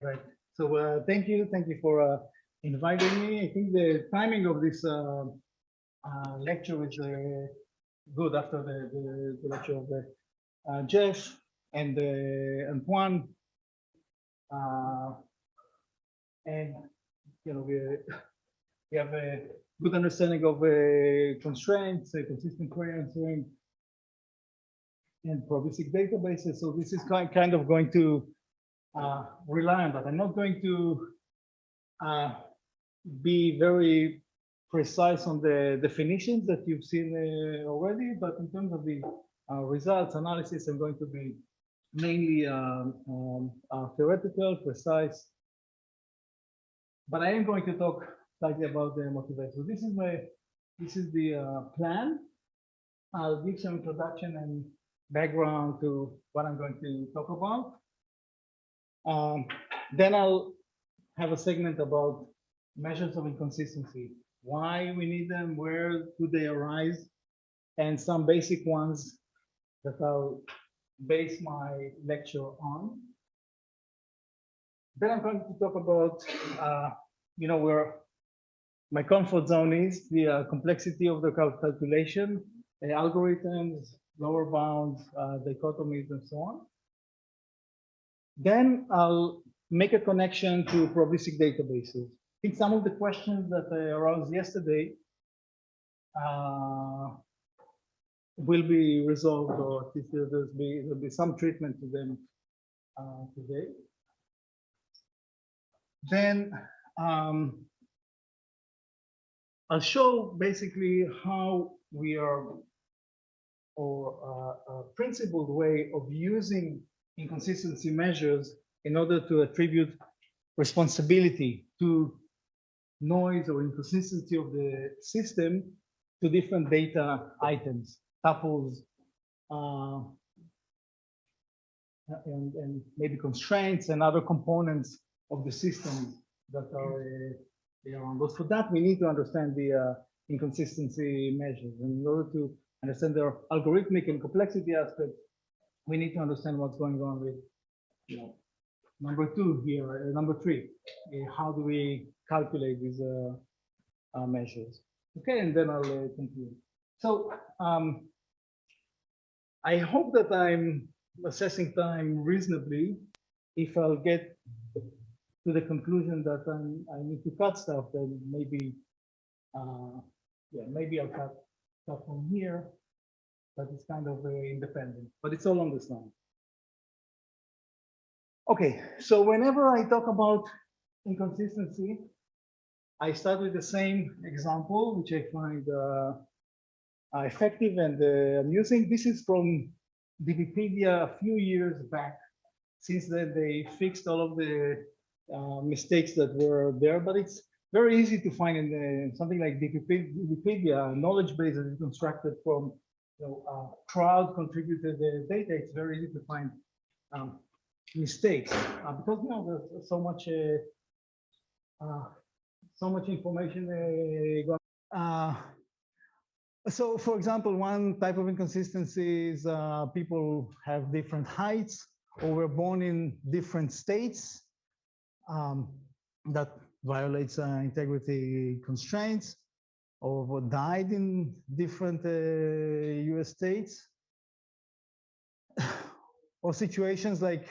Right. So thank you for inviting me. I think the timing of this lecture is good after the lecture of Jeff and Antoine, uh, and we have a good understanding of constraints, consistent query answering, and probabilistic databases. So this is kind of going to rely on that. I'm not going to be very precise on the definitions that you've seen already, but in terms of the results analysis, I'm going to be mainly theoretical, precise, but I am going to talk slightly about the motivation. So this is the plan. I'll give some introduction and background to what I'm going to talk about. Then I'll have a segment about measures of inconsistency, why we need them, where do they arise, and some basic ones that I'll base my lecture on. Then I'm going to talk about, where my comfort zone is, the complexity of the calculation, algorithms, lower bounds, dichotomies, and so on. Then I'll make a connection to probabilistic databases. I think some of the questions that arose yesterday will be resolved, or at least there'll be some treatment to them today. Then I'll show basically how we are, or a principled way of using inconsistency measures in order to attribute responsibility to noise or inconsistency of the system to different data items, tuples, and maybe constraints and other components of the system that are around. But for that, we need to understand the inconsistency measures. And in order to understand their algorithmic and complexity aspects, we need to understand what's going on with, number two here, number three, how do we calculate these measures? Okay, and then I'll conclude. So I hope that I'm assessing time reasonably. If I'll get to the conclusion that I need to cut stuff, then maybe, maybe I'll cut stuff from here, but it's kind of independent, but it's all on this line. Okay, so whenever I talk about inconsistency, I start with the same example, which I find effective and amusing. This is from Wikipedia a few years back. Since then, they fixed all of the mistakes that were there, but it's very easy to find in something like Wikipedia, knowledge base that is constructed from crowd contributed data. It's very easy to find mistakes because there's so much information going. So, for example, one type of inconsistency is people have different heights or were born in different states. That violates integrity constraints, or died in different US states. Or situations like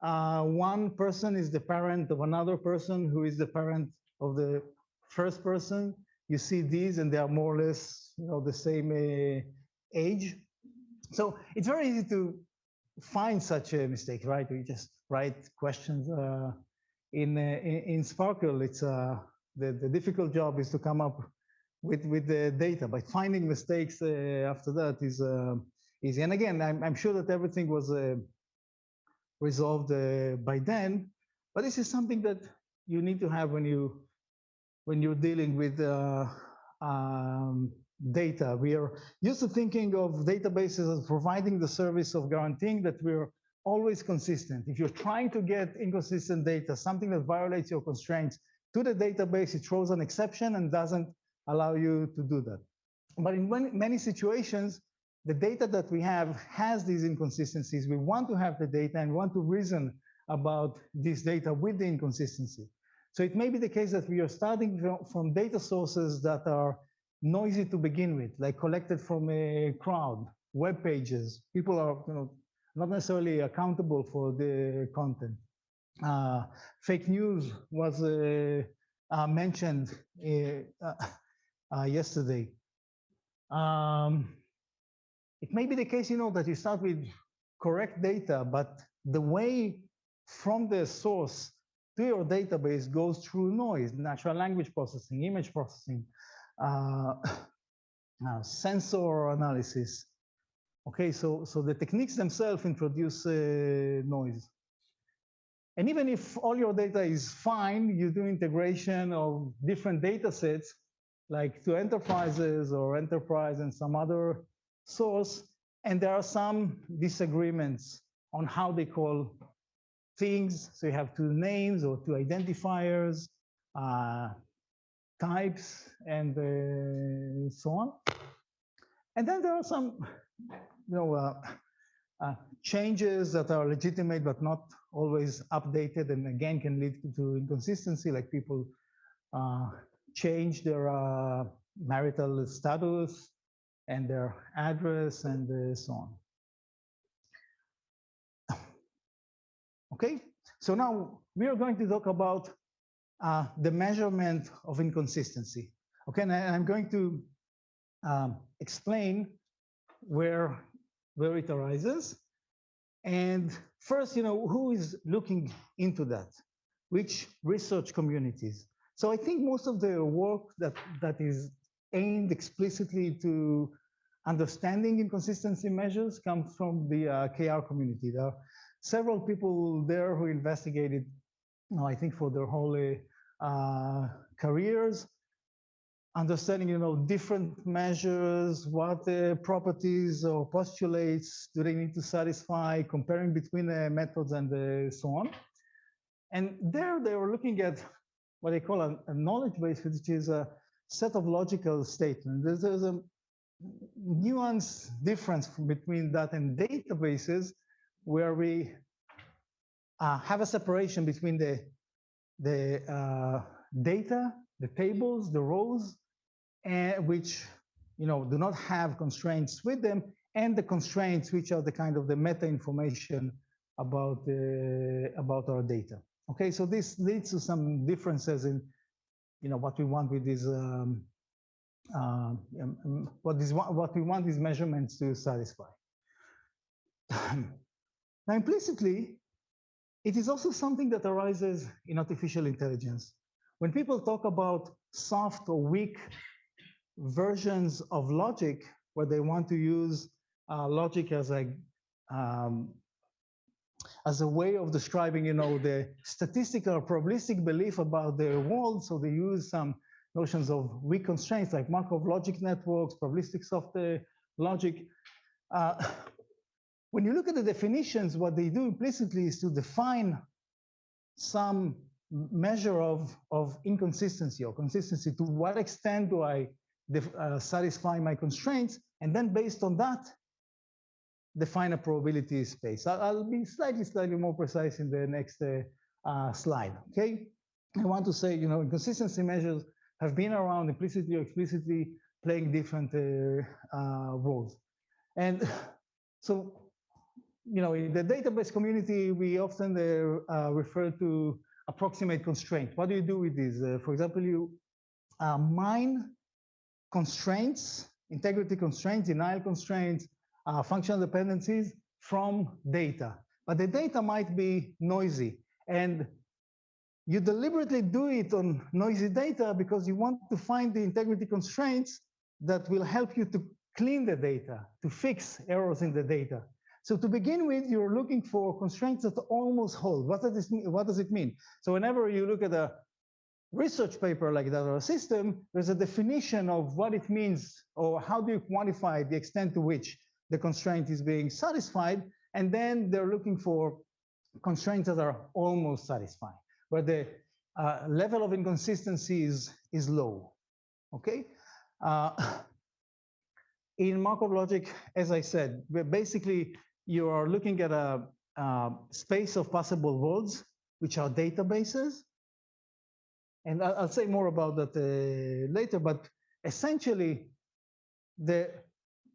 one person is the parent of another person who is the parent of the first person. You see these and they are more or less the same age. So it's very easy to find such a mistake, right? We just write questions in Sparkle. It's the difficult job is to come up with the data, but finding mistakes after that is easy. And again, I'm sure that everything was resolved by then, but this is something that you need to have when you're dealing with data. We are used to thinking of databases as providing the service of guaranteeing that we're always consistent. If you're trying to get inconsistent data, something that violates your constraints to the database, it throws an exception and doesn't allow you to do that. But in many situations, the data that we have has these inconsistencies. We want to have the data and want to reason about this data with the inconsistency. So it may be the case that we are starting from data sources that are noisy to begin with, like collected from a crowd, web pages. People are, not necessarily accountable for the content. Fake news was mentioned yesterday. It may be the case, that you start with correct data, but the way from the source to your database goes through noise, natural language processing, image processing, sensor analysis. Okay, so the techniques themselves introduce noise. And even if all your data is fine, you do integration of different data sets, like to enterprises or enterprise and some other source, and there are some disagreements on how they call things. So you have two names or two identifiers, types, and so on. And then there are some, changes that are legitimate but not always updated, and again can lead to inconsistency, like people change their marital status and their address and so on. Okay, so now we are going to talk about the measurement of inconsistency. Okay, and I'm going to explain where it arises. And first, who is looking into that? Which research communities? So I think most of the work that is aimed explicitly to understanding inconsistency measures comes from the KR community. There are several people there who investigated, I think for their whole careers, understanding, different measures, what properties or postulates do they need to satisfy, comparing between the methods and so on. And there they were looking at what they call a knowledge base, which is a set of logical statements. There's a nuanced difference between that and databases, where we have a separation between the data, the tables, the rows, and which do not have constraints with them, and the constraints which are the kind of the meta information about our data. Okay, so this leads to some differences in what we want with these what we want these measurements to satisfy. Now, implicitly, it is also something that arises in artificial intelligence. When people talk about soft or weak versions of logic, where they want to use logic as a way of describing, the statistical or probabilistic belief about the world, so they use some notions of weak constraints like Markov logic networks, probabilistic software logic. When you look at the definitions, what they do implicitly is to define some measure of inconsistency or consistency. To what extent do I satisfy my constraints? And then based on that, define a probability space. I'll be slightly more precise in the next slide, okay? I want to say, inconsistency measures have been around implicitly or explicitly, playing different roles. And so, in the database community, we often refer to approximate constraint. What do you do with these? For example, you mine constraints, integrity constraints, denial constraints, functional dependencies from data. But the data might be noisy, and you deliberately do it on noisy data because you want to find the integrity constraints that will help you to clean the data, to fix errors in the data. So to begin with, you're looking for constraints that almost hold. What does it mean? So whenever you look at a research paper like that or a system, there's a definition of what it means, or how do you quantify the extent to which the constraint is being satisfied, and then they're looking for constraints that are almost satisfied, where the level of inconsistency is low, okay? In Markov logic, as I said, basically you are looking at space of possible worlds, which are databases. And I'll say more about that later, but essentially, the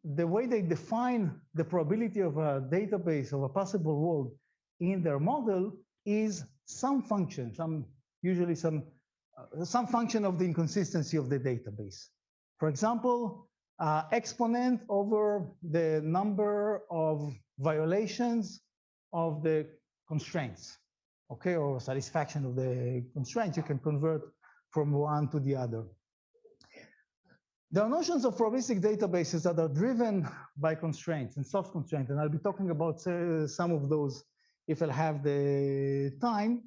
way they define the probability of a database of a possible world in their model is some function, usually some function of the inconsistency of the database. For example, exponent over the number of violations of the constraints, okay, or satisfaction of the constraints. You can convert from one to the other. There are notions of probabilistic databases that are driven by constraints and soft constraints, and I'll be talking about some of those if I'll have the time.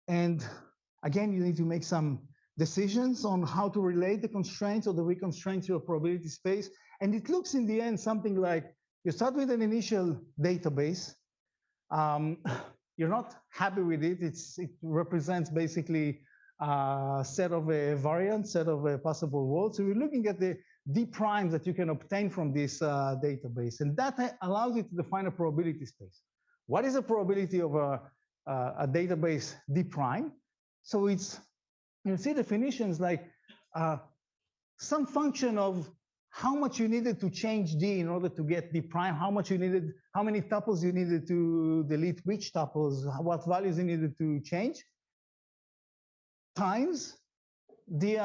And again, you need to make some decisions on how to relate the constraints or the weak constraints to a probability space. And it looks in the end something like you start with an initial database. You're not happy with it. It represents basically a set of variants, set of possible worlds. So you're looking at the d primes that you can obtain from this database. And that allows you to define a probability space. What is the probability of a database d prime? So it's, you see definitions like some function of how much you needed to change d in order to get d prime, how much you needed, how many tuples you needed to delete which tuples, what values you needed to change, times the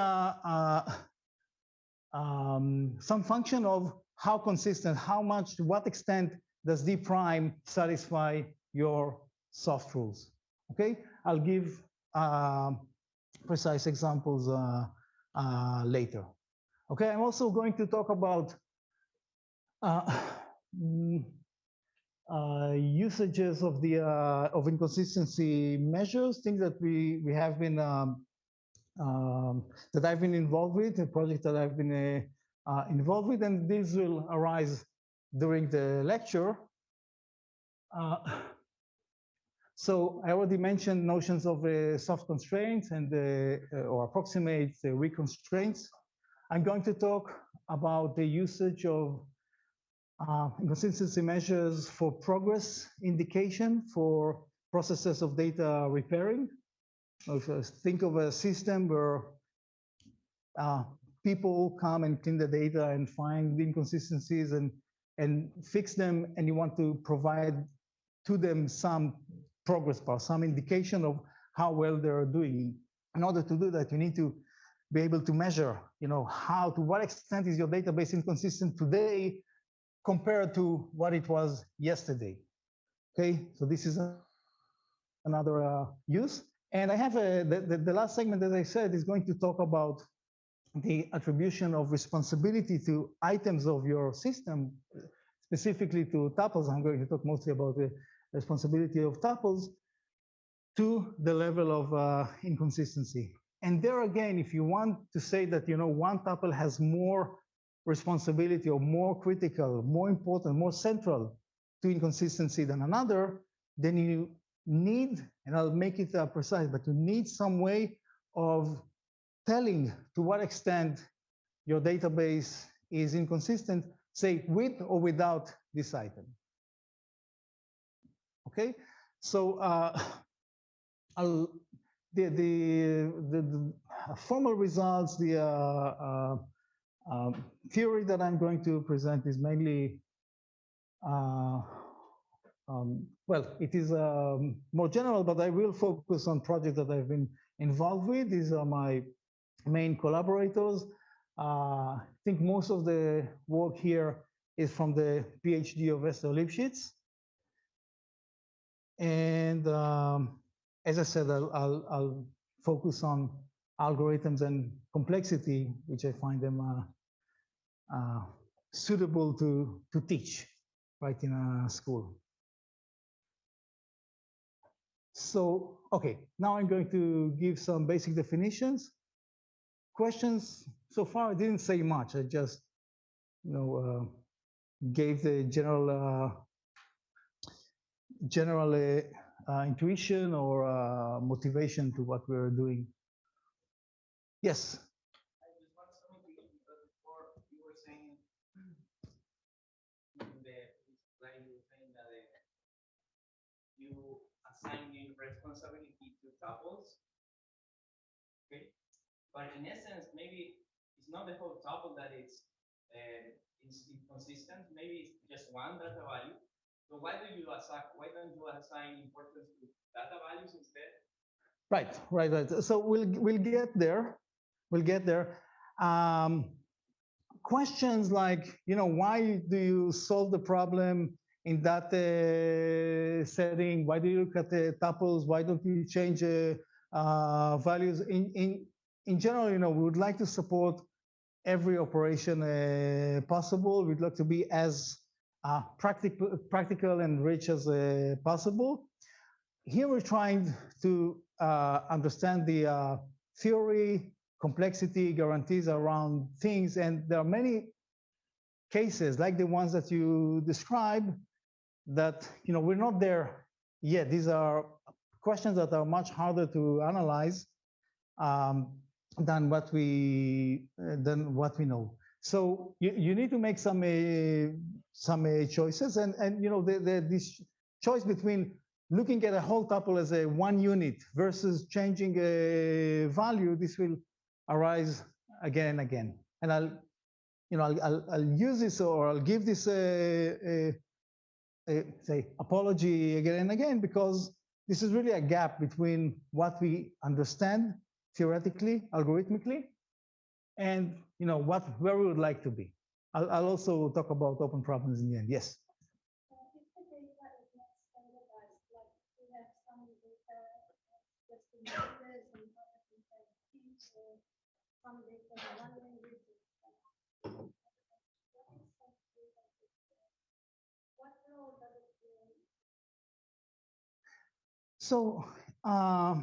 some function of how consistent, how much, to what extent does d prime satisfy your soft rules. Okay, I'll give precise examples later. Okay, I'm also going to talk about usages of the of inconsistency measures, things that we have been that I've been involved with, a project that I've been involved with, and these will arise during the lecture. So I already mentioned notions of soft constraints and or approximate weak constraints. I'm going to talk about the usage of inconsistency measures for progress indication for processes of data repairing. If you think of a system where people come and clean the data and find the inconsistencies and fix them, and you want to provide to them some progress bar, some indication of how well they're doing. In order to do that, you need to be able to measure, how, to what extent is your database inconsistent today compared to what it was yesterday. Okay, so this is another use. And I have the last segment, as I said, is going to talk about the attribution of responsibility to items of your system, specifically to tuples. I'm going to talk mostly about the responsibility of tuples to the level of inconsistency. And there again, if you want to say that one tuple has more responsibility or more critical, more important, more central to inconsistency than another, then you need, and I'll make it precise, but you need some way of telling to what extent your database is inconsistent, say with or without this item. Okay, so the formal results, the theory that I'm going to present is mainly, well, it is more general, but I will focus on projects that I've been involved with. These are my main collaborators. I think most of the work here is from the PhD of Esther Lipschitz. And as I said, I'll focus on algorithms and complexity, which I find them suitable to teach right in a school. So, okay, now I'm going to give some basic definitions. Questions? So far, I didn't say much. I just, gave the general intuition or motivation to what we're doing. Yes. I just want something to eat because before you were saying in the slide, you were saying that assigning responsibility to tuples. Okay, but in essence, maybe it's not the whole tuple that is inconsistent. Maybe it's just one data value. So why don't you assign importance to data values instead? Right. So we'll get there. We'll get there. Questions like, why do you solve the problem in that setting? Why do you look at the tuples? Why don't you change values? In general, we would like to support every operation possible. We'd like to be as practical and rich as possible. Here we're trying to understand the theory, complexity, guarantees around things, and there are many cases like the ones that you describe that we're not there yet. These are questions that are much harder to analyze than what we know. So you need to make some choices, and this choice between looking at a whole tuple as a one unit versus changing a value, this will arise again and again. And I'll use this, or I'll give this say apology again and again, because this is really a gap between what we understand theoretically, algorithmically, and where we would like to be. I'll also talk about open problems in the end. Yes. So, yeah,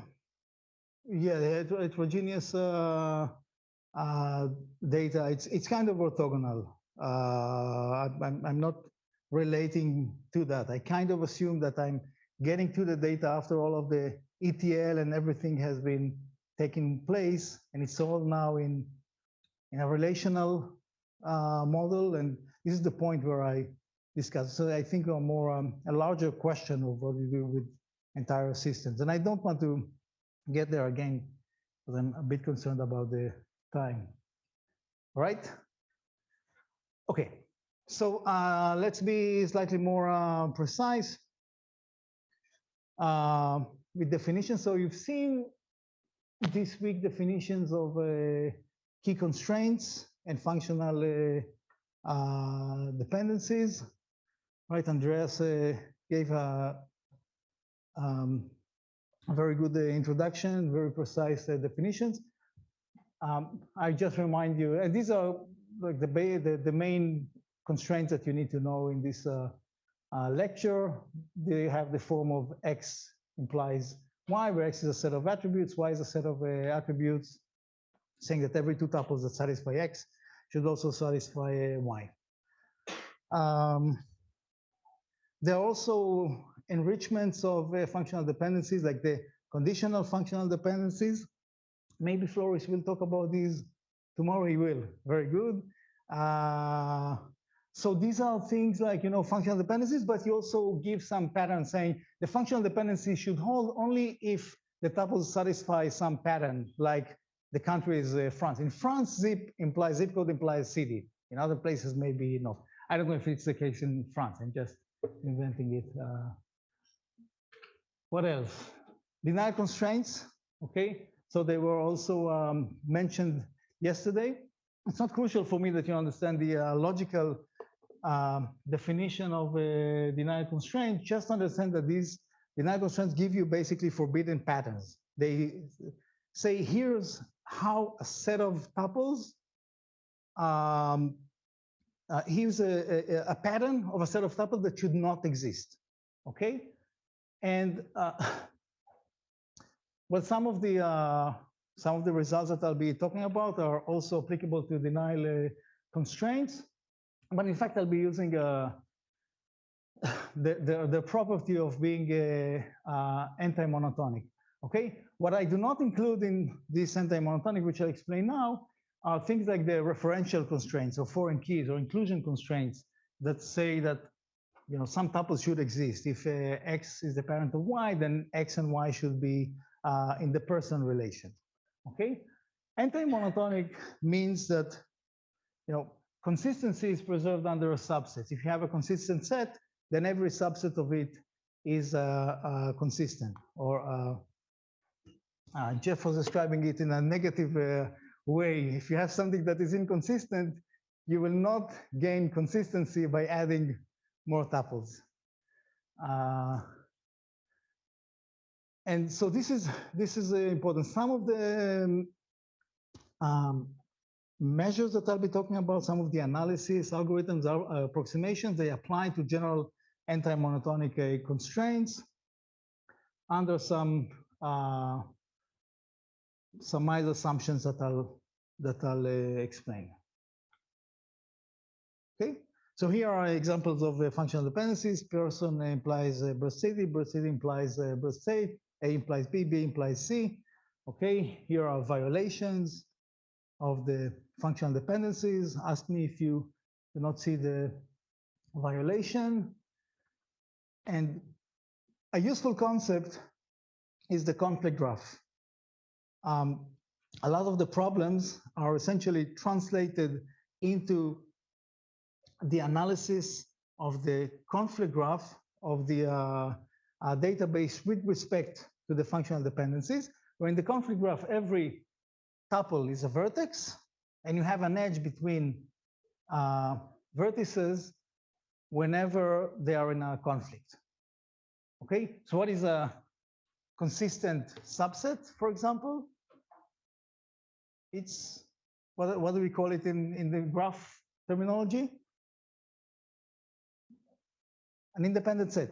the heterogeneous data, it's kind of orthogonal. I'm not relating to that. I kind of assume that I'm getting to the data after all of the ETL and everything has been taking place, and it's all now in a relational model. And this is the point where I discuss. So I think a larger question of what we do with entire systems. And I don't want to get there again, because I'm a bit concerned about the time. All right? Okay, so let's be slightly more precise with definitions. So you've seen this week definitions of key constraints and functional dependencies. Right, Andreas gave a very good introduction, very precise definitions. I just remind you, and these are like the main constraints that you need to know in this lecture. They have the form of X implies Y, where X is a set of attributes, Y is a set of attributes, saying that every two tuples that satisfy X should also satisfy Y. There are also enrichments of functional dependencies, like the conditional functional dependencies. Maybe Floris will talk about these tomorrow. He will. Very good. So these are things like functional dependencies, but you also give some pattern saying the functional dependency should hold only if the tuples satisfy some pattern, like the country is France. In France, zip code implies city. In other places, maybe not. I don't know if it's the case in France. I'm just inventing it. What else? Denial constraints. Okay. So they were also mentioned yesterday. It's not crucial for me that you understand the logical definition of a denial constraint. Just understand that these denial constraints give you basically forbidden patterns. They say, here's how a set of tuples, here's a pattern of a set of tuples that should not exist. Okay? And well, some of the results that I'll be talking about are also applicable to denial constraints, but in fact I'll be using the property of being anti-monotonic. Okay, what I do not include in this anti-monotonic, which I'll explain now, are things like the referential constraints or foreign keys or inclusion constraints that say that some tuples should exist. If X is the parent of Y, then X and Y should be in the person relation. Okay, anti-monotonic means that consistency is preserved under a subset. If you have a consistent set, then every subset of it is consistent. Or Jeff was describing it in a negative way. If you have something that is inconsistent, you will not gain consistency by adding more tuples. And so this is important. Some of the measures that I'll be talking about, some of the analysis algorithms, approximations, they apply to general anti-monotonic constraints under some mild assumptions that I'll explain. Okay, so here are examples of functional dependencies. Person implies birth city implies birth state, A implies B implies C. Okay, here are violations of the functional dependencies. Ask me if you do not see the violation. And a useful concept is the conflict graph. A lot of the problems are essentially translated into the analysis of the conflict graph of the database with respect to the functional dependencies, where in the conflict graph, every tuple is a vertex, and you have an edge between vertices whenever they are in a conflict. Okay, so what is a consistent subset, for example? It's, what do we call it in the graph terminology? An independent set,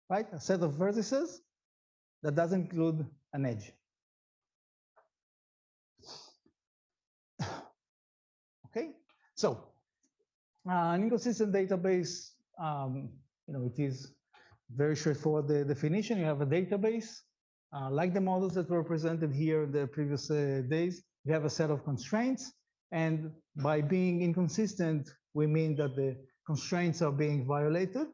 right? A set of vertices that doesn't include an edge. Okay, so an inconsistent database, it is very straightforward. The definition: you have a database, like the models that were presented here in the previous days. You have a set of constraints, and by being inconsistent, we mean that the constraints are being violated.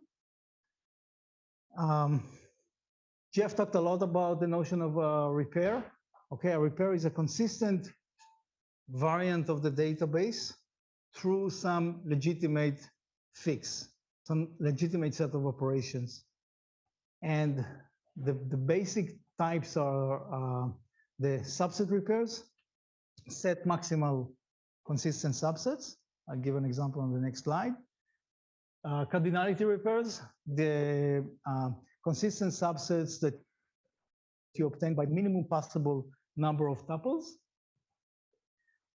Jeff talked a lot about the notion of repair. Okay, a repair is a consistent variant of the database through some legitimate fix, some legitimate set of operations. And the basic types are the subset repairs, set maximal consistent subsets. I'll give an example on the next slide. Cardinality repairs, the consistent subsets that you obtain by minimum possible number of tuples.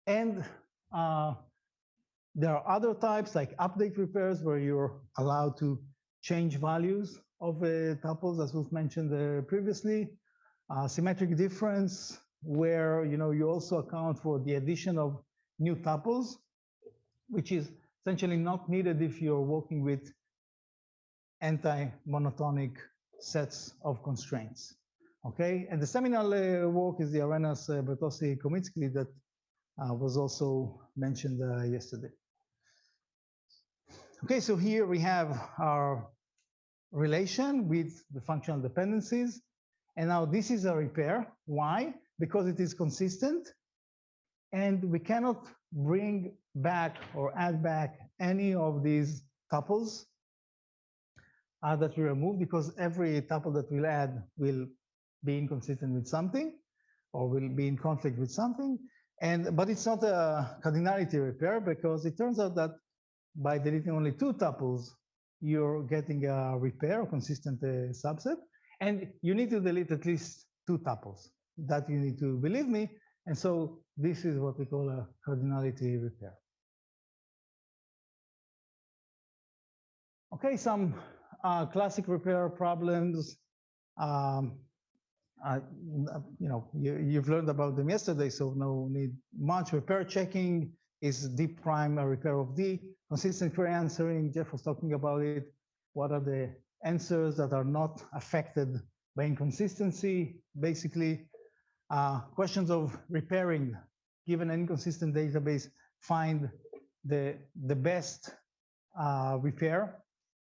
And there are other types like update repairs, where you're allowed to change values of tuples, as was mentioned previously. Symmetric difference, where you also account for the addition of new tuples, which is essentially not needed if you're working with anti-monotonic sets of constraints. Okay, and the seminal work is the Arenas, Bertossi, Komitsky that was also mentioned yesterday. Okay, so here we have our relation with the functional dependencies. And now this is a repair. Why? Because it is consistent, and we cannot bring back or add back any of these tuples that we remove, because every tuple that we'll add will be inconsistent with something, or will be in conflict with something. But it's not a cardinality repair, because it turns out that by deleting only two tuples, you're getting a repair, a consistent subset. And you need to delete at least two tuples. That you need to believe me. And so this is what we call a cardinality repair. Okay, some classic repair problems. You've learned about them yesterday, so no need much. Repair checking is D prime a repair of D. Consistent query answering, Jeff was talking about it. What are the answers that are not affected by inconsistency? Basically, questions of repairing, given an inconsistent database, find the best repair.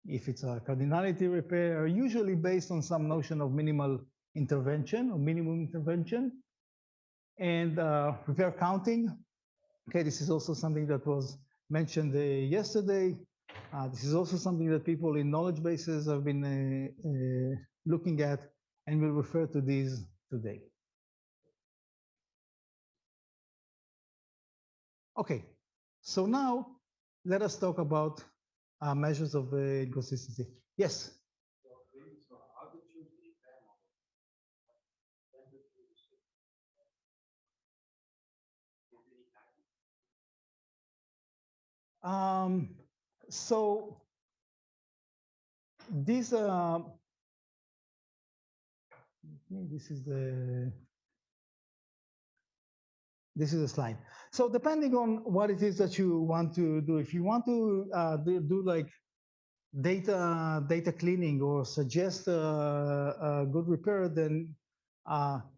if it's a cardinality repair, usually based on some notion of minimal intervention or minimum intervention. And repair counting. Okay, this is also something that was mentioned yesterday. This is also something that people in knowledge bases have been looking at, and we'll refer to these today. Okay, so now let us talk about measures of inconsistency. Yes? So this this is the slide. So depending on what it is that you want to do, if you want to do like data cleaning or suggest a good repair, then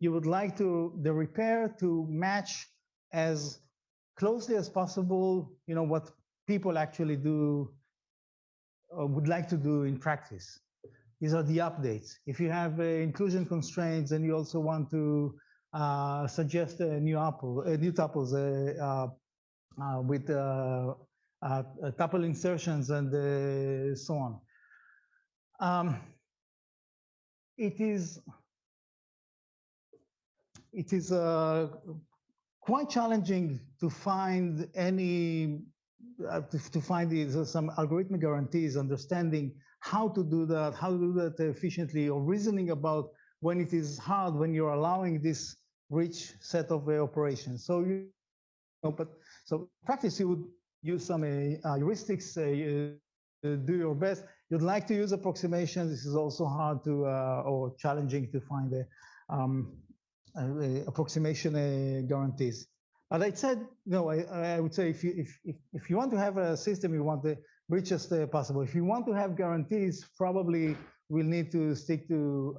you would like the repair to match as closely as possible, you know, what people actually do or would like to do in practice. These are the updates. If you have inclusion constraints and you also want to suggest new tuples with tuple insertions and so on. It is quite challenging to find any some algorithmic guarantees, understanding how to do that efficiently, or reasoning about when it is hard, when you're allowing this rich set of operations. So so in practice, you would use some heuristics, do your best. You'd like to use approximations. This is also hard to or challenging to find approximation guarantees. But I said, no, I would say if you want to have a system, you want the richest possible. If you want to have guarantees, probably we'll need to stick to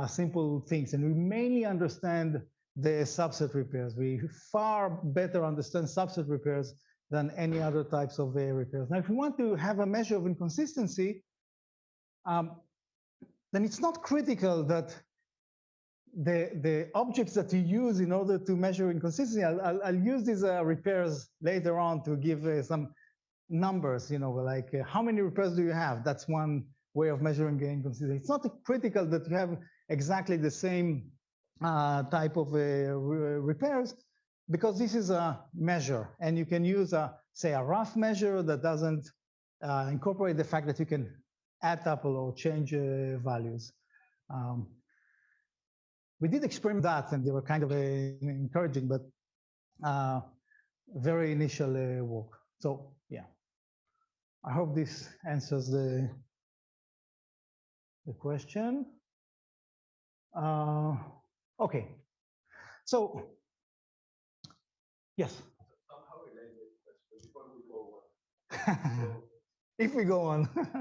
simple things. And we mainly understand the subset repairs. We far better understand subset repairs than any other types of repairs. Now, if you want to have a measure of inconsistency, then it's not critical that the objects that you use in order to measure inconsistency. I'll use these repairs later on to give some numbers, you know, like how many repairs do you have? That's one way of measuring inconsistency. It's not critical that you have exactly the same type of repairs, because this is a measure, and you can use say a rough measure that doesn't incorporate the fact that you can add tuple or change values. We did experiment that, and they were kind of encouraging, but very initial work. So yeah, I hope this answers the question. Okay, so yes. Somehow related question before we go on. If we go on. So whenever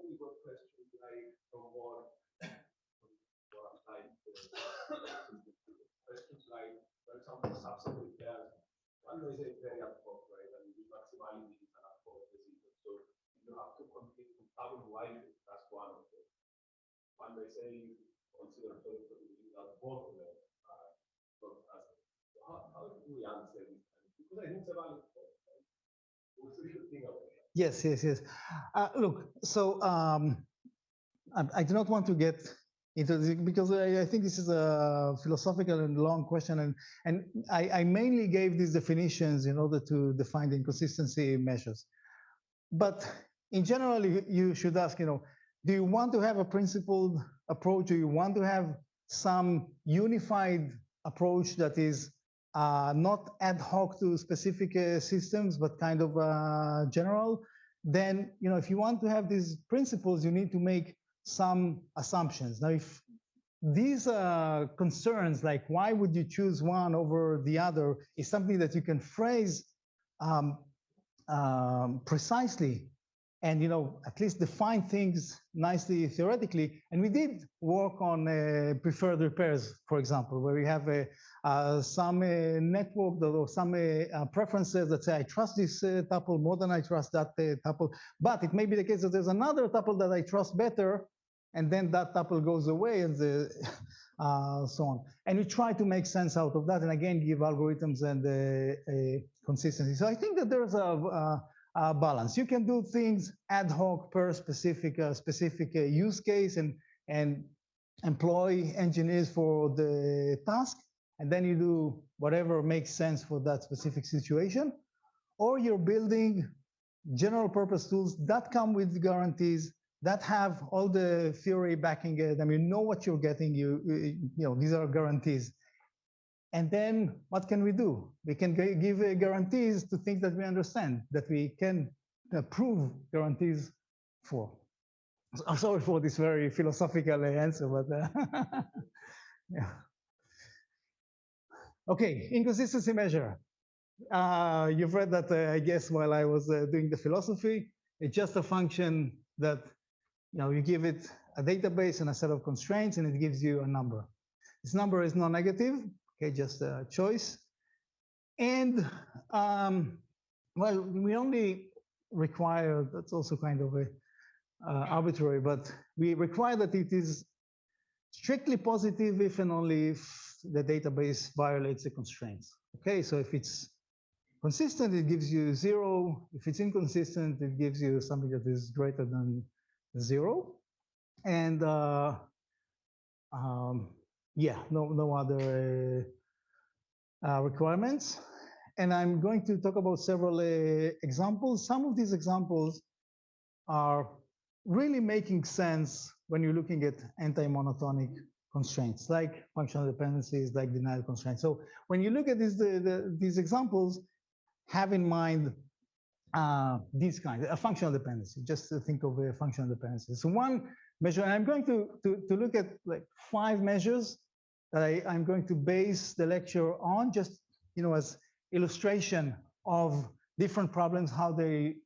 we got questions like from one, questions like, for example, subset repairs, one may say it's very ad hoc, right? I mean, the maximality is an ad hoc decision. So you have to compete with double wide, that's one of them. One may say, consider probability that both of them are not as. How do we answer this? Because I think it's a valid point, right? What do you think about that? Yes. Look, so I do not want to get into this, because I think this is a philosophical and long question, and I mainly gave these definitions in order to define the inconsistency measures. But in general, you should ask, you know, do you want to have a principled approach? Do you want to have some unified approach that is not ad hoc to specific systems, but kind of general? Then, you know, if you want to have these principles, you need to make some assumptions. Now, if these concerns, like why would you choose one over the other, is something that you can phrase precisely and at least define things nicely theoretically. And we did work on preferred repairs, for example, where we have some network or some preferences that say I trust this tuple more than I trust that tuple, but it may be the case that there's another tuple that I trust better, and then that tuple goes away, and so on. And we try to make sense out of that, and again give algorithms and consistency. So I think that there's a balance. You can do things ad hoc per specific use case and employ engineers for the task, and then you do whatever makes sense for that specific situation. Or you're building general purpose tools that come with guarantees, that have all the theory backing it. I mean, you know what you're getting. These are guarantees. And then what can we do? We can give guarantees to things that we understand, that we can prove guarantees for. I'm sorry for this very philosophical answer, but yeah. Okay, inconsistency measure. You've read that, I guess, while I was doing the philosophy. It's just a function that you give it a database and a set of constraints, and it gives you a number. This number is non-negative. Okay, just a choice. And, well, we only require, that's also kind of a arbitrary, but we require that it is strictly positive if and only if the database violates the constraints. Okay, so if it's consistent, it gives you 0. If it's inconsistent, it gives you something that is greater than 0. And yeah, no other requirements. And I'm going to talk about several examples. Some of these examples are really making sense when you're looking at anti-monotonic constraints, like functional dependencies, like denial constraints. So when you look at these examples, have in mind these kinds, a functional dependency, just to think of a functional dependency. So one measure, and I'm going to look at like 5 measures that I'm going to base the lecture on, just as illustration of different problems, how they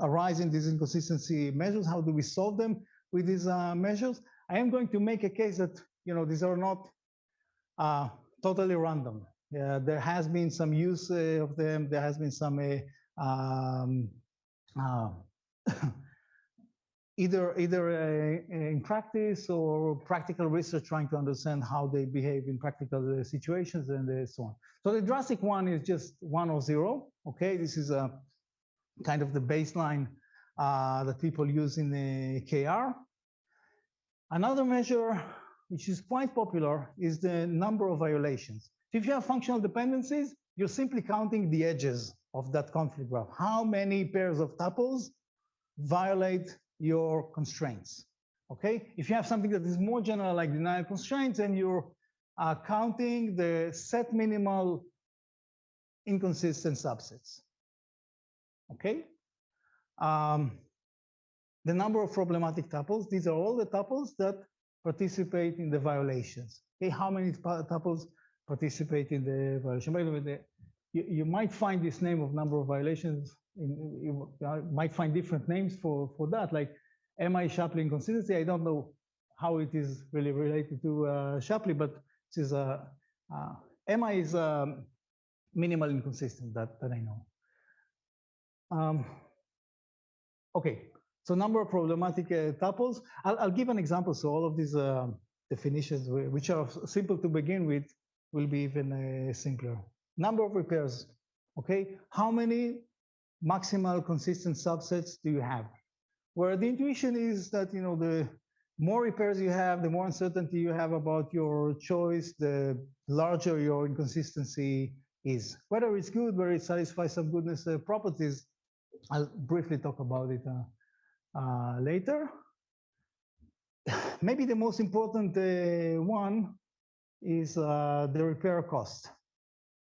arise in these inconsistency measures, how do we solve them with these measures. I am going to make a case that these are not totally random. There has been some use of them. There has been some either in practice or practical research trying to understand how they behave in practical situations and so on. So the drastic one is just 1 or 0. Okay, this is a kind of the baseline that people use in the KR. Another measure, which is quite popular, is the number of violations. If you have functional dependencies, you're simply counting the edges of that conflict graph. How many pairs of tuples violate your constraints? Okay, if you have something that is more general, like denial constraints, and you're counting the set minimal inconsistent subsets. Okay, the number of problematic tuples, these are all the tuples that participate in the violations. Okay, how many tuples participate in the violation? By the way, you might find this name of number of violations, you might find different names for that, like MI Shapley inconsistency. I don't know how it is really related to Shapley, but it is MI is minimal inconsistent that I know. Okay, so number of problematic tuples. I'll give an example. So all of these definitions, which are simple to begin with, will be even simpler. Number of repairs. Okay, how many maximal consistent subsets do you have? Where the intuition is that the more repairs you have, the more uncertainty you have about your choice, the larger your inconsistency is. Whether it's good, whether it satisfies some goodness properties, I'll briefly talk about it later. Maybe the most important one is the repair cost.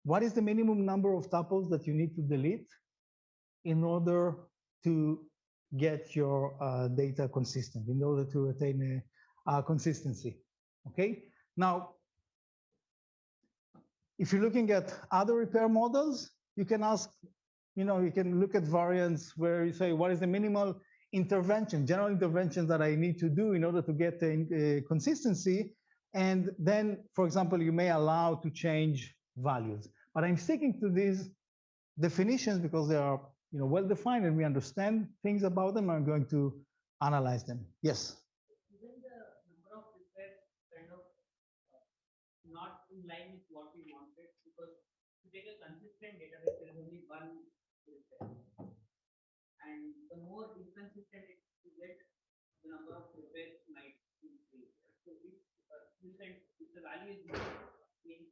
What is the minimum number of tuples that you need to delete in order to get your data consistent, in order to attain consistency? Okay, now, if you're looking at other repair models, you can ask you can look at variance where you say, what is the minimal intervention, general intervention that I need to do in order to get consistency? And then, for example, you may allow to change values. But I'm sticking to these definitions because they are well defined and we understand things about them. I'm going to analyze them. Yes? Isn't the number of repairs kind of not in line with what we wanted? Because to take a consistent database, there is only one repair. And the more inconsistent it is, the number of repairs might increase. So if the value is more, means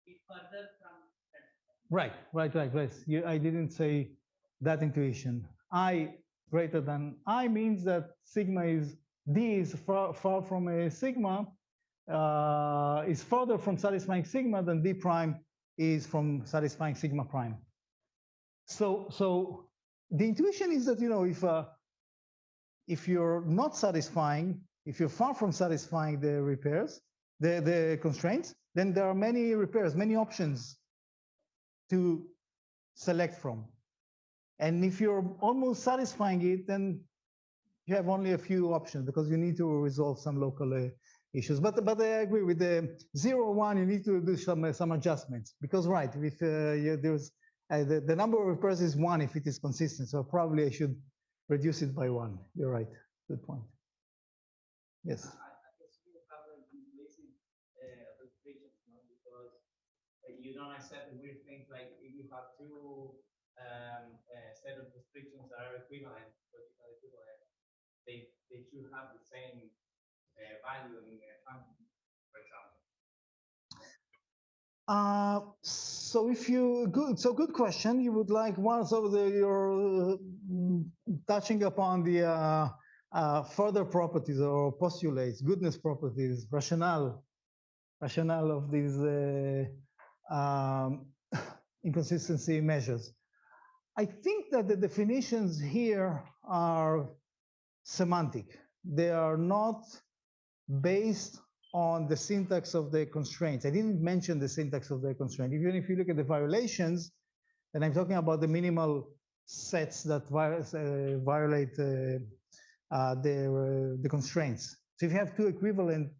it further from that. Right. I didn't say that intuition. I greater than I means that sigma is D is far from a sigma, is further from satisfying sigma than D prime is from satisfying sigma prime. So the intuition is that if you're not satisfying, if you're far from satisfying the repairs, the constraints, then there are many repairs, many options to select from. And if you're almost satisfying it, then you have only a few options because you need to resolve some local issues. But I agree with the 0, 1, you need to do some adjustments because right, if there's the number of repairs is 1 if it is consistent, so probably I should reduce it by 1. You're right. Good point. Yes. I guess you cover basic restrictions, because you don't accept weird things like if you have two set of restrictions that are equivalent, they should have the same value in the function, for example. So if you good question. You would like one, so you're touching upon the further properties or postulates, goodness properties, rationale of these inconsistency measures. I think that the definitions here are semantic. They are not based on the syntax of the constraints. I didn't mention the syntax of the constraint. Even if you look at the violations, and I'm talking about the minimal sets that violate the constraints. So if you have two equivalent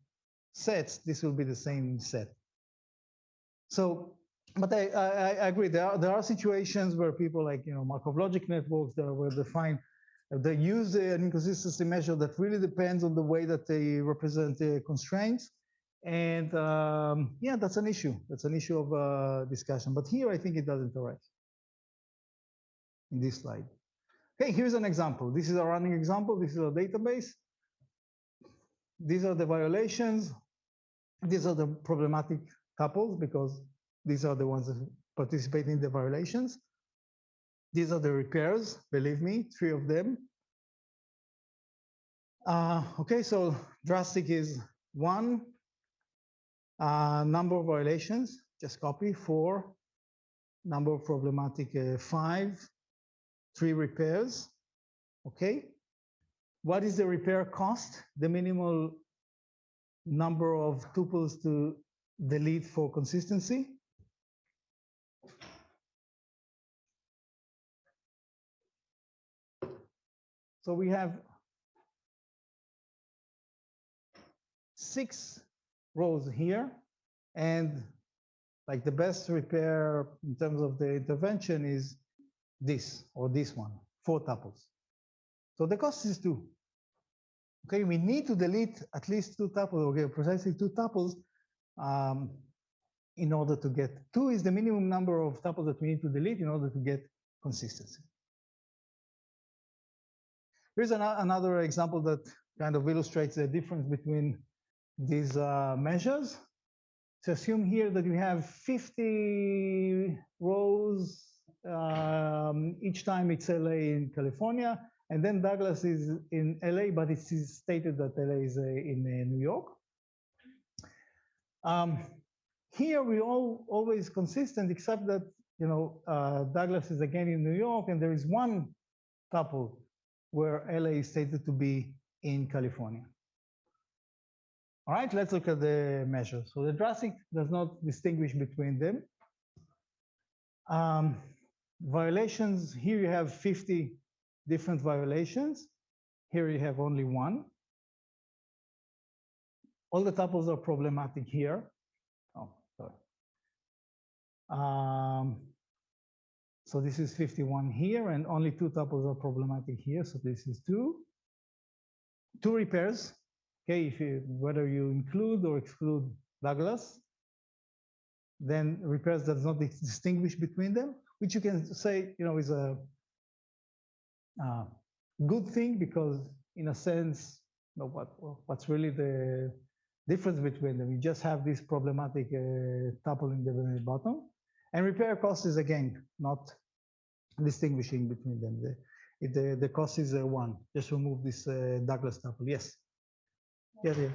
sets, this will be the same set. So, but I agree. There are situations where people like Markov logic networks that were defined. They use an inconsistency measure that really depends on the way that they represent the constraints. And yeah, that's an issue. That's an issue of discussion. But here, I think it doesn't arise in this slide. Okay, here's an example. This is a running example. This is a database. These are the violations. These are the problematic tuples because these are the ones that participate in the violations. These are the repairs, believe me, 3 of them. Okay, so drastic is 1, number of violations, just copy, 4, number of problematic, 5, 3 repairs, okay? What is the repair cost? The minimal number of tuples to delete for consistency. So we have 6 rows here, and like the best repair in terms of the intervention is this or this one, 4 tuples. So the cost is 2. Okay, we need to delete at least 2 tuples, okay, precisely 2 tuples in order to get 2 is the minimum number of tuples that we need to delete in order to get consistency. Here's another example that kind of illustrates the difference between these measures. So assume here that you have 50 rows, each time it's LA in California, and then Douglas is in LA, but it is stated that LA is in New York. Here we always consistent, except that Douglas is again in New York, and there is one tuple where LA is stated to be in California. All right, let's look at the measures. So the drastic does not distinguish between them. Violations, here you have 50 different violations. Here you have only one. All the tuples are problematic here. Oh, sorry. So this is 51 here, and only 2 tuples are problematic here. So this is 2. 2 repairs. Okay, if you, whether you include or exclude Douglas, then repairs does not distinguish between them, which you can say, you know, is a good thing, because in a sense, you know, what's really the difference between them? You just have this problematic tuple in the bottom, and repair cost is again not distinguishing between them. The cost is 1. Just remove this Douglas tuple. Yes. Yeah. Yeah.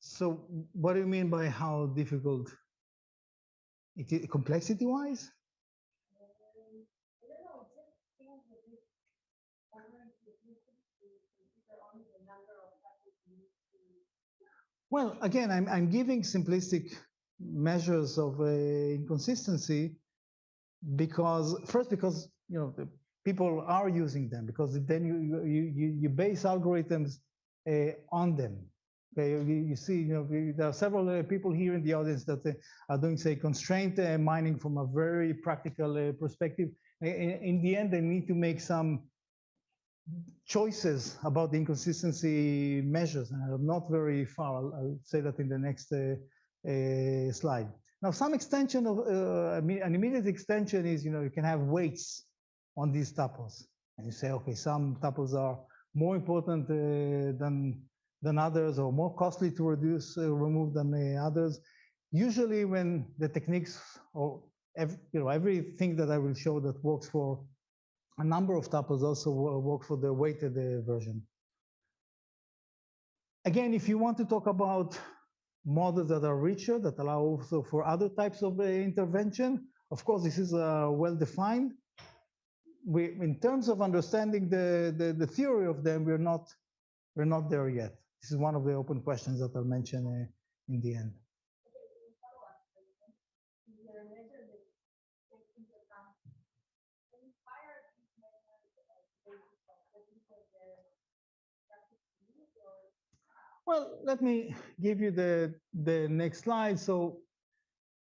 So what do you mean by how difficult? Complexity-wise? Well, again, I'm giving simplistic measures of inconsistency because you know the people are using them, because then you base algorithms on them. Okay, you see, you know, there are several people here in the audience that are doing, say, constraint mining from a very practical perspective. In the end, they need to make some choices about the inconsistency measures, and I'm not very far. I'll say that in the next slide. Now, some extension of an immediate extension is, you know, you can have weights on these tuples, and you say, okay, some tuples are more important than others, or more costly to remove than others. Usually, when the techniques, or everything that I will show that works for a number of tuples also work for the weighted version. Again, if you want to talk about models that are richer, that allow also for other types of intervention, of course, this is well defined. In terms of understanding the theory of them, we're not there yet. This is one of the open questions that I'll mention in the end. Well, let me give you the next slide. So,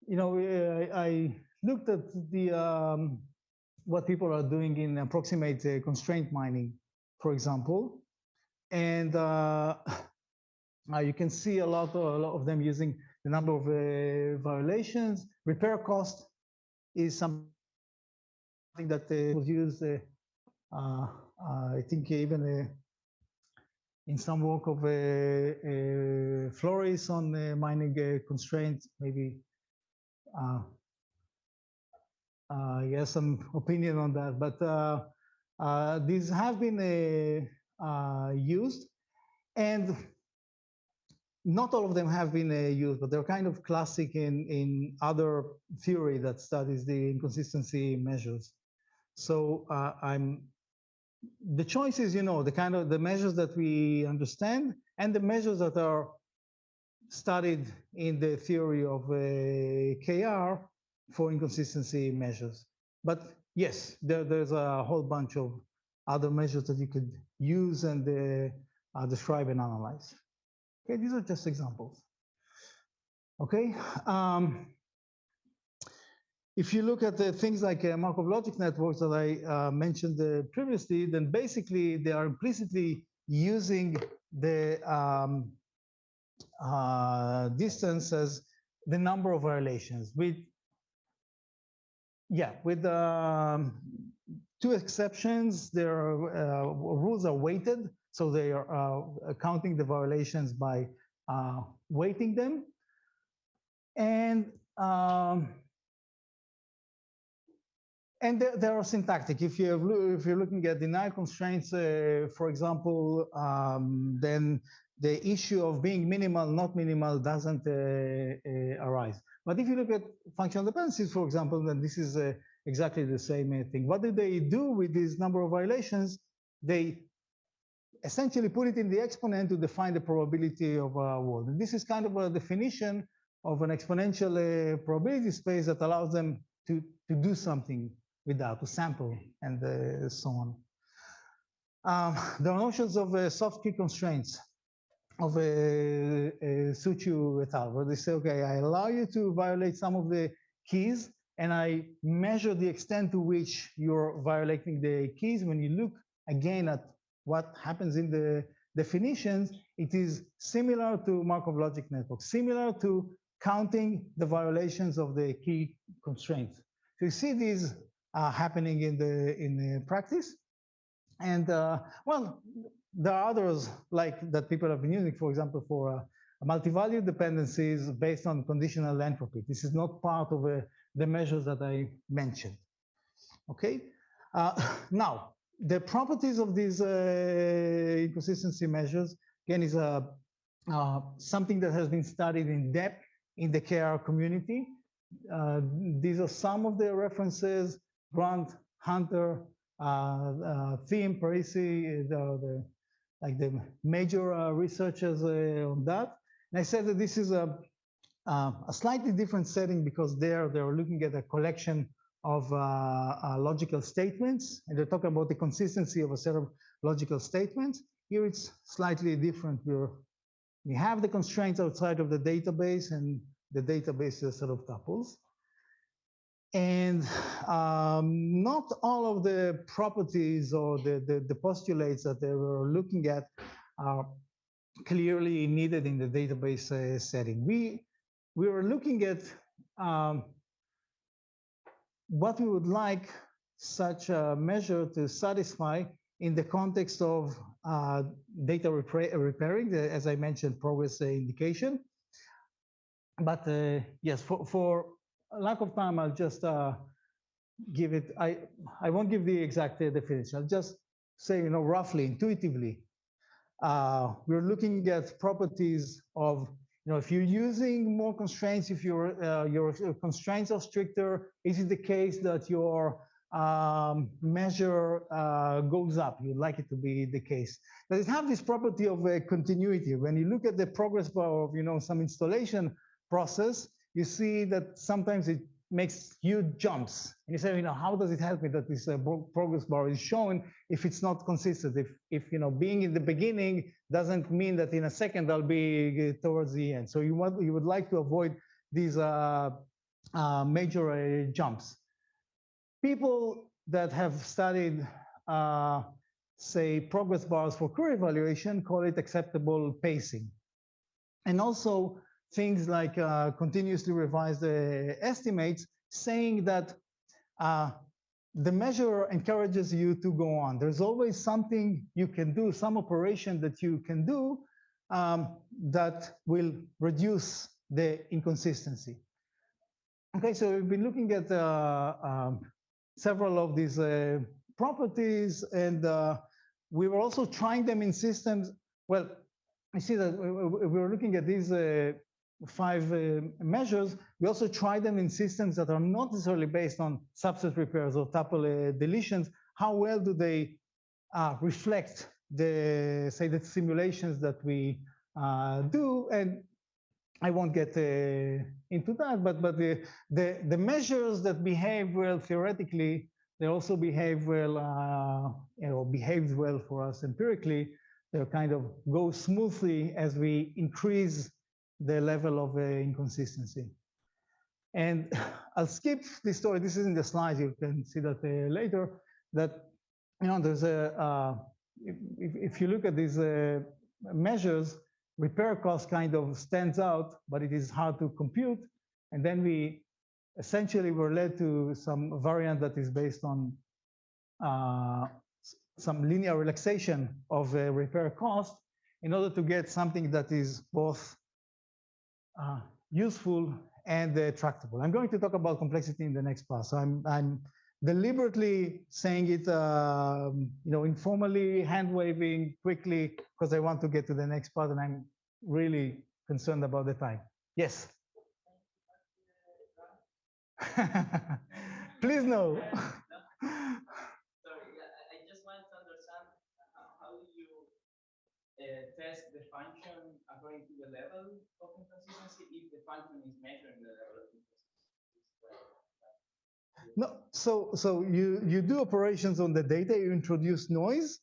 you know, I looked at the what people are doing in approximate constraint mining, for example, and you can see a lot of them using the number of violations. Repair cost is something that was used. I think even in some work of Flores on mining constraints, maybe he has some opinion on that, but these have been used, and not all of them have been used, but they're kind of classic in other theory that studies the inconsistency measures. So the choice is, you know, the measures that we understand and the measures that are studied in the theory of KR for inconsistency measures. But yes, there's a whole bunch of other measures that you could use and describe and analyze. Okay, these are just examples. Okay. If you look at the things like Markov logic networks that I mentioned previously, then basically they are implicitly using the distance as the number of violations. With 2 exceptions, their rules are weighted, so they are counting the violations by weighting them, and they are syntactic. If you're looking at denial constraints, for example, then the issue of being minimal, not minimal, doesn't arise. But if you look at functional dependencies, for example, then this is exactly the same thing. What do they do with this number of violations? They essentially put it in the exponent to define the probability of a world. And this is kind of a definition of an exponential probability space that allows them to do something with that, to sample and so on. There are notions of soft key constraints of Suchu et al., where they say, okay, I allow you to violate some of the keys, and I measure the extent to which you're violating the keys. When you look again at what happens in the definitions, it is similar to Markov logic networks, similar to counting the violations of the key constraints. So you see these happening in the practice. And well, there are others like that people have been using, for example, for multi-value dependencies based on conditional entropy. This is not part of the measures that I mentioned. Okay. Now, the properties of these inconsistency measures, again, is something that has been studied in depth in the KR community. These are some of the references: Grant, Hunter, Thiem, Parisi, like the major researchers on that. And I said that this is a slightly different setting because they're looking at a collection of logical statements, and they're talking about the consistency of a set of logical statements. Here it's slightly different. We have the constraints outside of the database, and the database is a set of tuples. And not all of the properties or the postulates that they were looking at are clearly needed in the database setting. We were looking at what we would like such a measure to satisfy in the context of data repairing, as I mentioned, progress indication. But yes, for lack of time, I'll just give it. I won't give the exact definition. I'll just say, roughly, intuitively, we're looking at properties of, if you're using more constraints, if your constraints are stricter, is it the case that your measure goes up? You'd like it to be the case. Does it have this property of continuity? When you look at the progress bar of, some installation process, you see that sometimes it makes huge jumps. And you say, how does it help me that this progress bar is shown if it's not consistent? If being in the beginning doesn't mean that in a second I'll be towards the end. So you would like to avoid these major jumps. People that have studied, say, progress bars for query evaluation call it acceptable pacing. And also things like continuously revised estimates, saying that the measure encourages you to go on. There's always something you can do, some operation that you can do that will reduce the inconsistency. Okay, so we've been looking at several of these properties, and we were also trying them in systems. Well, I see that we were looking at these 5 measures. We also tried them in systems that are not necessarily based on subset repairs or tuple deletions. How well do they reflect the simulations that we do? And I won't get into that, but the measures that behave well theoretically, they also behave well, behaved well for us empirically. They kind of go smoothly as we increase the level of inconsistency. And I'll skip this story. This is in the slides. You can see that later. That there's if you look at these measures, repair cost kind of stands out, but it is hard to compute. And then we essentially were led to some variant that is based on some linear relaxation of repair cost in order to get something that is both useful and tractable. I'm going to talk about complexity in the next part, so I'm deliberately saying it, informally, hand waving quickly, because I want to get to the next part, and I'm really concerned about the time. Yes. Please no. Sorry, I just want to understand how do you test the function according to the level of inconsistency if the function is measuring the level of inconsistency? No, so you do operations on the data, you introduce noise,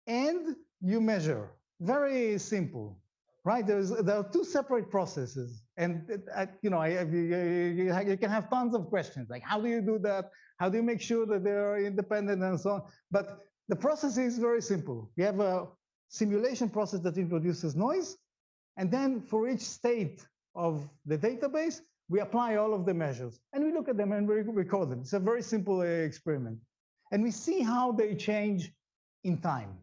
and you measure. Very simple, right? There are two separate processes, and you can have tons of questions like how do you do that? How do you make sure that they are independent and so on? But the process is very simple. You have a simulation process that introduces noise, and then for each state of the database, we apply all of the measures, and we look at them and we record them. It's a very simple experiment, and we see how they change in time.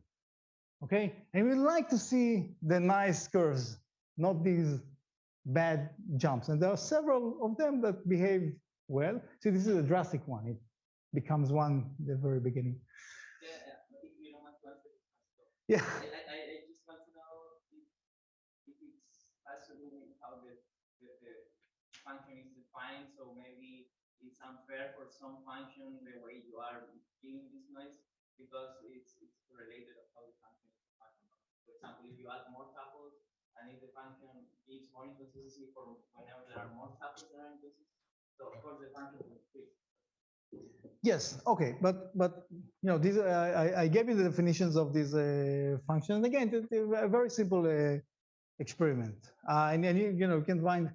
Okay, and we like to see the nice curves, not these bad jumps. And there are several of them that behave well. See, this is a drastic one. It becomes one at the very beginning. Yeah, but if you don't want to answer it, yeah. I just want to know if it has to do with how the function is defined. So maybe it's unfair for some function the way you are giving this noise because it's related to how the function is defined. For example, if you add more tuples and if the function gives more inconsistency for whenever there are more tuples that are inconsistent, so of course the function will increase. Yes. Okay. But these I gave you the definitions of these functions. Again, it's a very simple experiment, and you can find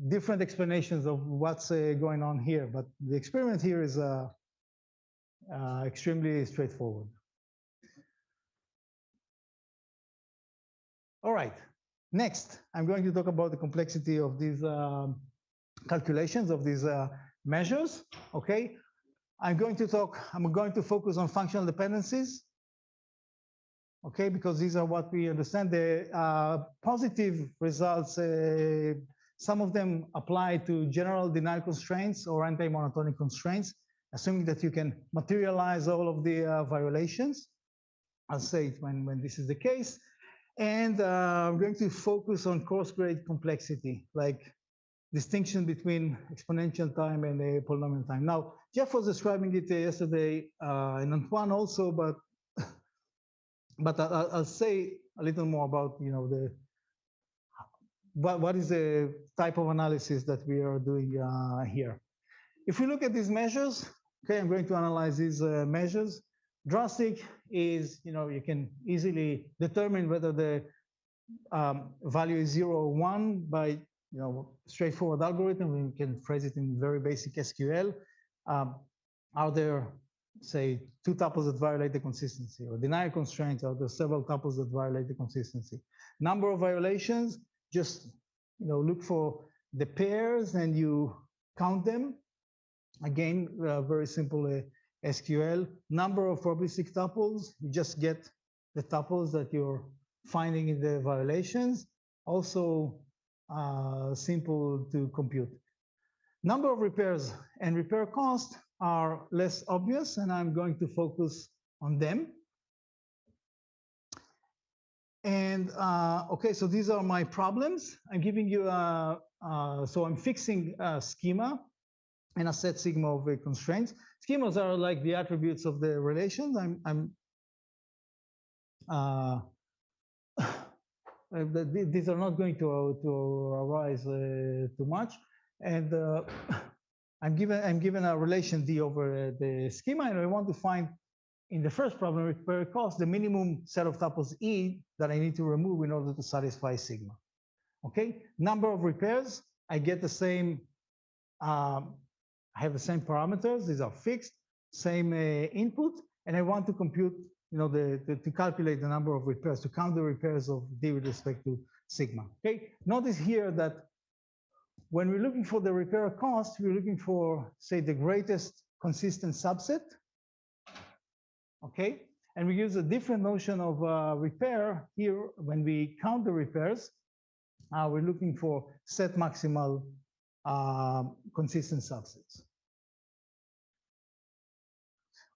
different explanations of what's going on here. But the experiment here is extremely straightforward. All right. Next, I'm going to talk about the complexity of these calculations of these measures. Okay. I'm going to focus on functional dependencies. Okay, because these are what we understand. The positive results, some of them apply to general denial constraints or anti-monotonic constraints, assuming that you can materialize all of the violations. I'll say it when this is the case. And I'm going to focus on coarse grade complexity, like distinction between exponential time and polynomial time. Now, Jeff was describing it yesterday, and Antoine also, but I'll say a little more about what is the type of analysis that we are doing here. If we look at these measures, okay, I'm going to analyze these measures. Drastic is, you can easily determine whether the value is 0 or 1 by straightforward algorithm. We can phrase it in very basic SQL. Are there, say, 2 tuples that violate the consistency, or denial constraints? Are there several tuples that violate the consistency? Number of violations, just look for the pairs and you count them. Again, very simple SQL. Number of probabilistic tuples, you just get the tuples that you're finding in the violations. Also simple to compute. Number of repairs and repair cost are less obvious, and I'm going to focus on them. And okay, so these are my problems. I'm giving you so I'm fixing a schema and a set sigma of constraints. Schemas are like the attributes of the relations. These are not going to arise too much, and I'm given a relation D over the schema, and I want to find in the first problem repair cost the minimum set of tuples E that I need to remove in order to satisfy sigma. Okay, number of repairs, I get the same. I have the same parameters; these are fixed, same input, and I want to compute, to calculate the number of repairs, to count the repairs of D with respect to sigma. Okay, notice here that when we're looking for the repair cost, we're looking for, say, the greatest consistent subset. Okay, and we use a different notion of repair here. When we count the repairs, we're looking for set maximal consistent subsets.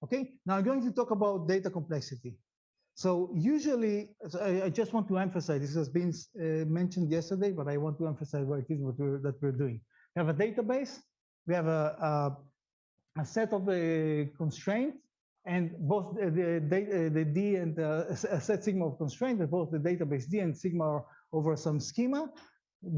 Okay, now I'm going to talk about data complexity. So usually, I just want to emphasize, this has been mentioned yesterday, but I want to emphasize what it is that we're doing. We have a database, we have a set of constraints, and both the D and a set sigma of constraints, that both the database D and sigma are over some schema.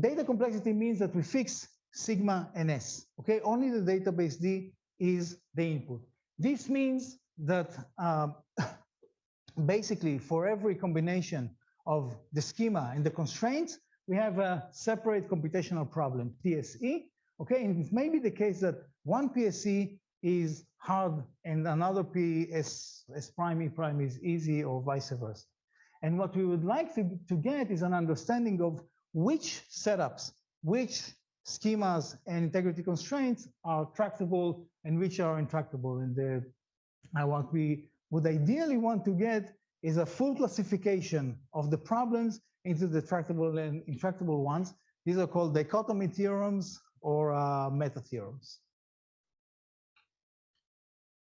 Data complexity means that we fix sigma and S. Okay, only the database D is the input. This means that basically for every combination of the schema and the constraints, we have a separate computational problem, PSE. Okay, and it may be the case that one PSE is hard and another PS prime E prime is easy, or vice versa. And what we would like to get is an understanding of which setups, which schemas and integrity constraints are tractable and which are intractable. And what we would ideally want to get is a full classification of the problems into the tractable and intractable ones. These are called dichotomy theorems or meta theorems.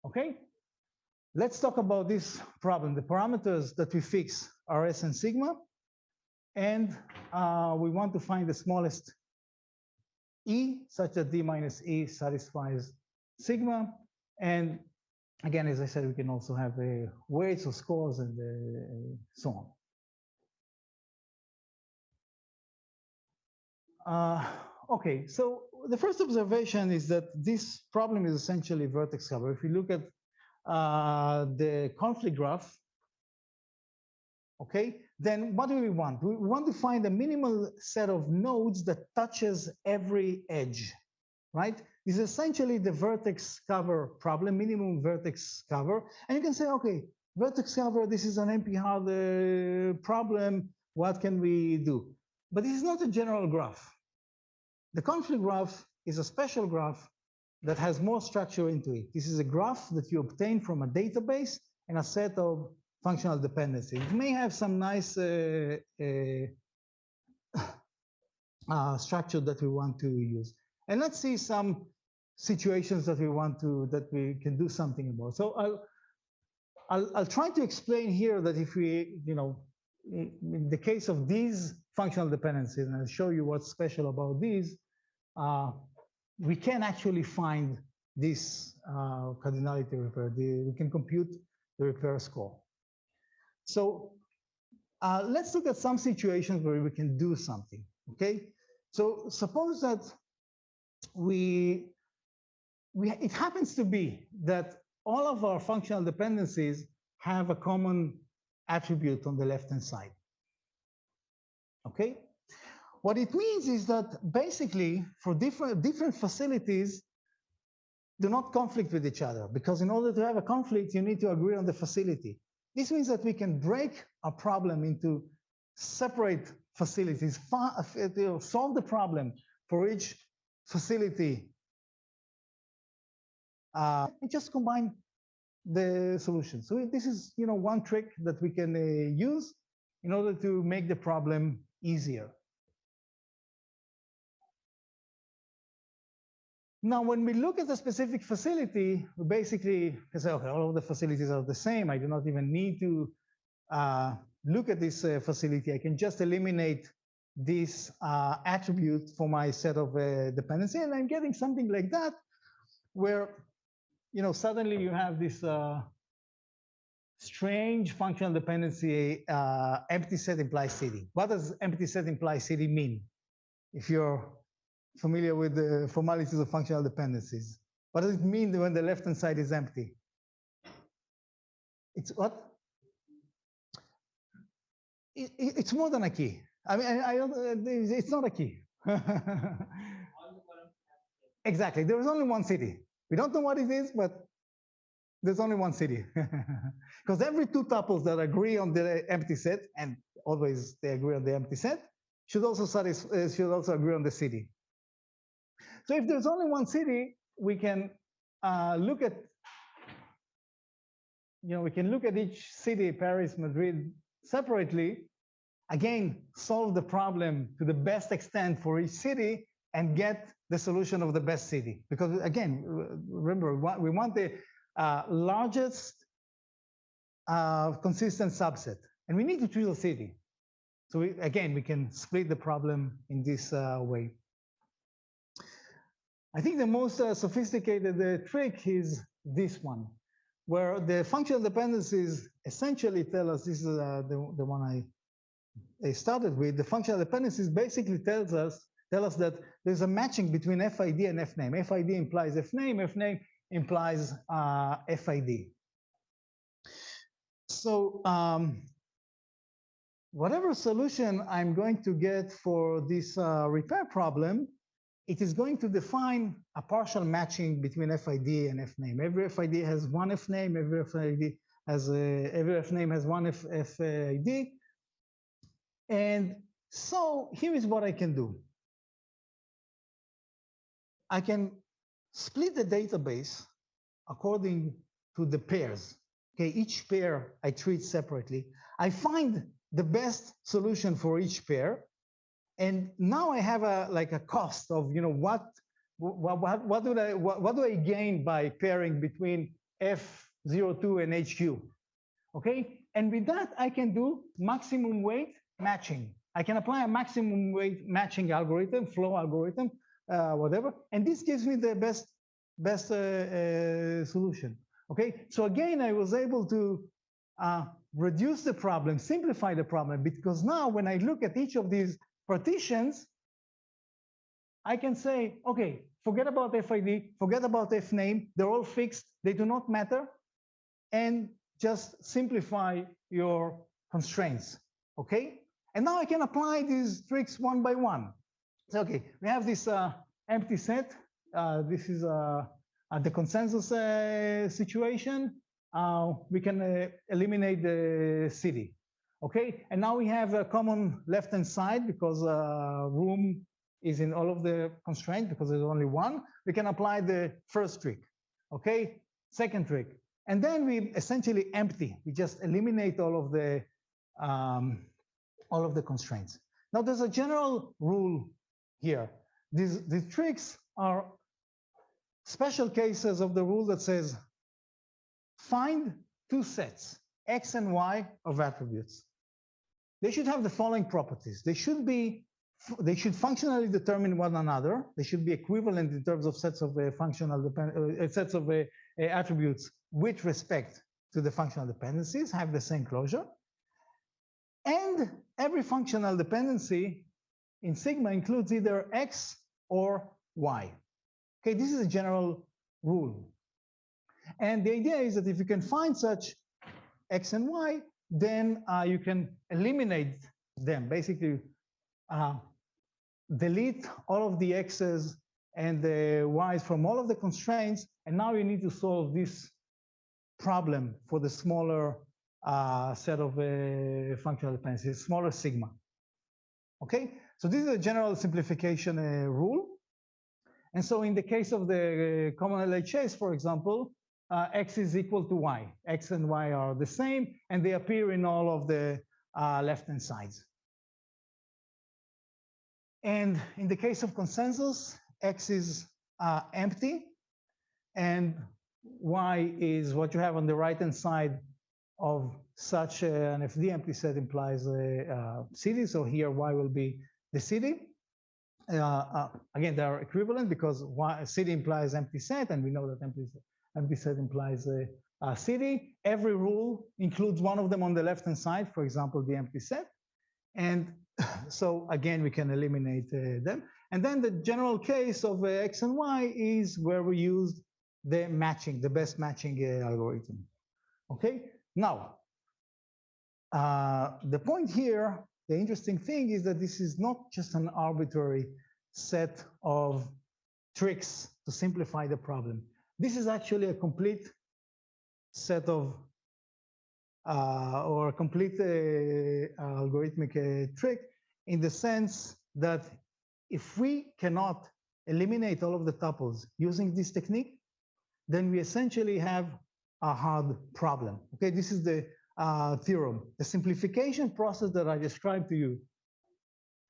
Okay, let's talk about this problem. The parameters that we fix are S and sigma, and we want to find the smallest E such that D minus E satisfies sigma. And again, as I said, we can also have weights or scores and so on. Okay, so the first observation is that this problem is essentially vertex cover. If you look at the conflict graph, okay, then what do we want? We want to find a minimal set of nodes that touches every edge, right? This is essentially the vertex cover problem, minimum vertex cover. And you can say, okay, vertex cover, this is an NP-hard problem. What can we do? But this is not a general graph. The conflict graph is a special graph that has more structure into it. This is a graph that you obtain from a database and a set of functional dependencies. It may have some nice structure that we want to use. And let's see some situations that we can do something about. So I'll try to explain here that if we, in the case of these functional dependencies, and I'll show you what's special about these, we can actually find this cardinality repair. We can compute the repair score. So let's look at some situations where we can do something, okay? So suppose that it happens to be that all of our functional dependencies have a common attribute on the left-hand side, okay? What it means is that basically for different facilities do not conflict with each other, because in order to have a conflict, you need to agree on the facility. This means that we can break a problem into separate facilities, solve the problem for each facility, and just combine the solution. So this is, one trick that we can use in order to make the problem easier. Now, when we look at a specific facility, we basically can say, okay, all of the facilities are the same. I do not even need to look at this facility. I can just eliminate this attribute for my set of dependency, and I'm getting something like that, where suddenly you have this strange functional dependency, empty set implies city. What does empty set implies city mean? If you're familiar with the formalities of functional dependencies, what does it mean when the left-hand side is empty? It's what? It's more than a key. I mean, it's not a key. Exactly. There is only one city. We don't know what it is, but there's only one city. Because every two tuples that agree on the empty set, and always they agree on the empty set, should also agree on the city. So if there's only one city, we can look at, we can look at each city, Paris, Madrid, separately. Again, solve the problem to the best extent for each city, and get the solution of the best city. Because again, remember, we want the largest consistent subset, and we need to choose a city. So again, we can split the problem in this way. I think the most sophisticated trick is this one, where the functional dependencies essentially tell us, this is the one I started with, the functional dependencies basically tell us that there's a matching between FID and FNAME. FID implies FNAME, FNAME implies FID. So whatever solution I'm going to get for this repair problem, it is going to define a partial matching between FID and FNAME. Every FID has one FNAME, every FNAME has one FID. And so here is what I can do. I can split the database according to the pairs. Okay, each pair I treat separately. I find the best solution for each pair, and now I have a cost of what do I gain by pairing between F02 and HQ. Okay, and with that I can do maximum weight matching. I can apply a maximum weight matching algorithm, flow algorithm, whatever, and this gives me the best solution. Okay, so again, I was able to reduce the problem, simplify the problem, because now when I look at each of these partitions, I can say, okay, forget about FID, forget about FNAME, they're all fixed, they do not matter, and just simplify your constraints, okay? And now I can apply these tricks one by one. So, okay, we have this empty set. This is the consensus situation. We can eliminate the city, okay? And now we have a common left-hand side because room is in all of the constraints because there's only one. We can apply the first trick, okay? Second trick. And then we essentially empty. We just eliminate all of the constraints. Now there's a general rule here. These tricks are special cases of the rule that says, find two sets, X and Y of attributes. They should have the following properties. They should functionally determine one another. They should be equivalent in terms of sets of attributes with respect to the functional dependencies, have the same closure. And every functional dependency in sigma includes either X or Y. Okay, this is a general rule. And the idea is that if you can find such X and Y, then you can eliminate them. Basically, delete all of the X's and the Y's from all of the constraints, and now you need to solve this problem for the smaller set of functional dependencies, smaller sigma. Okay, so this is a general simplification rule. And so in the case of the common LHS, for example, X is equal to Y. X and Y are the same, and they appear in all of the left-hand sides. And in the case of consensus, X is empty, and Y is what you have on the right-hand side of such an FD empty set implies a city. So here Y will be the city. Again, they are equivalent because city implies empty set, and we know that empty set implies a city. Every rule includes one of them on the left-hand side, for example, the empty set. And so again, we can eliminate them. And then the general case of X and Y is where we use the matching, the best matching algorithm. Okay, now, the point here, the interesting thing is that this is not just an arbitrary set of tricks to simplify the problem. This is actually a complete set of, or a complete algorithmic trick in the sense that if we cannot eliminate all of the tuples using this technique, then we essentially have a hard problem. Okay, this is the theorem. The simplification process that I described to you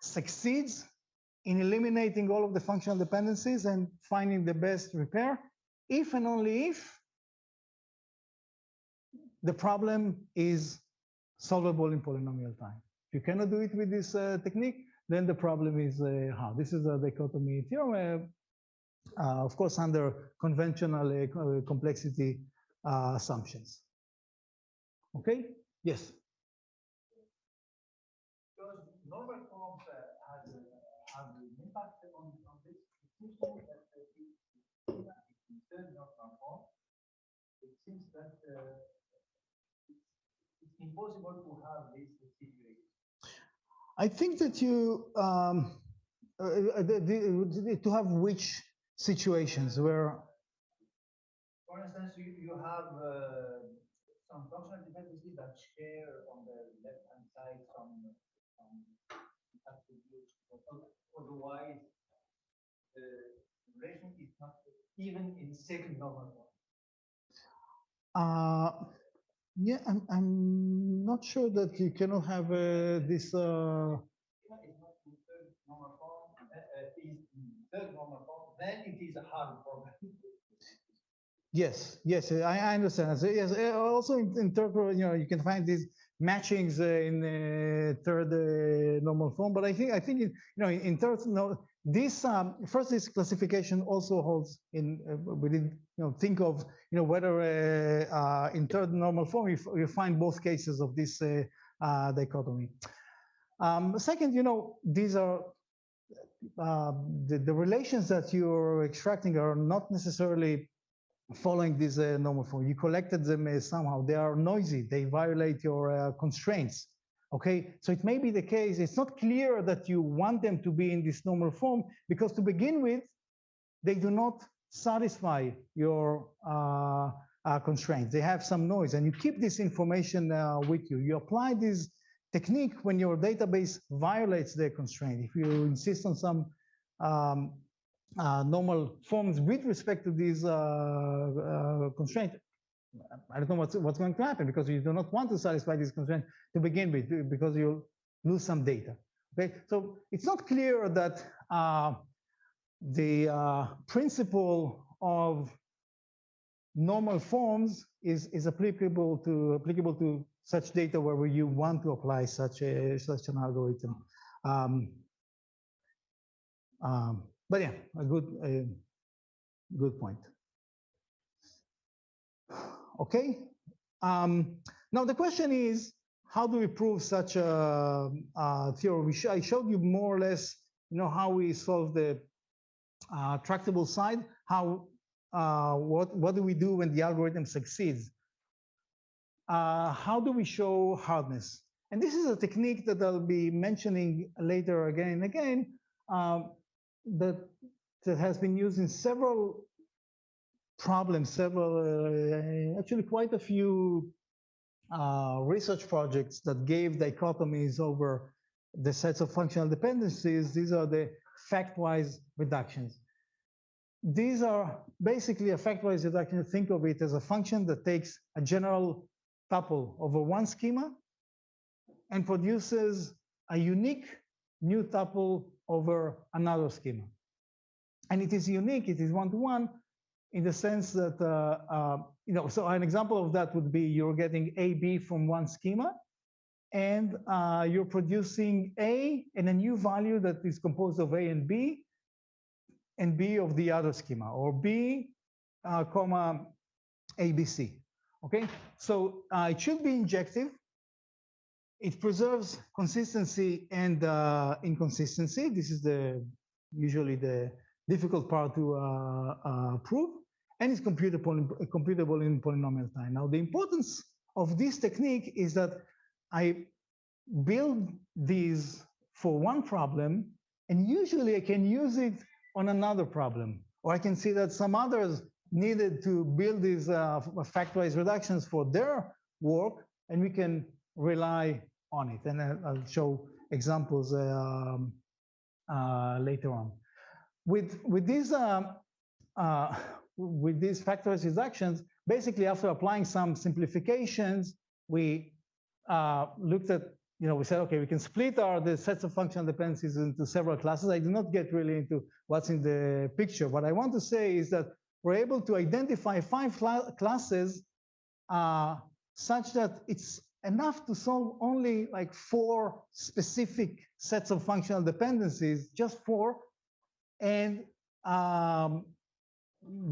succeeds in eliminating all of the functional dependencies and finding the best repair, if and only if the problem is solvable in polynomial time. If you cannot do it with this technique, then the problem is how. This is a dichotomy theorem, of course, under conventional complexity assumptions. Okay? Yes? Because normal forms have an impact on this. It seems to me that in third normal form, it seems that it's impossible to have this situation. I think that you to have which situations where, for instance, you have some functional dependencies that share on the left-hand side some attributes. Otherwise, the relation is not even in second normal form. yeah, I'm not sure that you cannot have this. It's not in third normal form. Is in third normal form. Then it is a hard problem. Yes, yes, I understand. So yes, also in third, you can find these matchings in third normal form. But I think in third, no, this first this classification also holds in. We didn't think of whether in third normal form you find both cases of this dichotomy. Second, these are the relations that you're extracting are not necessarily following this normal form. You collected them somehow. They are noisy. They violate your constraints. Okay, so it may be the case. It's not clear that you want them to be in this normal form because to begin with, they do not satisfy your constraints. They have some noise, and you keep this information with you. You apply this technique when your database violates the constraint. If you insist on some normal forms with respect to these constraints, I don't know what's going to happen because you do not want to satisfy this constraint to begin with because you'll lose some data. Okay, so it's not clear that the principle of normal forms is applicable to such data where you want to apply such an algorithm. But yeah, a good point. Okay. Now the question is, how do we prove such a theorem? I showed you more or less, how we solve the tractable side. What do we do when the algorithm succeeds? How do we show hardness? And this is a technique that I'll be mentioning later again and again. That has been used in several problems, actually quite a few research projects that gave dichotomies over the sets of functional dependencies. These are the fact-wise reductions. These are basically a fact-wise reduction. Think of it as a function that takes a general tuple over one schema and produces a unique new tuple over another schema. And it is unique, it is one-to-one in the sense that, so an example of that would be you're getting AB from one schema and you're producing A and a new value that is composed of A and B of the other schema, or B, comma, ABC, okay? So it should be injective. It preserves consistency and inconsistency. This is usually the difficult part to prove, and it's computable in polynomial time. Now, the importance of this technique is that I build these for one problem, and usually I can use it on another problem, or I can see that some others needed to build these factorized reductions for their work, and we can rely on it. And I'll show examples later on. With these factorized reductions, basically after applying some simplifications, we looked at we said, okay, we can split the sets of functional dependencies into several classes. I do not get really into what's in the picture. What I want to say is that we're able to identify 5 classes such that it's enough to solve only like 4 specific sets of functional dependencies, just 4. And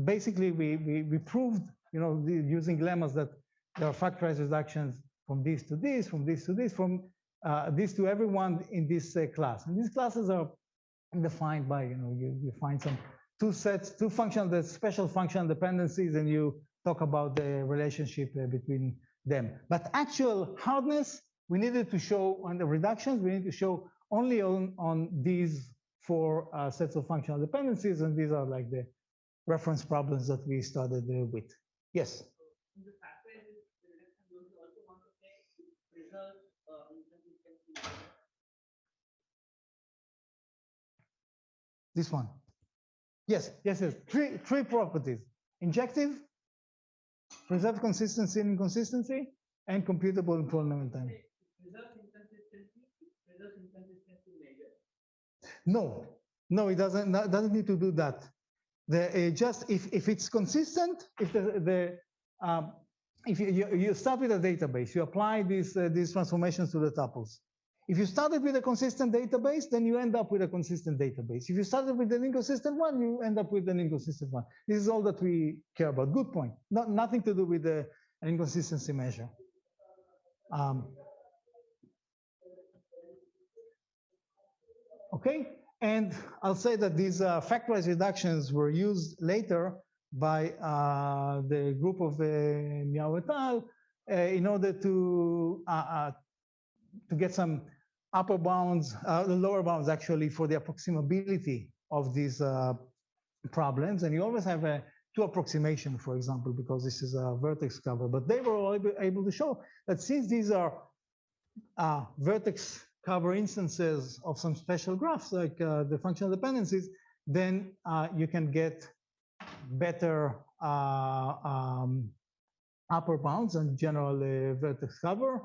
basically, we proved, using lemmas that there are factorized reductions from this to this, from this to this, from this to everyone in this class. And these classes are defined by, you find some 2 special functional dependencies, and you talk about the relationship between them. But actual hardness, we needed to show on the reductions, we need to show only on these 4 sets of functional dependencies, and these are like the reference problems that we started with. Yes? In the factorized reduction, you also want to say preserve inconsistency. This one. Yes. Three properties: injective, preserve consistency and inconsistency, and computable in full time. Preserve inconsistency measure. No, it doesn't need to do that. Just if it's consistent, if if you start with a database, you apply these transformations to the tuples. If you started with a consistent database, then you end up with a consistent database. If you started with an inconsistent one, you end up with an inconsistent one. This is all that we care about. Good point. Nothing to do with an inconsistency measure. Okay, and I'll say that these factorized reductions were used later by the group of Miao et al. In order to get some upper bounds, lower bounds actually, for the approximability of these problems. And you always have 2 approximation, for example, because this is a vertex cover. But they were able to show that since these are vertex cover instances of some special graphs, like the functional dependencies, then you can get better upper bounds and general vertex cover.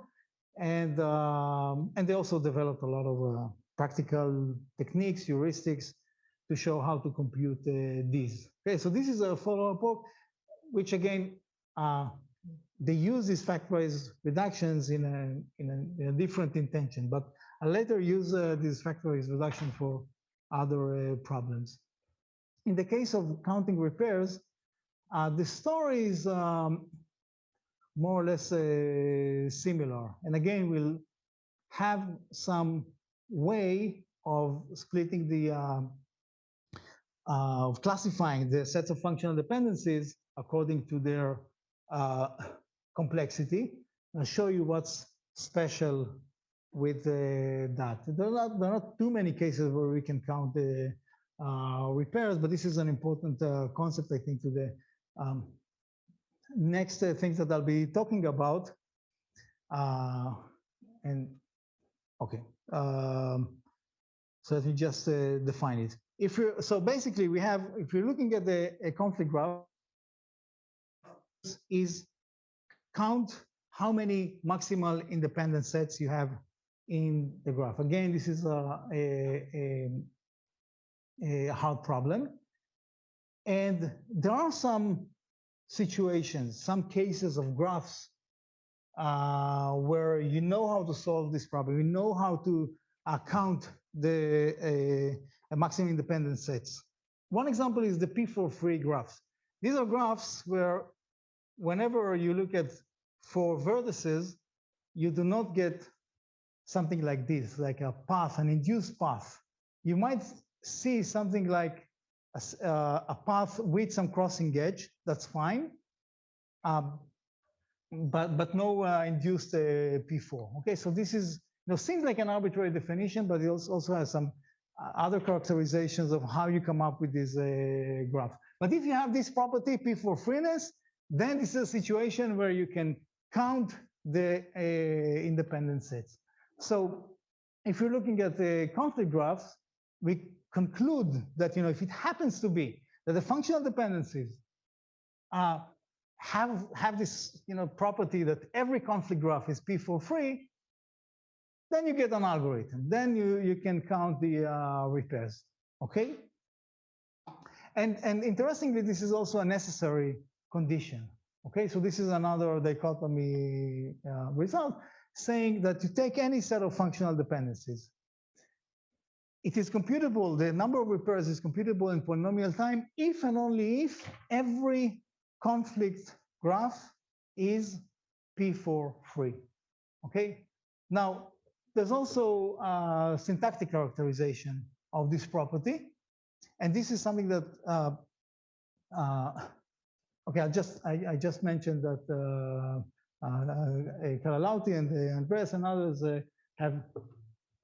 And they also developed a lot of practical techniques, heuristics, to show how to compute these. Okay, so this is a follow-up work, which again, they use these factorized reductions in a different intention, but I'll later use these factorized reductions for other problems. In the case of counting repairs, the story is more or less similar. And again, we'll have some way of splitting of classifying the sets of functional dependencies according to their complexity. I'll show you what's special with that. There are not too many cases where we can count the repairs, but this is an important concept, I think, to the next things that I'll be talking about. And okay, so let me just define it. So basically, if you're looking at a conflict graph, is count how many maximal independent sets you have in the graph. Again, this is a hard problem. And there are some situations, some cases of graphs where you know how to solve this problem. You know how to count the maximum independent sets. One example is the P4-free graphs. These are graphs where whenever you look at 4 vertices, you do not get something like this, like a path, an induced path. You might see something like a path with some crossing edge. That's fine, but no induced P4. Okay, so this is seems like an arbitrary definition, but it also has some other characterizations of how you come up with this graph. But if you have this property P4 freeness, then this is a situation where you can count the independent sets. So if you're looking at the conflict graphs, we conclude that if it happens to be that the functional dependencies have this property that every conflict graph is P4 free, then you get an algorithm. Then you can count the repairs, okay? And interestingly, this is also a necessary condition, okay? So this is another dichotomy result saying that you take any set of functional dependencies. It is computable, the number of repairs is computable in polynomial time if and only if every conflict graph is P4 free, okay? Now, there's also a syntactic characterization of this property. And this is something that, okay, I just mentioned that Karalauti and Andreas and others have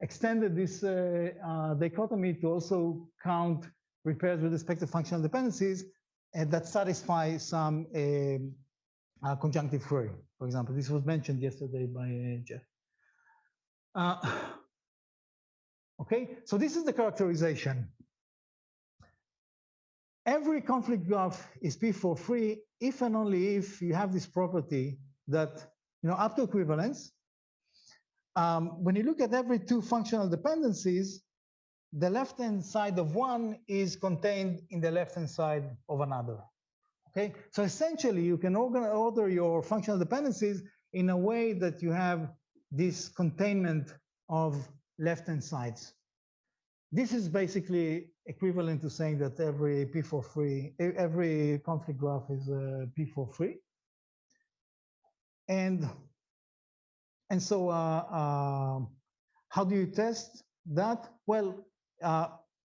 extended this dichotomy to also count repairs with respect to functional dependencies and that satisfy some conjunctive query. For example, this was mentioned yesterday by Jeff. Okay, so this is the characterization. Every conflict graph is P4 free if and only if you have this property that, up to equivalence, when you look at every two functional dependencies, the left-hand side of one is contained in the left-hand side of another. Okay, so essentially you can order your functional dependencies in a way that you have this containment of left-hand sides. This is basically equivalent to saying that every P4 free, every conflict graph is P4 free. And so how do you test that? Well,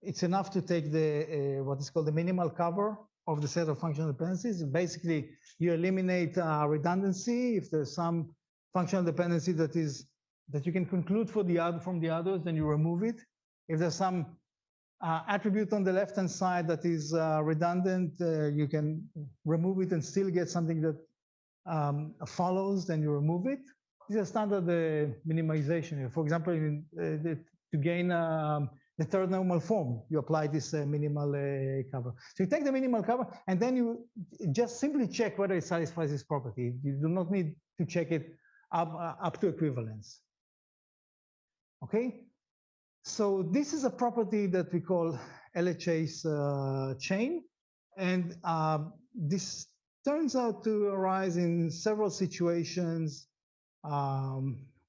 it's enough to take the what is called the minimal cover of the set of functional dependencies. Basically, you eliminate redundancy. If there's some functional dependency that you can conclude from the others, then you remove it. If there's some attribute on the left-hand side that is redundant, you can remove it and still get something that follows, then you remove it. These are standard minimization. For example, to gain the third normal form, you apply this minimal cover. So you take the minimal cover, and then you just simply check whether it satisfies this property. You do not need to check it up to equivalence. Okay? So this is a property that we call LHA's chain, and this turns out to arise in several situations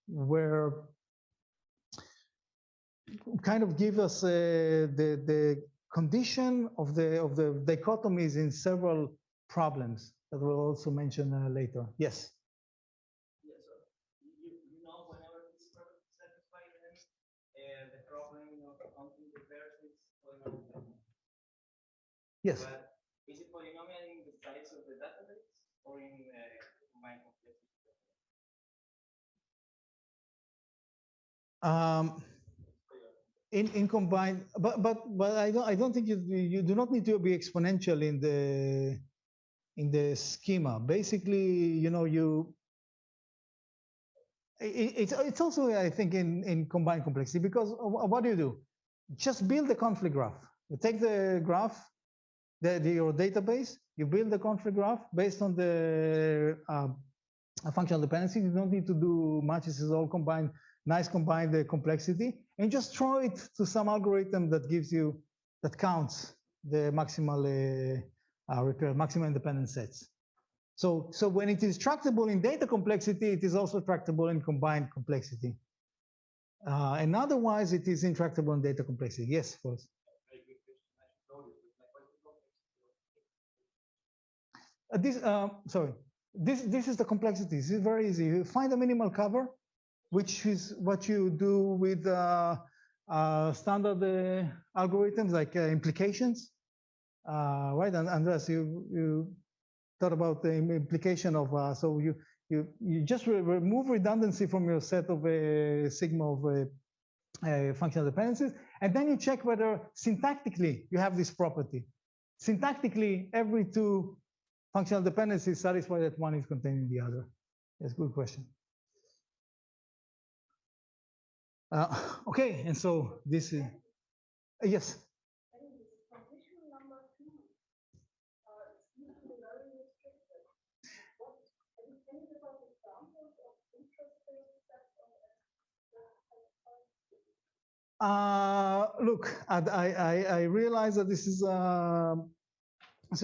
where kind of give us the condition of the dichotomies in several problems that we'll also mention later. Yes. Whenever this property satisfies them, the problem of counting repairs is polynomial. Yes. But is it polynomial in the size of the database or in combined complexity? In combined, but I don't think you do not need to be exponential in the schema. Basically, it's also, I think, in combined complexity, because what do? Just build the conflict graph. You take the graph, your database, you build the conflict graph based on the functional dependency. You don't need to do much. This is all combined, nice combined complexity, and just throw it to some algorithm that counts the maximal repair, maximal independent sets. So when it is tractable in data complexity, it is also tractable in combined complexity. And otherwise, it is intractable in data complexity. Yes, of course. This is the complexity. This is very easy. You find a minimal cover, which is what you do with standard algorithms like implications, right? And Andreas, you thought about the implication of so you just remove redundancy from your set of sigma of functional dependencies, and then you check whether syntactically you have this property. Syntactically, every two functional dependencies satisfy that one is contained in the other. That's a good question. Okay, and so this is yes. Look, I realize that this is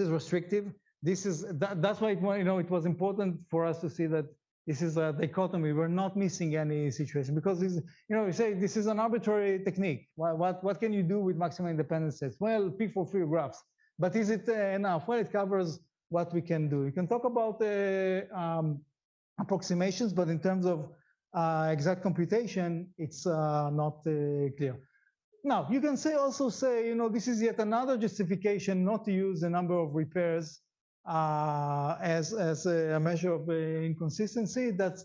restrictive. That's why it was important for us to see that this is a dichotomy. We're not missing any situation because you say this is an arbitrary technique. What can you do with maximum independent sets? Well, pick for free graphs. But is it enough? Well, it covers what we can do. You can talk about approximations, but in terms of exact computation, it's not clear. Now, you can also say, this is yet another justification not to use the number of repairs as a measure of inconsistency. That's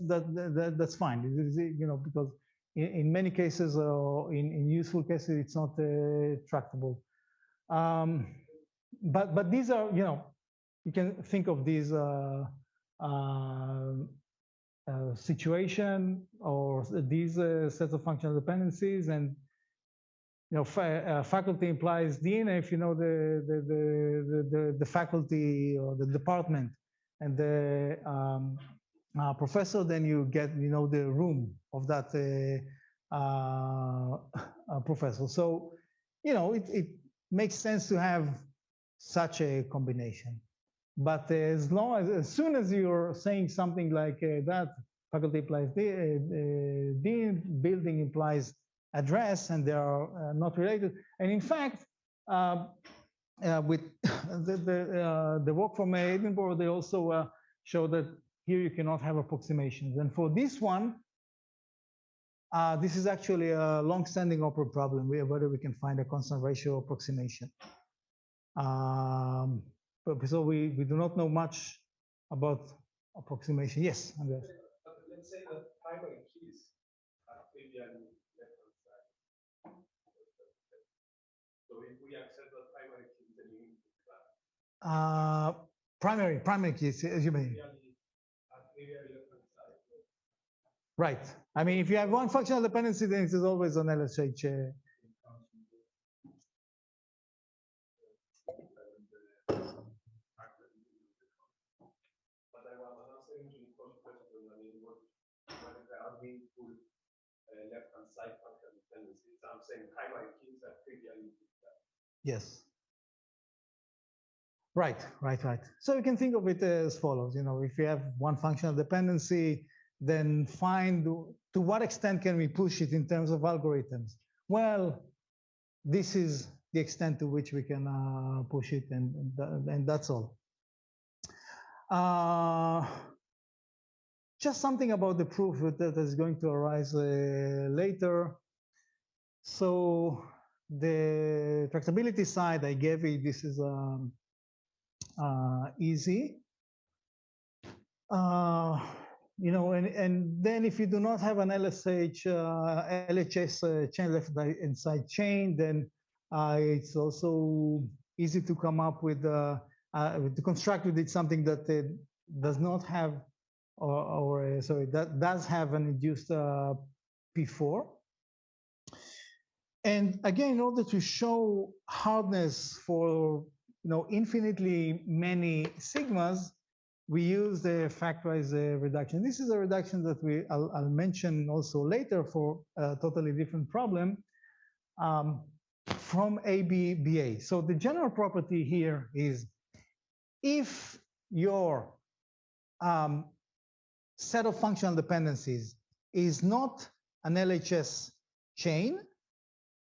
fine, because in many cases or in useful cases, it's not tractable. But these are, you can think of these situation or these sets of functional dependencies, and faculty implies dean. If you know the faculty or the department and the professor, then you get the room of that professor. So it makes sense to have such a combination. But as soon as you're saying something like that, faculty implies dean, building implies address, and they are not related. And in fact, with the work from Edinburgh, they also show that here you cannot have approximations. And for this one, this is actually a long-standing open problem, whether we can find a constant ratio approximation. So we do not know much about approximation. Yes, Andreas. But let's say that primary keys are trivially left-hand side. So if we accept that primary keys, then you need to Primary keys, as you mean. Trivially left-hand side. Right. I mean, if you have one functional dependency, then it is always an LHH. Left-hand side functional dependencies. I'm saying primary keys are trivially. Yes. Right. So you can think of it as follows. If you have one functional dependency, then find to what extent can we push it in terms of algorithms. Well, this is the extent to which we can push it, and that's all. Just something about the proof that is going to arise later. So the tractability side, I gave it. This is easy. And then if you do not have an LHS chain left inside chain, then it's also easy to come up with to construct with it something that does not have sorry, that does have an induced P4. And again, in order to show hardness for infinitely many sigmas, we use the factorized reduction. This is a reduction that I'll mention also later for a totally different problem from ABBA. So the general property here is if your set of functional dependencies is not an LHS chain,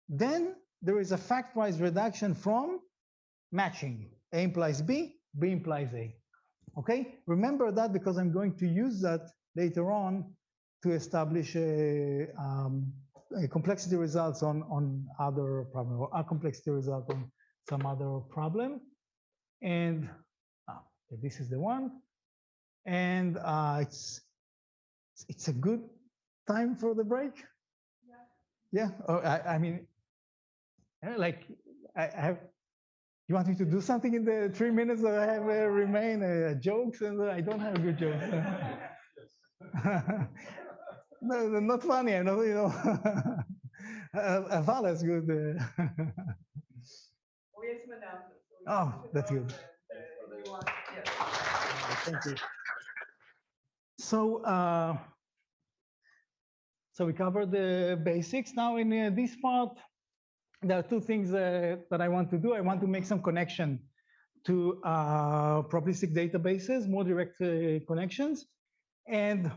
then there is a factorized reduction from matching. A implies B, B implies A. Okay, remember that because I'm going to use that later on to establish a complexity results on other problem, or a complexity result on some other problem. And this is the one. And it's a good time for the break. Yeah. Oh, I mean, like I have. You want me to do something in the 3 minutes that I have remain? Jokes, and I don't have good jokes. No, they're not funny. I know, Aval is good. Oh, that's good. Thank you. So So we covered the basics. Now in this part, there are two things that I want to do. I want to make some connection to probabilistic databases, more direct connections, and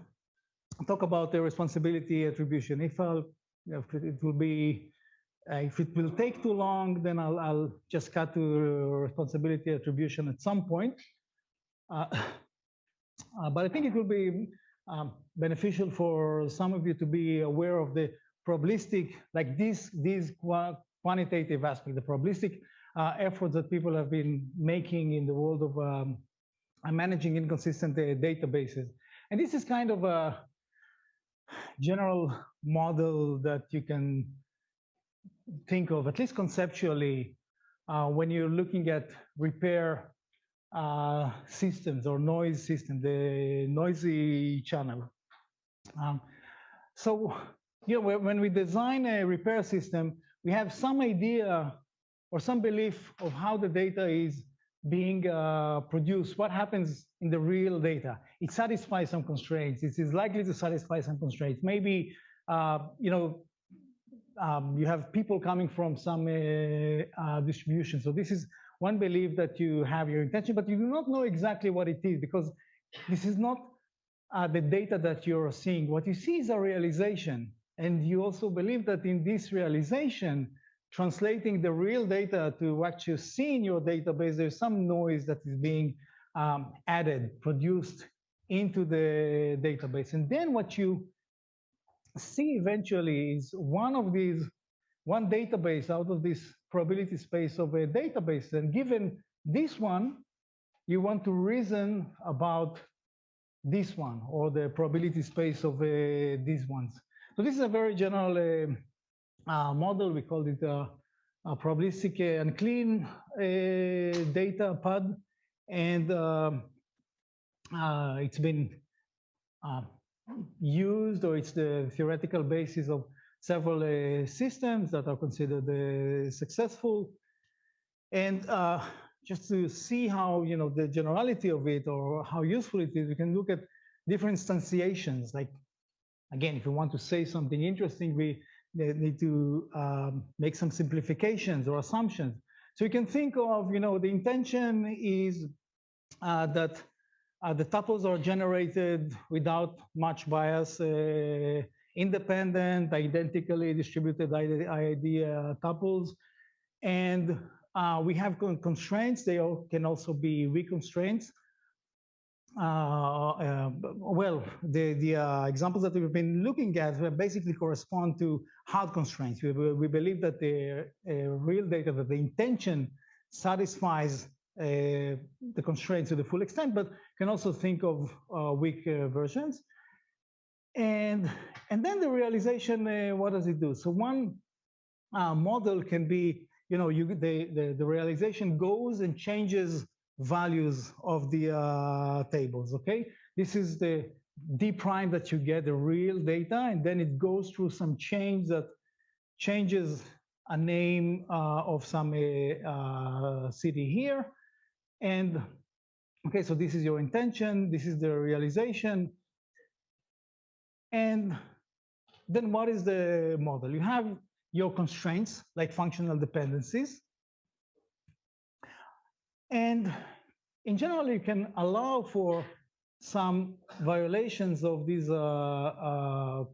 talk about the responsibility attribution. If it will be, if it will take too long, then I'll just cut to responsibility attribution at some point. But I think it will be beneficial for some of you to be aware of the probabilistic, like these quantitative aspect, the probabilistic efforts that people have been making in the world of managing inconsistent databases. And this is kind of a general model that you can think of, at least conceptually, when you're looking at repair systems or noise system, the noisy channel. So, you know, when we design a repair system, we have some idea or some belief of how the data is being produced, what happens in the real data. It satisfies some constraints. It is likely to satisfy some constraints. Maybe, you know, you have people coming from some distribution. So this is one belief that you have your intention, but you do not know exactly what it is because this is not the data that you're seeing. What you see is a realization. And you also believe that in this realization, translating the real data to what you see in your database, there's some noise that is being added, produced into the database. And then what you see eventually is one database out of this probability space of a database. And given this one, you want to reason about this one or the probability space of these ones. So this is a very general model. We call it a probabilistic unclean data pod, and it's been used, or it's the theoretical basis of several systems that are considered successful. And just to see how, you know, the generality of it or how useful it is, we can look at different instantiations. Like, again, if we want to say something interesting, we need to make some simplifications or assumptions. So you can think of, you know, the intention is that the tuples are generated without much bias, independent, identically distributed ID tuples. And we have constraints. They can also be weak constraints. Well, the examples that we've been looking at basically correspond to hard constraints. We believe that the real data, that the intention satisfies the constraints to the full extent, but can also think of weak versions. And then the realization, what does it do? So one model can be, you know, the realization goes and changes values of the tables, okay? This is the D prime that you get, the real data, and then it goes through some change that changes a name of some city here. And, okay, so this is your intention, this is the realization. And then what is the model? You have your constraints, like functional dependencies. And in general, you can allow for some violations of these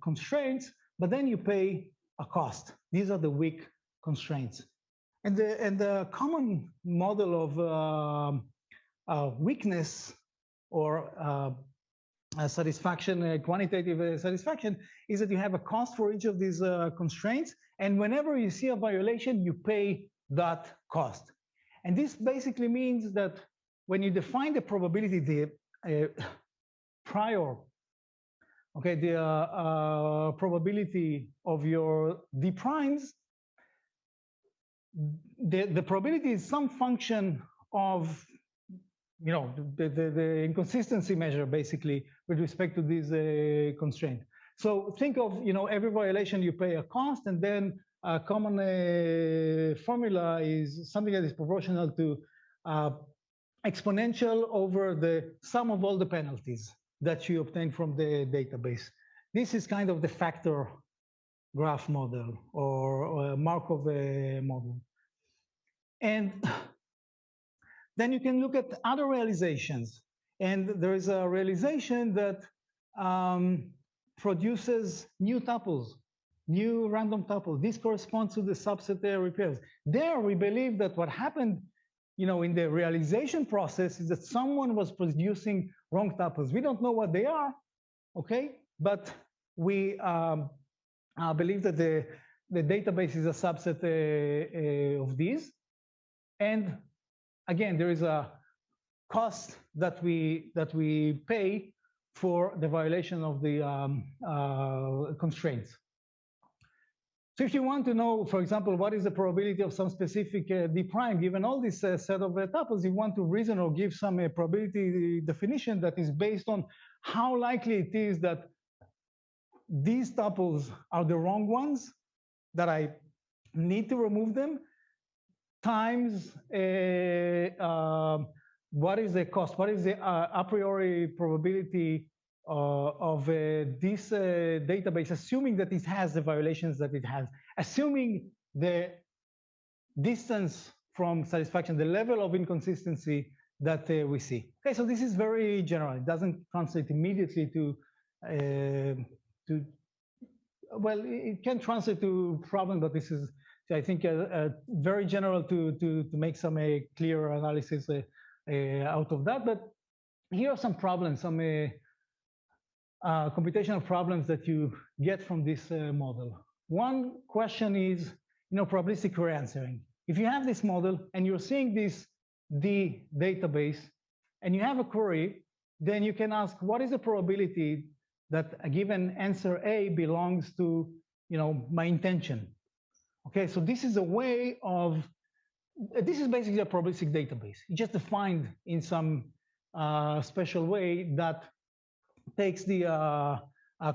constraints, but then you pay a cost. These are the weak constraints. And the common model of weakness or satisfaction, quantitative satisfaction, is that you have a cost for each of these constraints, and whenever you see a violation, you pay that cost. And this basically means that when you define the probability, the prior, okay, the probability of your D primes, the probability is some function of, you know, the inconsistency measure basically with respect to this constraint. So think of, you know, every violation you pay a cost, and then a common formula is something that is proportional to exponential over the sum of all the penalties that you obtain from the database. this is kind of the factor graph model or Markov model. And then you can look at other realizations. And there is a realization that produces new tuples, new random tuples. This corresponds to the subset repairs. There, we believe that what happened, in the realization process is that someone was producing wrong tuples. We don't know what they are, okay? But we believe that the database is a subset of these. And again, there is a cost that we pay for the violation of the constraints. So if you want to know, for example, what is the probability of some specific D prime, given all this set of tuples, you want to reason or give some probability definition that is based on how likely it is that these tuples are the wrong ones, that I need to remove them, times what is the cost, what is the a priori probability of this database, assuming that it has the violations that it has, assuming the distance from satisfaction, the level of inconsistency that we see. Okay, so this is very general. It doesn't translate immediately to well, it can translate to problem, but this is, I think, very general to make some clear analysis out of that. But here are some problems, some computational problems that you get from this model. One question is, probabilistic reanswering. If you have this model and you're seeing this D database and you have a query, then you can ask, what is the probability that a given answer A belongs to, my intention? Okay, so this is a way of, this is basically a probabilistic database. It's just defined in some special way that takes the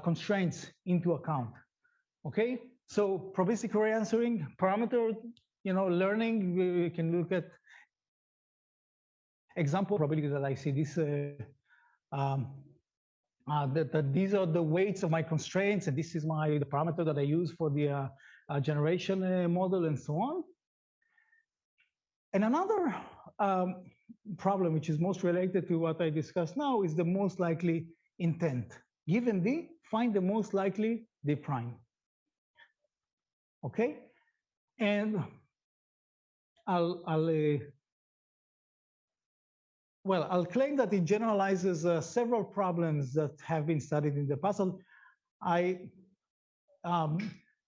constraints into account. Okay, so probabilistic reanswering, parameter, learning, we can look at example probability that I see this, that these are the weights of my constraints, and this is the parameter that I use for the generation model and so on. And another problem, which is most related to what I discussed now, is the most likely intent. Given D, find the most likely D prime. Okay, and I'll claim that it generalizes several problems that have been studied in the past.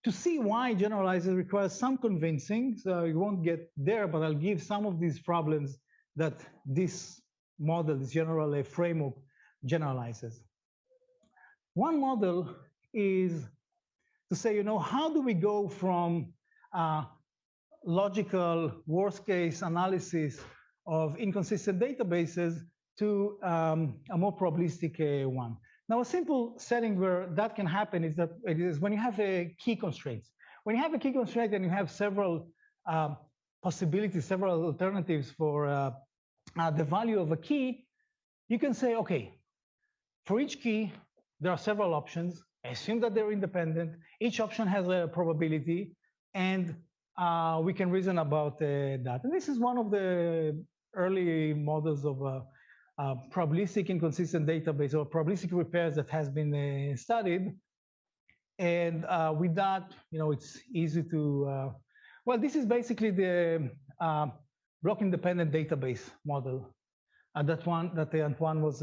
To see why it generalizes requires some convincing, so you won't get there, but I'll give some of these problems that this model, this general framework, generalizes. One model is to say, how do we go from logical worst case analysis of inconsistent databases to a more probabilistic one. Now, a simple setting where that can happen is that it is when you have key constraints. When you have a key constraint and you have several possibilities, several alternatives for the value of a key, you can say, okay, for each key, there are several options. Assume that they're independent. Each option has a probability, and we can reason about that. And this is one of the early models of probabilistic inconsistent database or probabilistic repairs that has been studied. And with that, it's easy to, well, this is basically the block independent database model, that Antoine was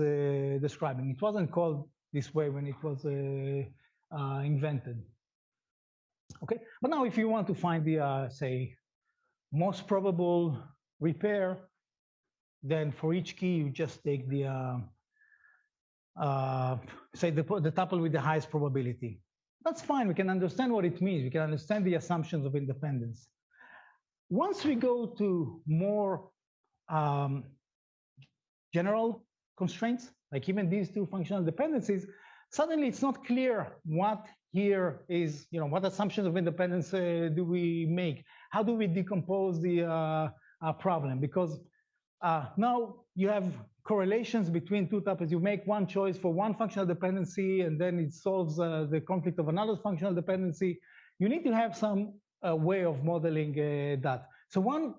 describing. It wasn't called this way when it was invented. Okay, but now if you want to find the, say, most probable repair, then for each key, you just take the, say, the tuple with the highest probability. That's fine, we can understand what it means. We can understand the assumptions of independence. Once we go to more general constraints, like even these two functional dependencies, suddenly it's not clear what here is, what assumptions of independence do we make? How do we decompose the problem? Because now you have correlations between two tuples. You make one choice for one functional dependency, and then it solves the conflict of another functional dependency. You need to have some way of modeling that. So one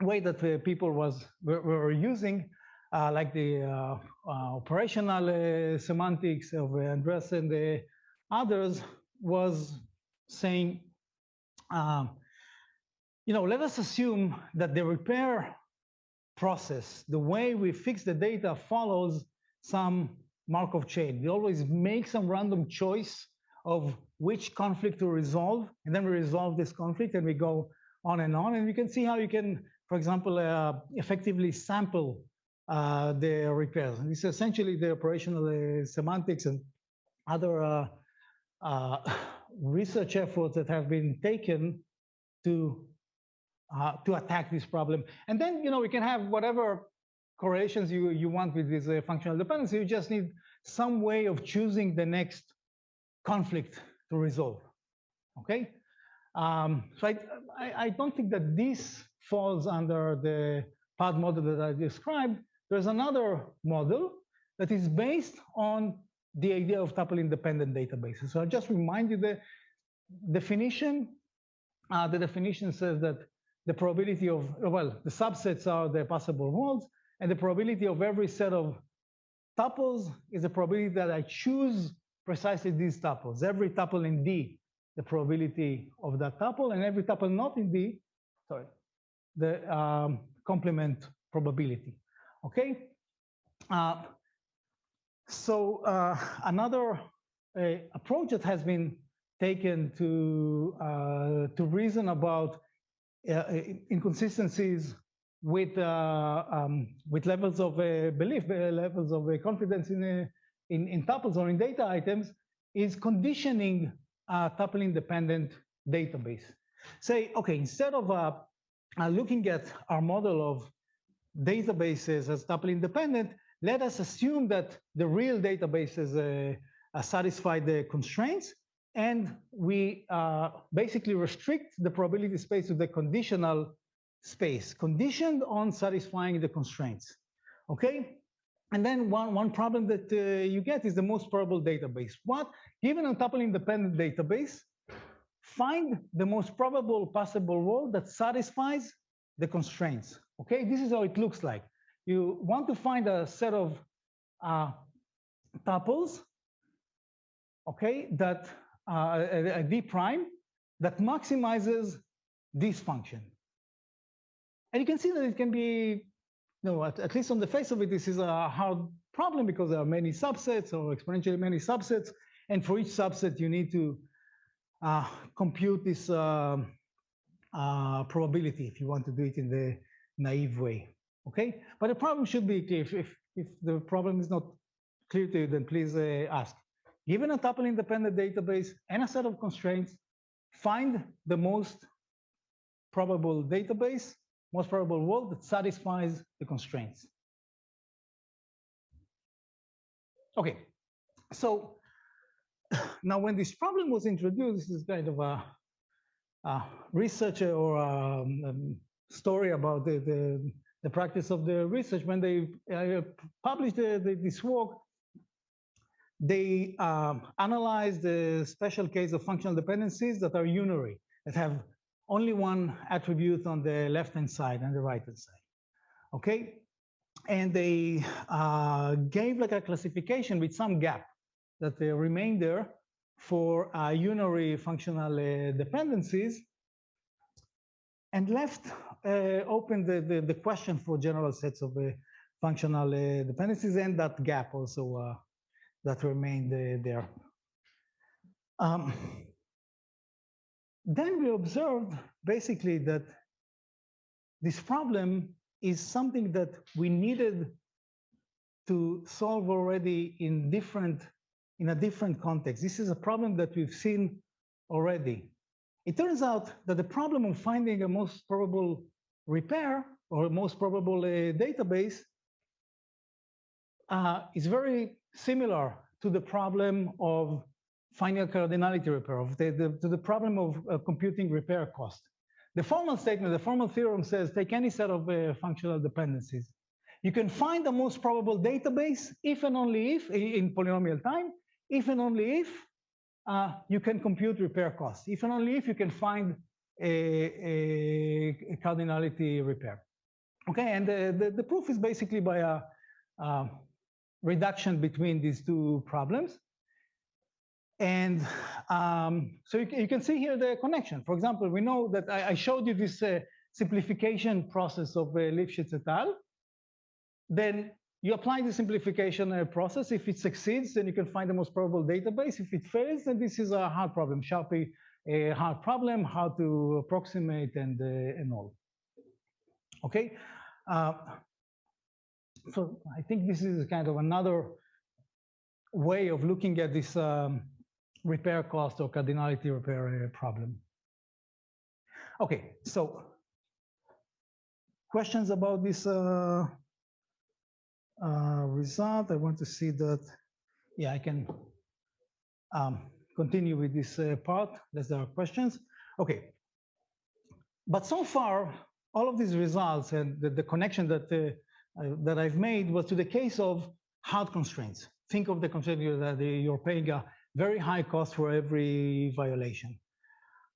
way that people were using, like the operational semantics of Andreas and others, was saying, let us assume that the repair process, the way we fix the data, follows some Markov chain. We always make some random choice of which conflict to resolve, and then we resolve this conflict, and we go on. And you can see how you can, for example, effectively sample the repairs. And this is essentially the operational semantics and other research efforts that have been taken to attack this problem. And then, we can have whatever correlations you want with this functional dependency. You just need some way of choosing the next conflict to resolve. Okay? So I don't think that this falls under the PAD model that I described. There's another model that is based on the idea of tuple-independent databases. So I'll just remind you the definition. The definition says that the probability of, the subsets are the possible worlds, and the probability of every set of tuples is the probability that I choose precisely these tuples. Every tuple in D, the probability of that tuple, and every tuple not in D, the complement probability. Okay? So another approach that has been taken to reason about inconsistencies with levels of belief, levels of confidence in tuples or in data items, is conditioning a tuple-independent database. Say, okay, instead of looking at our model of databases as tuple-independent, let us assume that the real databases satisfy the constraints, and we basically restrict the probability space to the conditional space, conditioned on satisfying the constraints. Okay? And then one problem that you get is the most probable database. Given a tuple-independent database, find the most probable possible world that satisfies the constraints. Okay? This is how it looks like. You want to find a set of tuples, okay, that a D prime that maximizes this function. And you can see that it can be, at least on the face of it, this is a hard problem because there are many subsets or exponentially many subsets. And for each subset, you need to compute this probability if you want to do it in the naive way. Okay? But the problem should be clear. If the problem is not clear to you, then please ask. Given a tuple-independent database and a set of constraints, find the most probable database, most probable world that satisfies the constraints. Okay, so now when this problem was introduced, this is kind of a research or a story about the practice of the research. When they published this work, they analyzed the special case of functional dependencies that are unary, that have only one attribute on the left-hand side and the right-hand side. Okay? And they gave like a classification with some gap that remained there for unary functional dependencies, and left open the question for general sets of functional dependencies, and that gap also that remained there. Then we observed basically that this problem is something that we needed to solve already in a different context. This is a problem that we've seen already. It turns out that the problem of finding a most probable repair or a most probable database is very similar to the problem of finding a cardinality repair, to the problem of computing repair cost. The formal statement, the formal theorem says, take any set of functional dependencies, You can find the most probable database if and only if, in polynomial time, if and only if you can compute repair costs, if and only if you can find a cardinality repair. Okay, and the proof is basically by a reduction between these two problems. And so you can see here the connection. For example, we know that I showed you this simplification process of Lifshitz et al. Then you apply the simplification process. If it succeeds, then you can find the most probable database. If it fails, then this is a hard problem, sharply a hard problem, how to approximate and all. Okay, so I think this is kind of another way of looking at this repair cost or cardinality repair problem. Okay, so questions about this result? I want to see that. Yeah, I can continue with this part, unless there are questions. Okay, but so far, all of these results and the connection that that I've made was to the case of hard constraints. Think of the constraint that you're paying a very high cost for every violation.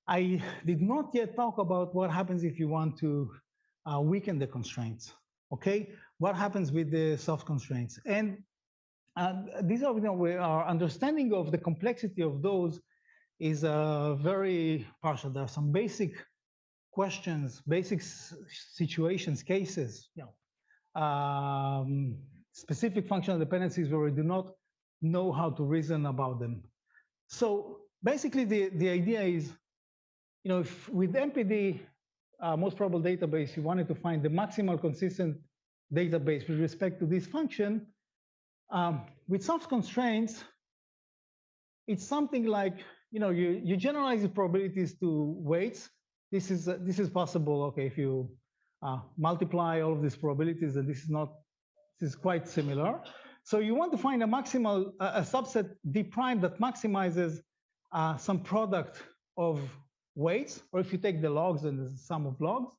I did not yet talk about what happens if you want to weaken the constraints. Okay, what happens with the soft constraints? And these are, our understanding of the complexity of those is very partial. There are some basic questions, basic situations, cases, specific functional dependencies where we do not know how to reason about them. So basically, the idea is, if with MPD, most probable database, you wanted to find the maximal consistent database with respect to this function, with soft constraints, it's something like, you generalize the probabilities to weights. This is possible. Okay, if you multiply all of these probabilities, and this is quite similar. So you want to find a maximal, a subset D prime that maximizes some product of weights, or if you take the logs and the sum of logs,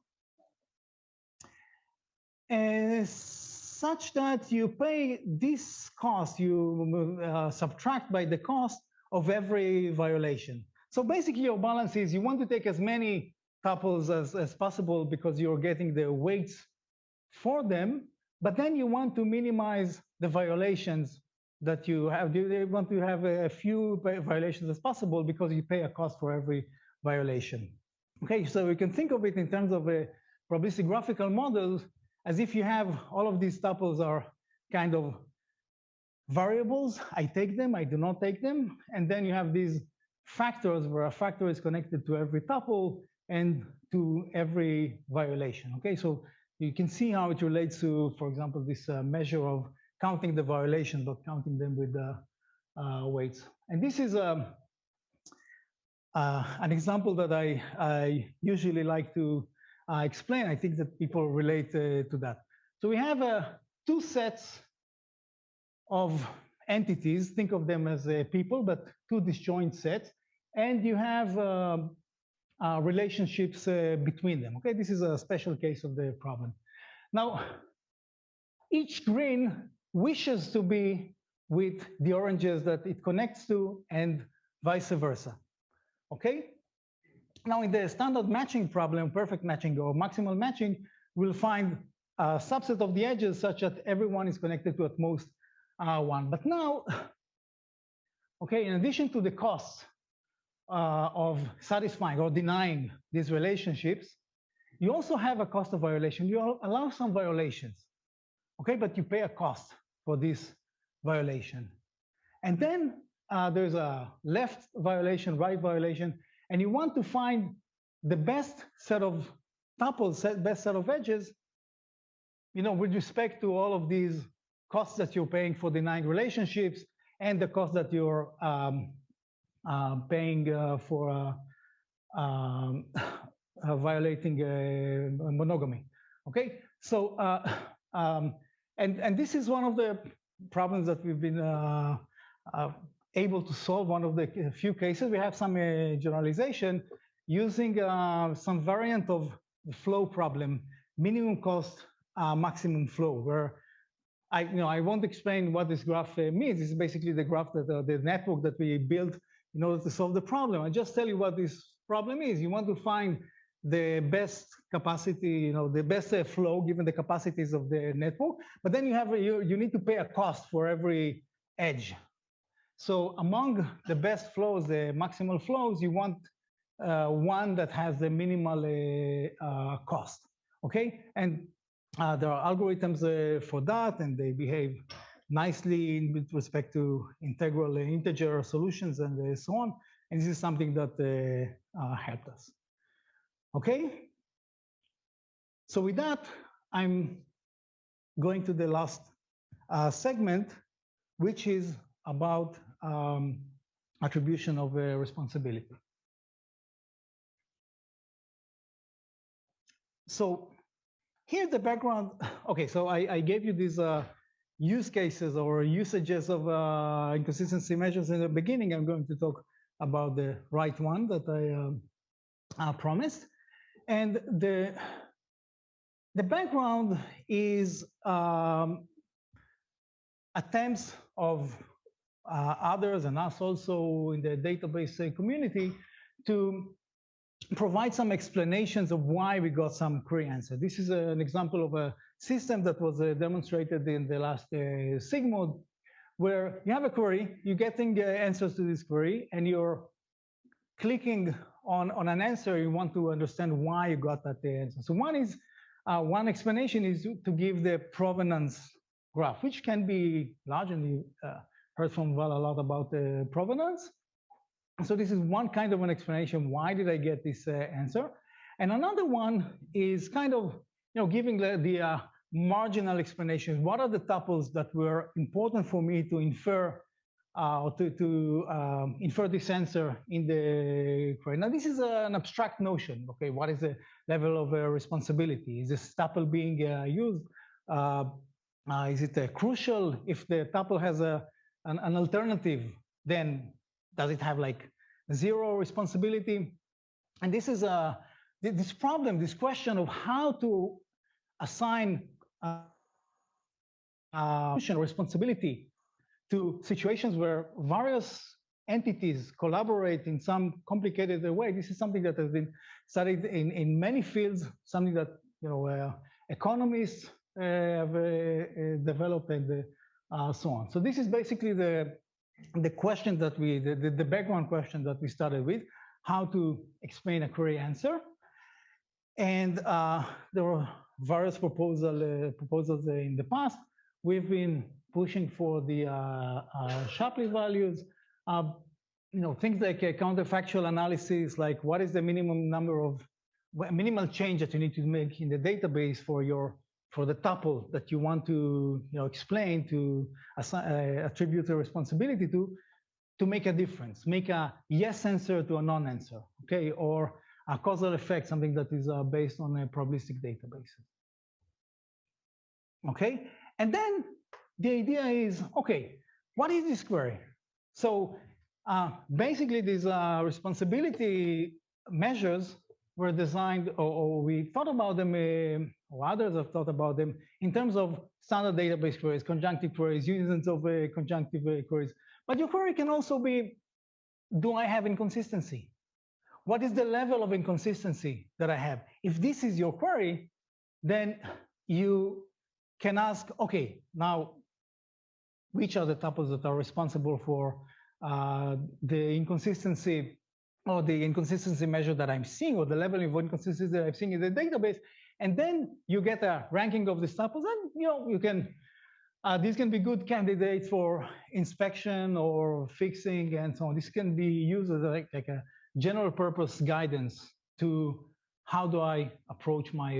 such that you pay this cost, you subtract by the cost of every violation. So basically your balance is you want to take as many tuples as possible because you're getting the weights for them, but then you want to minimize the violations that you have. You want to have a few violations as possible because you pay a cost for every violation. Okay, so we can think of it in terms of a probabilistic graphical model as if you have all of these tuples are kind of variables. I take them, I do not take them. And then you have these factors where a factor is connected to every tuple and to every violation. Okay, so you can see how it relates to, for example, this measure of counting the violations, but counting them with the weights. And this is an example that I usually like to explain. I think that people relate to that. So we have two sets of entities. Think of them as people, but two disjoint sets. And you have relationships between them. Okay, this is a special case of the problem. Now, each green wishes to be with the oranges that it connects to and vice versa. Okay? Now, in the standard matching problem, perfect matching or maximal matching, we'll find a subset of the edges such that everyone is connected to at most one. But now, okay, in addition to the costs of satisfying or denying these relationships, you also have a cost of violation. You allow some violations, okay, but you pay a cost for this violation. And then there's a left violation, right violation, and you want to find the best set of tuples, best set of edges, with respect to all of these costs that you're paying for denying relationships and the cost that you're paying for violating monogamy. Okay, so and this is one of the problems that we've been able to solve. One of the few cases we have some generalization using some variant of the flow problem, minimum cost maximum flow, where I won't explain what this graph means. It's basically the graph that the network that we built in order to solve the problem. I just tell you what this problem is. You want to find the best capacity, the best flow given the capacities of the network, but then you need to pay a cost for every edge. So among the best flows, the maximal flows, you want one that has the minimal cost, okay? And there are algorithms for that, and they behave nicely with respect to integral integer solutions and so on. And this is something that helped us. Okay? So with that, I'm going to the last segment, which is about attribution of responsibility. So here's the background. Okay, so I gave you these use cases or usages of inconsistency measures in the beginning. I'm going to talk about the right one that I promised. And the background is attempts of others and us also in the database community to provide some explanations of why we got some query answer. This is an example of a system that was demonstrated in the last SIGMOD, where you have a query, you're getting answers to this query, and you're clicking on an answer. You want to understand why you got that answer. So one explanation is to give the provenance graph, which can be large, and you heard from Val a lot about the provenance. So this is one kind of an explanation. Why did I get this answer? And another one is kind of giving the marginal explanation. What are the tuples that were important for me to infer infer this answer in the query? Now this is an abstract notion. Okay, what is the level of responsibility? Is this tuple being used? Is it crucial? If the tuple has an alternative, then does it have like zero responsibility? And this is this problem, this question of how to assign responsibility to situations where various entities collaborate in some complicated way. This is something that has been studied in many fields, something that economists have developed and so on. So this is basically the question that the background question that we started with, how to explain a query answer. And there were various proposals in the past. We've been pushing for the Shapley values, things like counterfactual analysis, like what is the minimum number of minimal change that you need to make in the database for the tuple that you want to explain, to attribute a responsibility to make a difference, make a yes answer to a non-answer, okay, or a causal effect, something that is based on a probabilistic databases. Okay, and then the idea is, okay, what is this query? So basically these responsibility measures were designed, or we thought about them, or others have thought about them in terms of standard database queries, conjunctive queries, uses of conjunctive queries. But your query can also be, do I have inconsistency? What is the level of inconsistency that I have? If this is your query, then you can ask, okay, now which are the tuples that are responsible for the inconsistency or the inconsistency measure that I'm seeing, or the level of inconsistency that I'm seeing in the database, and then you get a ranking of these tuples, and you can, these can be good candidates for inspection or fixing and so on. This can be used as like a general purpose guidance to how do I approach my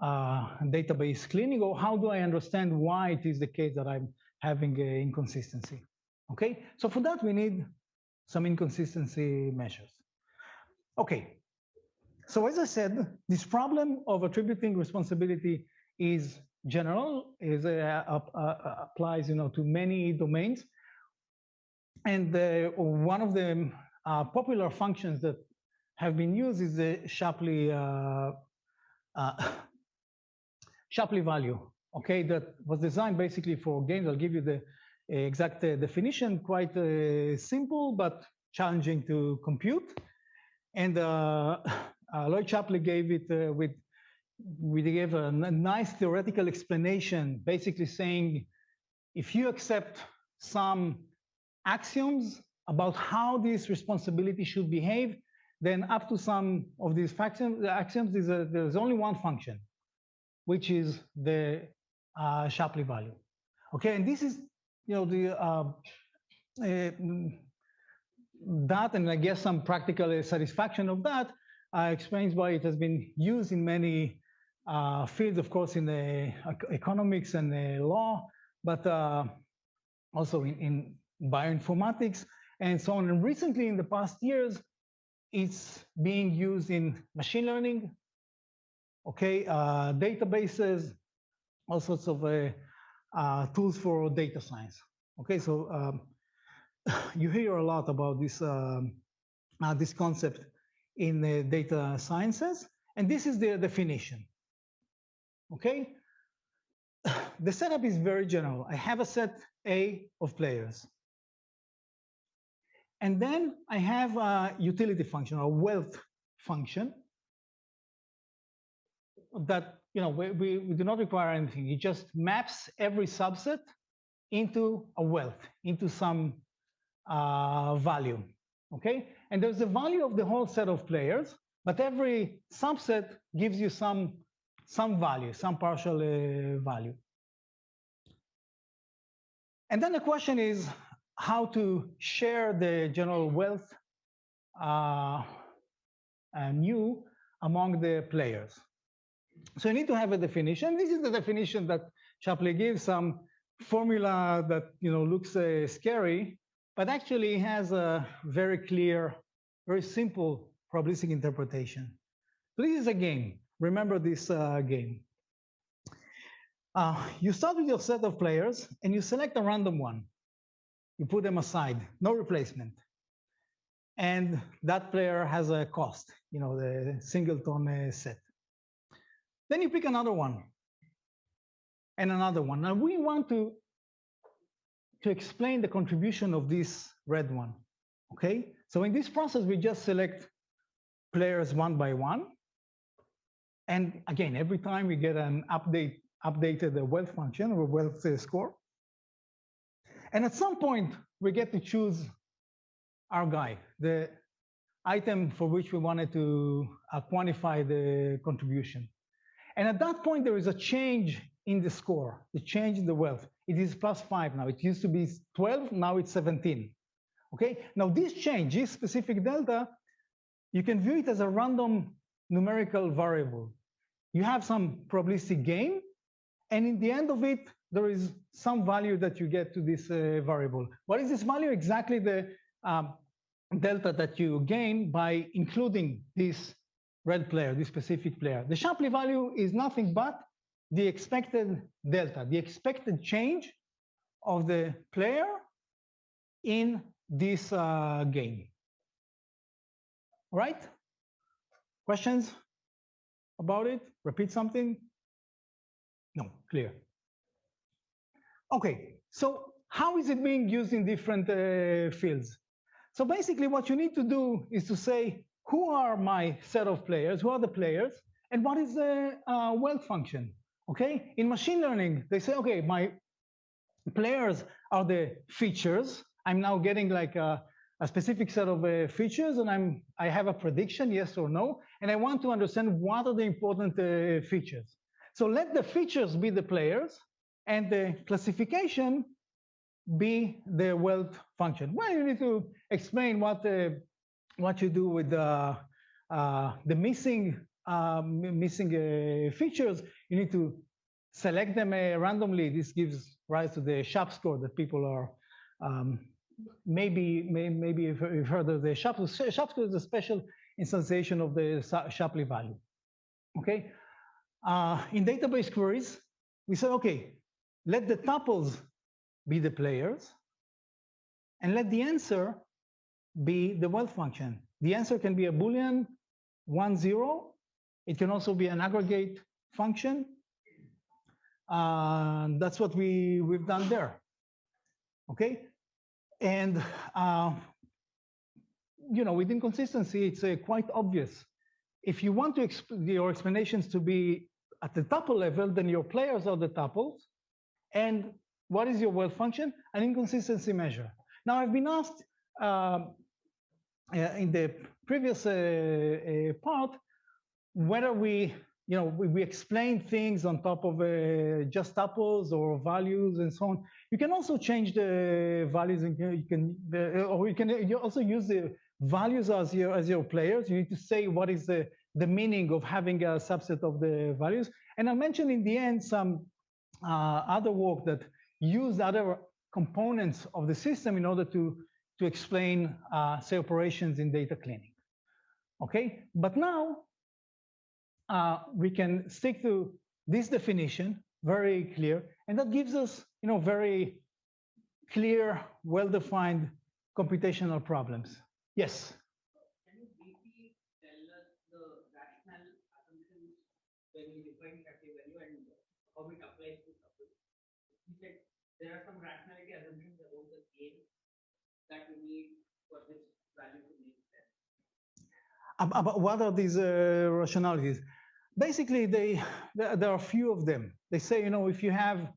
database cleaning, or how do I understand why it is the case that I'm having an inconsistency. Okay, so for that we need some inconsistency measures. Okay, so as I said, this problem of attributing responsibility is general, applies to many domains, and one of the popular functions that have been used is the Shapley Shapley value, okay, that was designed basically for games. I'll give you the exact definition, quite simple, but challenging to compute. And Lloyd Shapley gave it we gave a nice theoretical explanation, basically saying, if you accept some axioms about how this responsibility should behave, then up to some of these axioms, there's only one function, which is the Shapley value. Okay, and this is, you know, that, and I guess some practical satisfaction of that explains why it has been used in many fields, of course, in the economics and the law, but also in bioinformatics and so on. And recently, in the past years, it's being used in machine learning, okay, databases, all sorts of tools for data science. Okay, so you hear a lot about this this concept in the data sciences, and this is the definition. Okay, the setup is very general. I have a set A of players, and then I have a utility function or a wealth function that, you know, we do not require anything. It just maps every subset into a wealth, into some value. Okay, and there's the value of the whole set of players, but every subset gives you some value, some partial value. And then the question is how to share the general wealth nu among the players. So you need to have a definition. This is the definition that Shapley gives, some formula that, you know, looks scary, but actually has a very clear, very simple probabilistic interpretation. So this is a game. Remember this game. You start with your set of players and you select a random one. You put them aside, no replacement. And that player has a cost, you know, the singleton set. Then you pick another one and another one. Now we want to explain the contribution of this red one, okay? So in this process, we just select players one by one. And again, every time we get an updated wealth function or wealth score. And at some point, we get to choose our guy, the item for which we wanted to quantify the contribution. And at that point, there is a change in the score, the change in the wealth. It is +5 now. It used to be 12, now it's 17. Okay, now this change, this specific delta, you can view it as a random numerical variable. You have some probabilistic gain, and in the end of it, there is some value that you get to this variable. What is this value? Exactly the delta that you gain by including this red player, this specific player. The Shapley value is nothing but the expected delta, the expected change of the player in this game. All right? Questions about it? Repeat something? No, clear. Okay, so how is it being used in different fields? So basically what you need to do is to say, who are my set of players, who are the players, and what is the wealth function, okay? In machine learning, they say, okay, my players are the features. I'm now getting like a specific set of features, and I have a prediction, yes or no, and I want to understand what are the important features. So let the features be the players, and the classification be the wealth function. Well, you need to explain what you do with the missing features. You need to select them randomly. This gives rise to the Shapley score that people are maybe you've heard of the Shapley. Shapley score is a special instantiation of the Shapley value. Okay. In database queries, we say, okay, let the tuples be the players, and let the answer be the wealth function. The answer can be a Boolean 1, 0. It can also be an aggregate function. That's what we've done there. Okay, and with inconsistency, it's quite obvious. If you want to your explanations to be at the tuple level, then your players are the tuples. And what is your well function? An inconsistency measure. Now, I've been asked in the previous part whether we explain things on top of just tuples or values and so on. You can also change the values, and you can also use the values as your players. You need to say what is the meaning of having a subset of the values. And I mentioned in the end some other work that used other components of the system in order to explain, say, operations in data cleaning. Okay, but now we can stick to this definition, very clear, and that gives us, very clear, well-defined computational problems. Yes. Can you briefly tell us the rational assumptions when you define Shapley value and how it applies to tuples? You said there are some rationality assumptions about the gain that you need for this value to make sense. About what are these rationalities? Basically, there are a few of them. They say, if you have,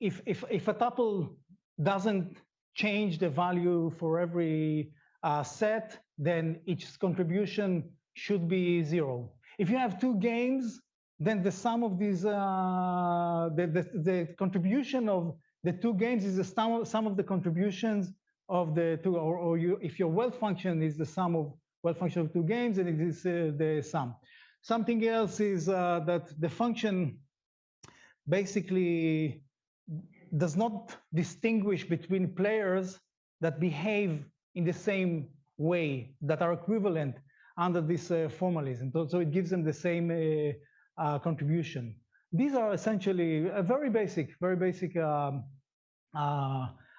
if a tuple doesn't change the value for every set, then its contribution should be 0. If you have 2 games, then the sum of these, the contribution of the 2 games is the sum of the contributions of the 2, or if your well function is the sum of well function of 2 games, and it is the sum. Something else is that the function basically does not distinguish between players that behave in the same way, that are equivalent under this formalism. So it gives them the same contribution. These are essentially very basic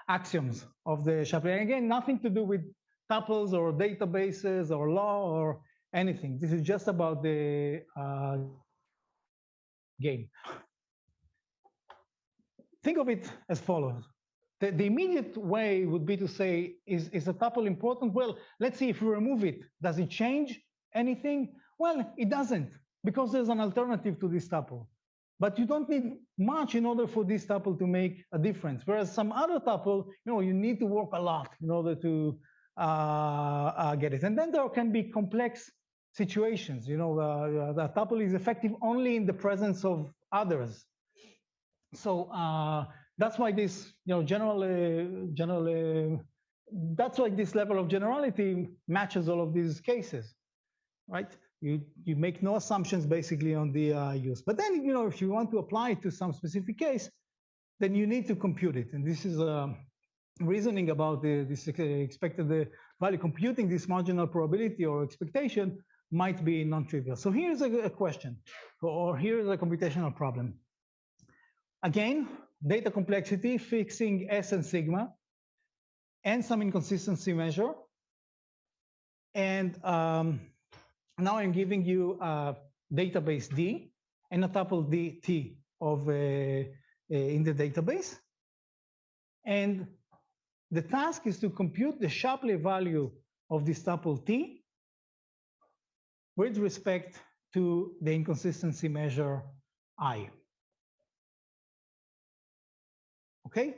axioms of the Shapley. And again, nothing to do with tuples or databases or law or anything. This is just about the game. Think of it as follows. The immediate way would be to say, is a tuple important? Well, let's see if we remove it. Does it change anything? Well, it doesn't, because there's an alternative to this tuple. But you don't need much in order for this tuple to make a difference. Whereas some other tuple, you need to work a lot in order to get it. And then there can be complex situations. The tuple is effective only in the presence of others. So that's why this, that's why this level of generality matches all of these cases, right? You make no assumptions basically on the use. But then, if you want to apply it to some specific case, then you need to compute it. And this is reasoning about this expected value. Computing this marginal probability or expectation might be non-trivial. So here's a question, or here's a computational problem. Again, data complexity, fixing S and sigma, and some inconsistency measure. And now I'm giving you a database D and a tuple DT of in the database. And the task is to compute the Shapley value of this tuple T with respect to the inconsistency measure I. Okay.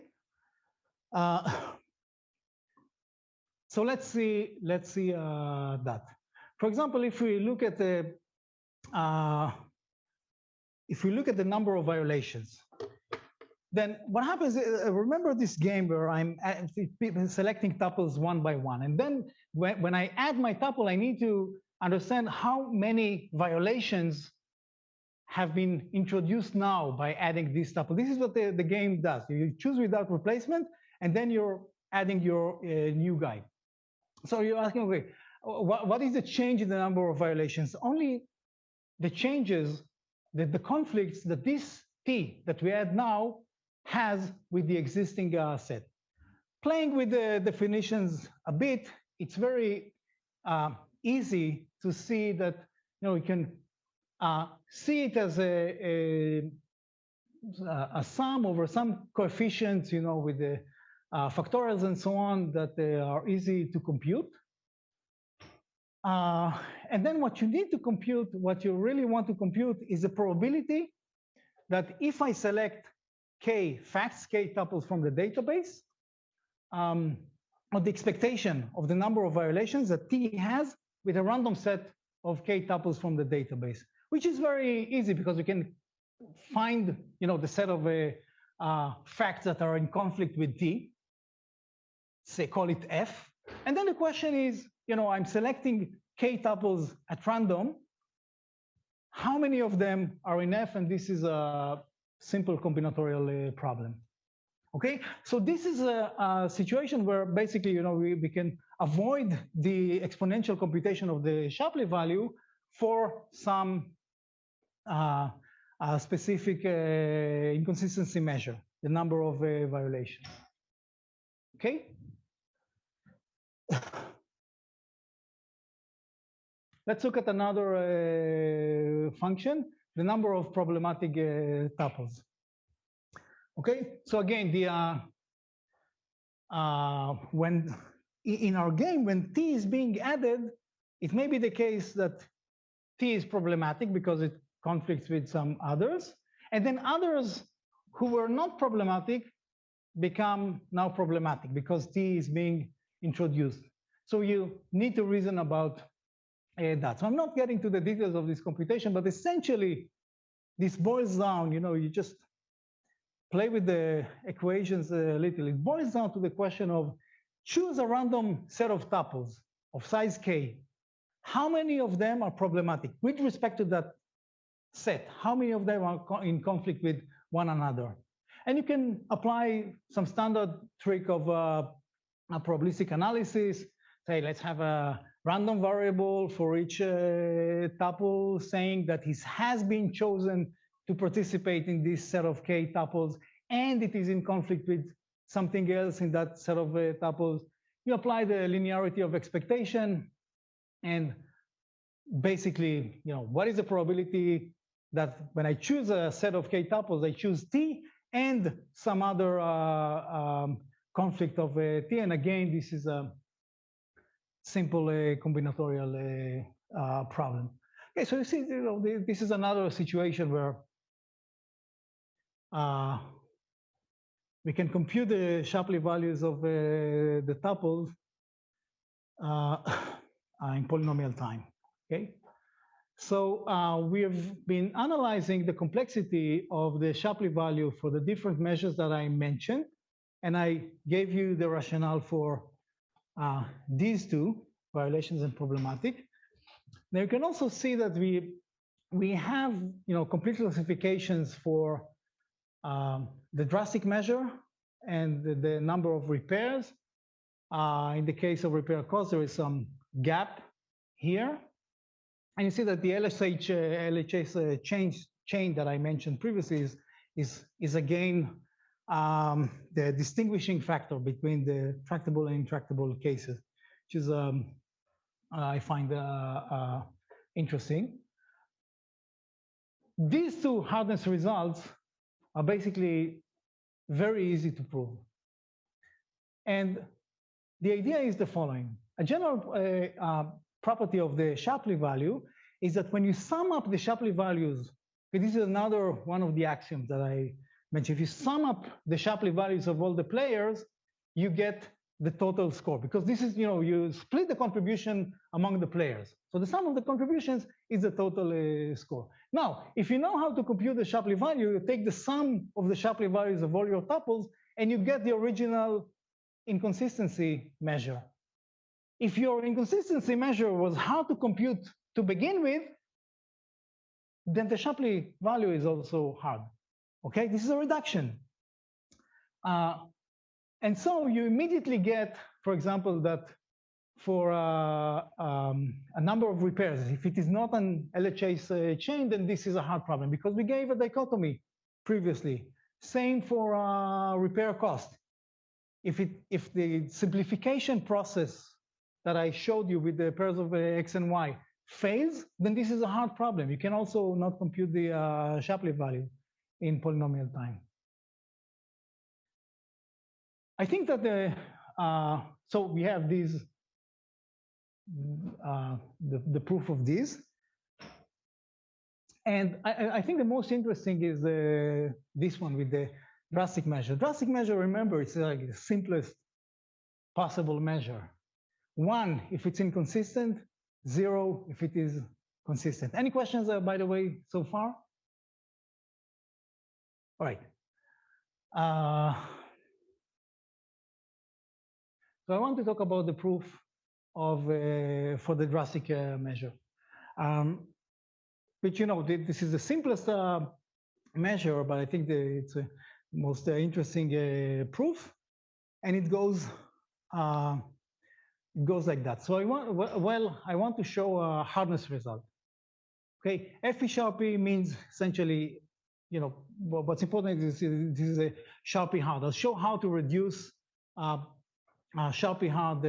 So let's see that. For example, if we look at the number of violations, then what happens? Remember this game where I'm selecting tuples one by one, and then when I add my tuple, I need to understand how many violations have been introduced now by adding this tuple. This is what the game does. You choose without replacement, and then you're adding your new guy. So you're asking, okay, what is the change in the number of violations? Only the changes, the conflicts that this T that we add now has with the existing set. Playing with the definitions a bit, it's very easy to see that we can see it as a sum over some coefficients, you know, with the factorials and so on that are easy to compute. And then what you need to compute, what you really want to compute is the probability that if I select k facts, k tuples from the database, or the expectation of the number of violations that T has with a random set of k tuples from the database, which is very easy because you can find, you know, the set of facts that are in conflict with T, say call it F. And then the question is, you know, I'm selecting k tuples at random. How many of them are in F? And this is a simple combinatorial problem. Okay, so this is a situation where basically, you know, we can avoid the exponential computation of the Shapley value for some specific inconsistency measure, the number of violations. Okay. Let's look at another function, the number of problematic tuples. Okay, so again, the when in our game, when T is being added, it may be the case that T is problematic because it conflicts with some others, and then others who were not problematic become now problematic because T is being introduced. So you need to reason about that. So I'm not getting to the details of this computation, but essentially this boils down, you know, you just play with the equations a little. It boils down to the question of choose a random set of tuples of size k. How many of them are problematic with respect to that set? How many of them are in conflict with one another? And you can apply some standard trick of a probabilistic analysis. Say, let's have a random variable for each tuple saying that it has been chosen to participate in this set of k tuples, and it is in conflict with something else in that set of tuples. You apply the linearity of expectation, and basically, you know, what is the probability that when I choose a set of k tuples, I choose T and some other conflict of T. And again, this is a simple combinatorial problem. Okay, so you see, you know, this is another situation where we can compute the Shapley values of the tuples in polynomial time. Okay, so we've been analyzing the complexity of the Shapley value for the different measures that I mentioned, and I gave you the rationale for these two, violations and problematic. Now you can also see that we have, you know, complete classifications for the drastic measure and the number of repairs. In the case of repair cost, there is some gap here. And you see that the LHS chain that I mentioned previously is again the distinguishing factor between the tractable and intractable cases, which is I find interesting. These two hardness results are basically very easy to prove. And the idea is the following. A general property of the Shapley value is that when you sum up the Shapley values, this is another one of the axioms that I mentioned. If you sum up the Shapley values of all the players, you get the total score, because this is, you know, you split the contribution among the players. So the sum of the contributions is the total score. Now, if you know how to compute the Shapley value, you take the sum of the Shapley values of all your tuples and you get the original inconsistency measure. If your inconsistency measure was hard to compute to begin with, then the Shapley value is also hard. Okay, this is a reduction. And so you immediately get, for example, that for a number of repairs, if it is not an LHS chain, then this is a hard problem because we gave a dichotomy previously. Same for repair cost. If the simplification process that I showed you with the pairs of X and Y fails, then this is a hard problem. You can also not compute the Shapley value in polynomial time. I think that so we have these, the proof of these. And I think the most interesting is this one with the drastic measure. Drastic measure, remember, it's like the simplest possible measure. 1 if it's inconsistent, 0 if it is consistent. Any questions, by the way, so far? All right. So I want to talk about the proof of for the drastic measure. But you know, this is the simplest measure, but I think it's the most interesting proof, and it goes like that. So I want to show a hardness result. Okay, F-sharpie means essentially, you know, what's important is this is a Sharpie hard. I'll show how to reduce Sharpie hard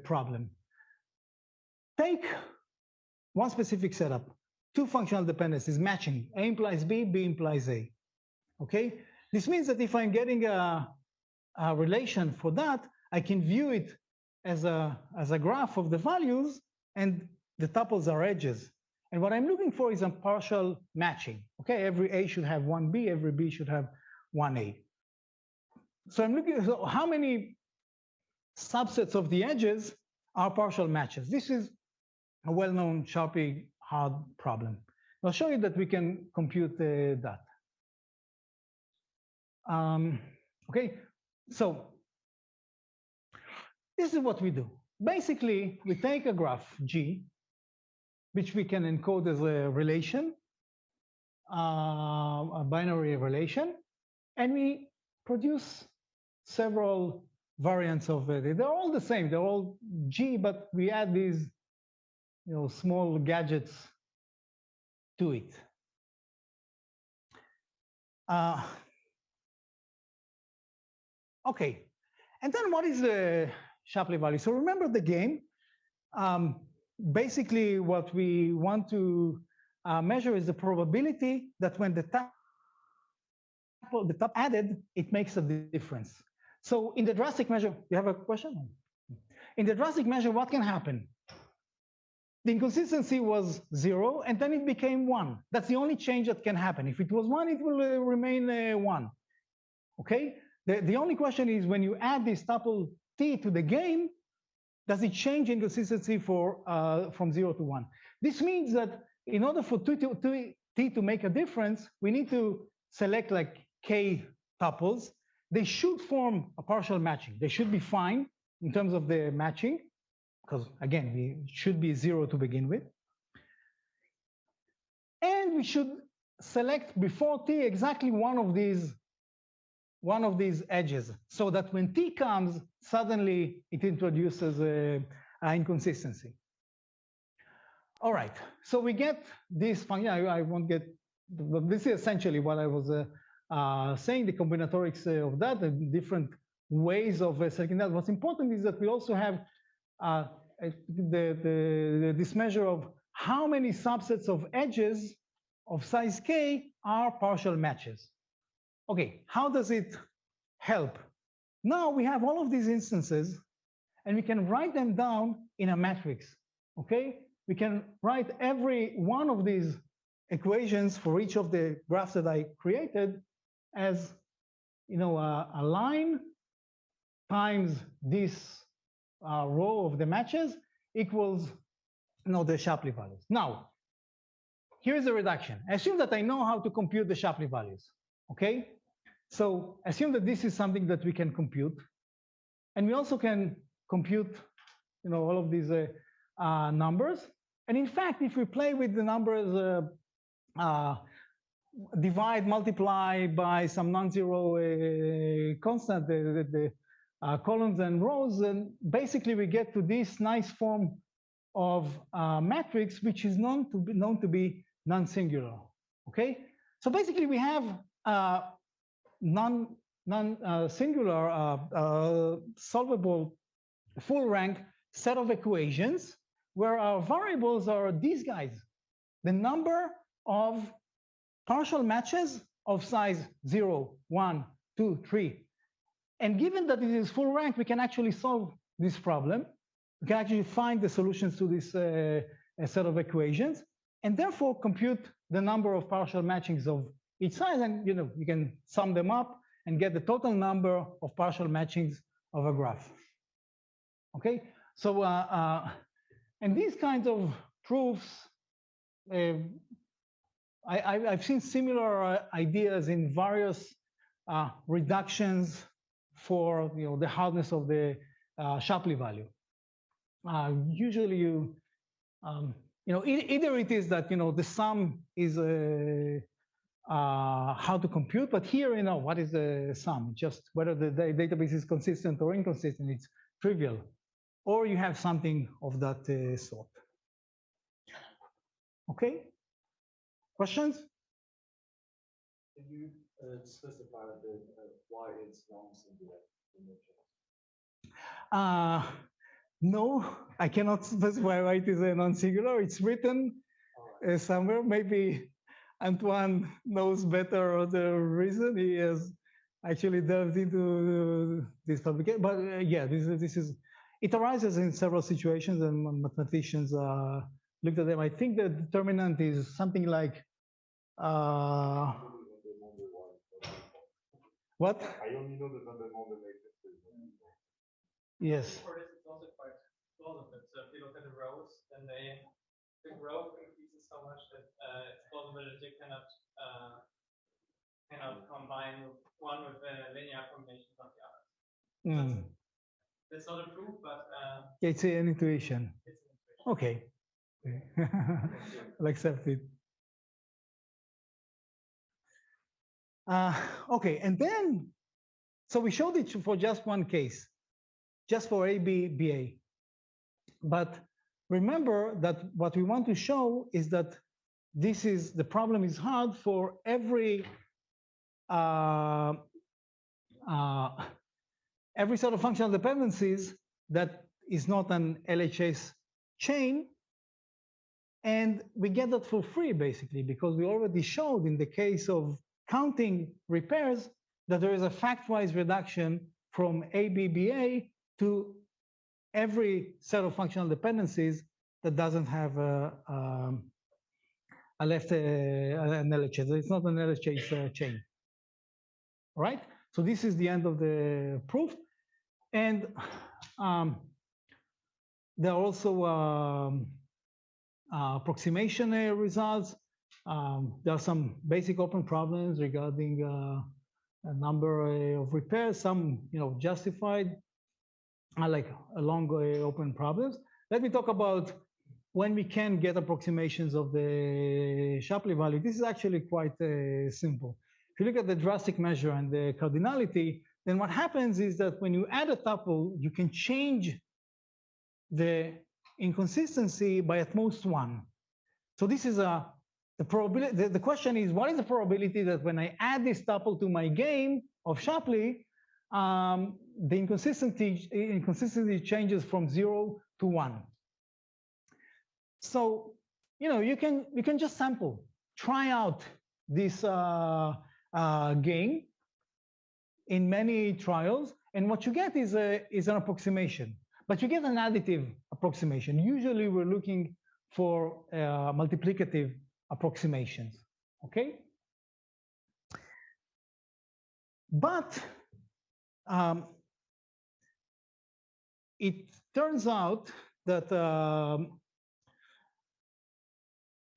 problem. Take one specific setup, 2 functional dependencies matching, A implies B, B implies A. Okay, this means that if I'm getting a relation for that, I can view it as a graph of the values, and the tuples are edges. And what I'm looking for is a partial matching. Okay, every A should have one B, every B should have one A. So I'm looking, so how many subsets of the edges are partial matches? This is a well-known Sharpie hard problem. I'll show you that we can compute that. Okay, so this is what we do. Basically, we take a graph G, which we can encode as a relation, a binary relation, and we produce several variants of it. They're all the same. They're all G, but we add these, you know, small gadgets to it. Okay, and then what is the Shapley value? So remember the game. Basically, what we want to measure is the probability that when the tuple added, it makes a difference. So in the drastic measure, you have a question? In the drastic measure, what can happen? The inconsistency was 0, and then it became 1. That's the only change that can happen. If it was 1, it will remain 1. Okay? The only question is, when you add this tuple t to the game, does it change inconsistency from 0 to 1? This means that in order for t to make a difference, we need to select like k tuples. They should form a partial matching. They should be fine in terms of the matching, because again, we should be 0 to begin with. And we should select before t exactly one of these edges, so that when t comes, suddenly it introduces an inconsistency. All right, so we get this function. I won't get, but this is essentially what I was saying, the combinatorics of that, the different ways of selecting that. What's important is that we also have this measure of how many subsets of edges of size k are partial matches. Okay, how does it help? Now we have all of these instances, and we can write them down in a matrix. Okay, we can write every one of these equations for each of the graphs that I created as, you know, a line times this row of the matches equals, you know, the Shapley values. Now, here's the reduction. Assume that I know how to compute the Shapley values. Okay, so assume that this is something that we can compute, and we also can compute, you know, all of these numbers. And in fact, if we play with the numbers, divide, multiply by some non-zero constant, the columns and rows, and basically we get to this nice form of matrix, which is known to be non-singular. Okay, so basically we have non-singular solvable full rank set of equations where our variables are these guys, the number of partial matches of size 0, 1, 2, 3. And given that it is full rank, we can actually solve this problem. We can actually find the solutions to this set of equations, and therefore compute the number of partial matchings of each size, and you can sum them up and get the total number of partial matchings of a graph. Okay, so and these kinds of proofs, I've seen similar ideas in various reductions for the hardness of the Shapley value. Usually, either it is that the sum is how to compute, but here what is the sum? Just whether the database is consistent or inconsistent. It's trivial, or you have something of that sort. Okay. Questions? Can you specify a bit why it's non-singular in nature? No, I cannot specify why it is a non-singular. It's written somewhere. Maybe Antoine knows better the reason. He has actually delved into this publication. But yeah, this is it arises in several situations, and mathematicians looked at them. I think the determinant is something like what? I only know the fundamental matrices. Yes. For this, it's also quite plausible. So if you look at the rows, then the growth increases so much that it's plausible that you cannot combine one with the linear combinations of the others. Mm. That's not a proof, but it's an intuition. It's an intuition. Okay. I'll accept it. Okay, and then, so we showed it for just one case, just for ABBA. But remember that what we want to show is that the problem is hard for every set of functional dependencies that is not an LHS chain. And we get that for free, basically, because we already showed in the case of counting repairs that there is a fact-wise reduction from ABBA to every set of functional dependencies that doesn't have an LHS. It's not an LHS chain. All right? So this is the end of the proof. And there are also approximation results. There are some basic open problems regarding a number of repairs, some justified, like long open problems. Let me talk about when we can get approximations of the Shapley value. This is actually quite simple. If you look at the drastic measure and the cardinality, then what happens is that when you add a tuple, you can change the inconsistency by at most 1. So this is the probability. The question is, what is the probability that when I add this tuple to my game of Shapley, the inconsistency changes from 0 to 1? So you can just sample, try out this game in many trials, and what you get is an approximation. But you get an additive approximation. Usually we're looking for multiplicative approximations, okay? But it turns out that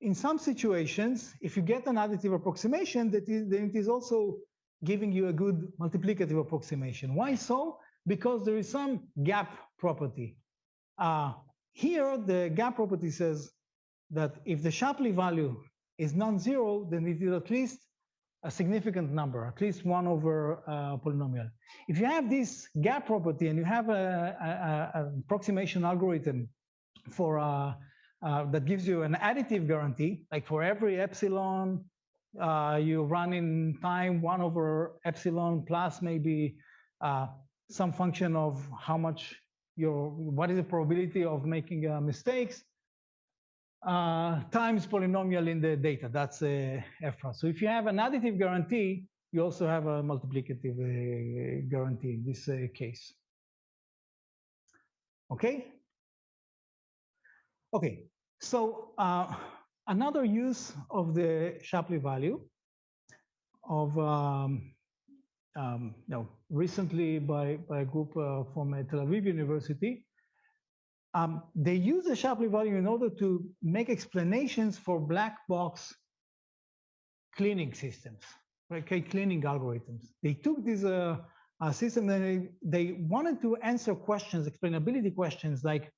in some situations, if you get an additive approximation, then it is also giving you a good multiplicative approximation. Why so? Because there is some gap property. Here, the gap property says that if the Shapley value is non-zero, then it is at least a significant number, at least 1 over polynomial. If you have this gap property and you have an approximation algorithm for that gives you an additive guarantee, like for every epsilon, you run in time 1 over epsilon plus maybe some function of how much what is the probability of making mistakes, times polynomial in the data. That's FRA. So if you have an additive guarantee, you also have a multiplicative guarantee in this case. Okay? Okay, so another use of the Shapley value of recently by a group from Tel Aviv University, they use the Shapley value in order to make explanations for black box cleaning systems, okay, cleaning algorithms. They took this system and they wanted to answer questions, explainability questions like,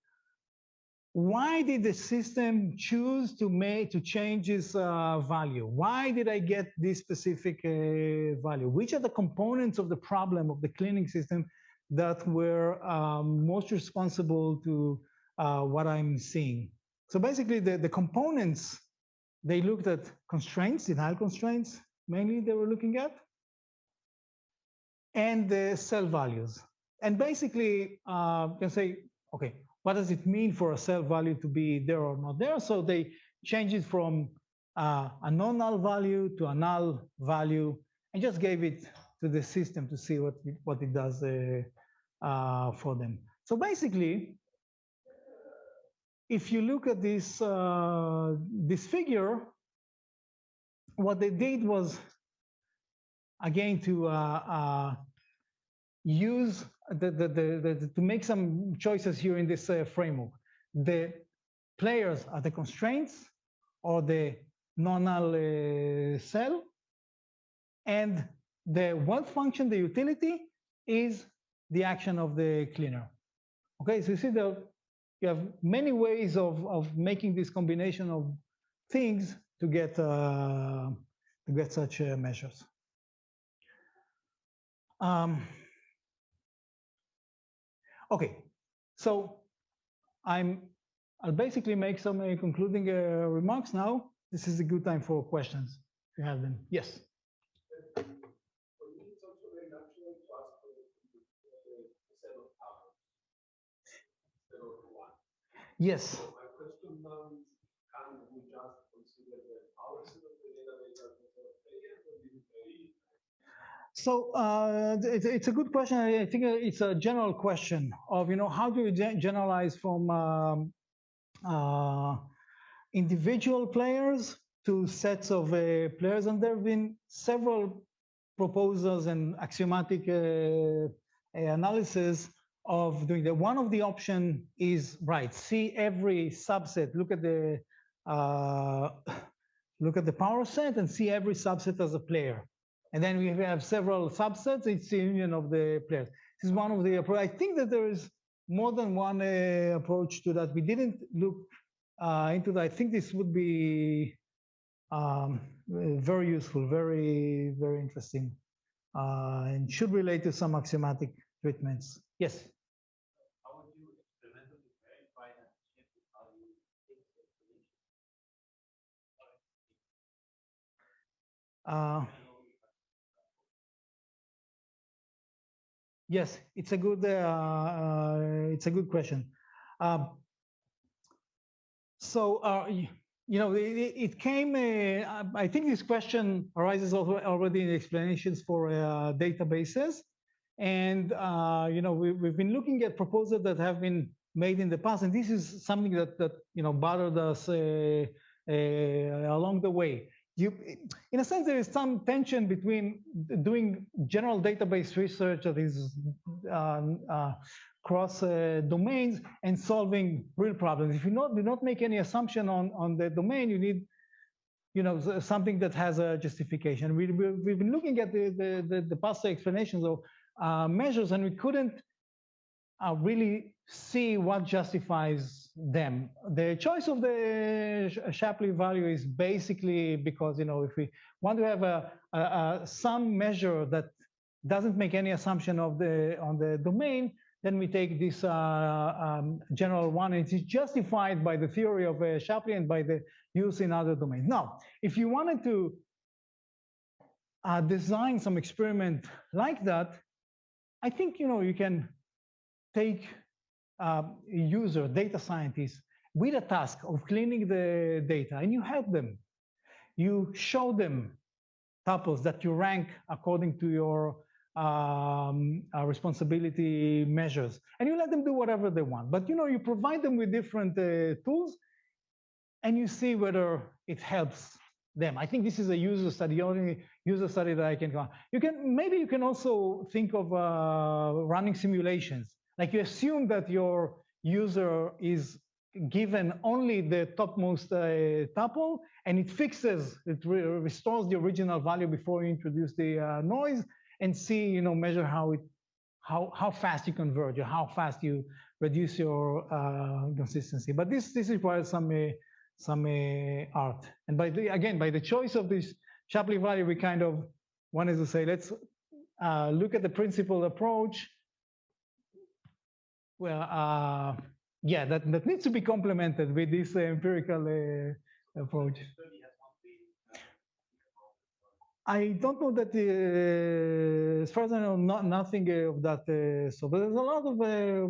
why did the system choose to change its value? Why did I get this specific value? Which are the components of the problem of the cleaning system that were most responsible to what I'm seeing? So basically the components, they looked at constraints, denial constraints, mainly they were looking at, and the cell values. And basically you can say, okay, what does it mean for a cell value to be there or not there? So they changed it from a non-null value to a null value and just gave it to the system to see what it does for them. So basically, if you look at this, this figure, what they did was, again, to use to make some choices here in this framework. The players are the constraints or the non-null cell, and the wealth function, the utility, is the action of the cleaner. Okay, so you see that you have many ways of making this combination of things to get such measures. Okay, so I'll basically make some concluding remarks now. This is a good time for questions if you have them. Yes. Yes. So my question now is, can we just consider the powers of the database as a sort of player, or is it very? So it's a good question. I think it's a general question of, how do you generalize from individual players to sets of players? And there have been several proposals and axiomatic analysis of doing that. One of the option is, right, see every subset, look at the power set and see every subset as a player. And then we have several subsets, it's the union of the players. This is one of the approach. I think that there is more than one approach to that. We didn't look into that. I think this would be very useful, very, very interesting, and should relate to some axiomatic treatments. Yes? How would you experimentally verify that Shapley value takes the explanation? Yes, it's a good question. It came. I think this question arises already in explanations for databases, and we've been looking at proposals that have been made in the past, and this is something that bothered us along the way. In a sense, there is some tension between doing general database research that is cross domains and solving real problems. If you do not make any assumption on the domain, you need something that has a justification. We've been looking at the past explanations of measures, and we couldn't really see what justifies them. The choice of the Shapley value is basically because if we want to have some measure that doesn't make any assumption on the domain, then we take this general one, and it's justified by the theory of Shapley and by the use in other domains. Now, if you wanted to design some experiment like that, I think you can take a user, data scientist, with a task of cleaning the data, and you help them. You show them tuples that you rank according to your responsibility measures, and you let them do whatever they want. But you provide them with different tools, and you see whether it helps them. I think this is a user study, the only user study that I can go. Maybe you can also think of running simulations. Like you assume that your user is given only the topmost tuple, and it fixes, it restores the original value before you introduce the noise, and see, measure how fast you converge or how fast you reduce your inconsistency. But this requires some art. And by the choice of this Shapley value, we kind of wanted to say, let's look at the principled approach. Well, yeah, that needs to be complemented with this empirical approach. I don't know that, as far as I know, nothing of that. So, but there's a lot of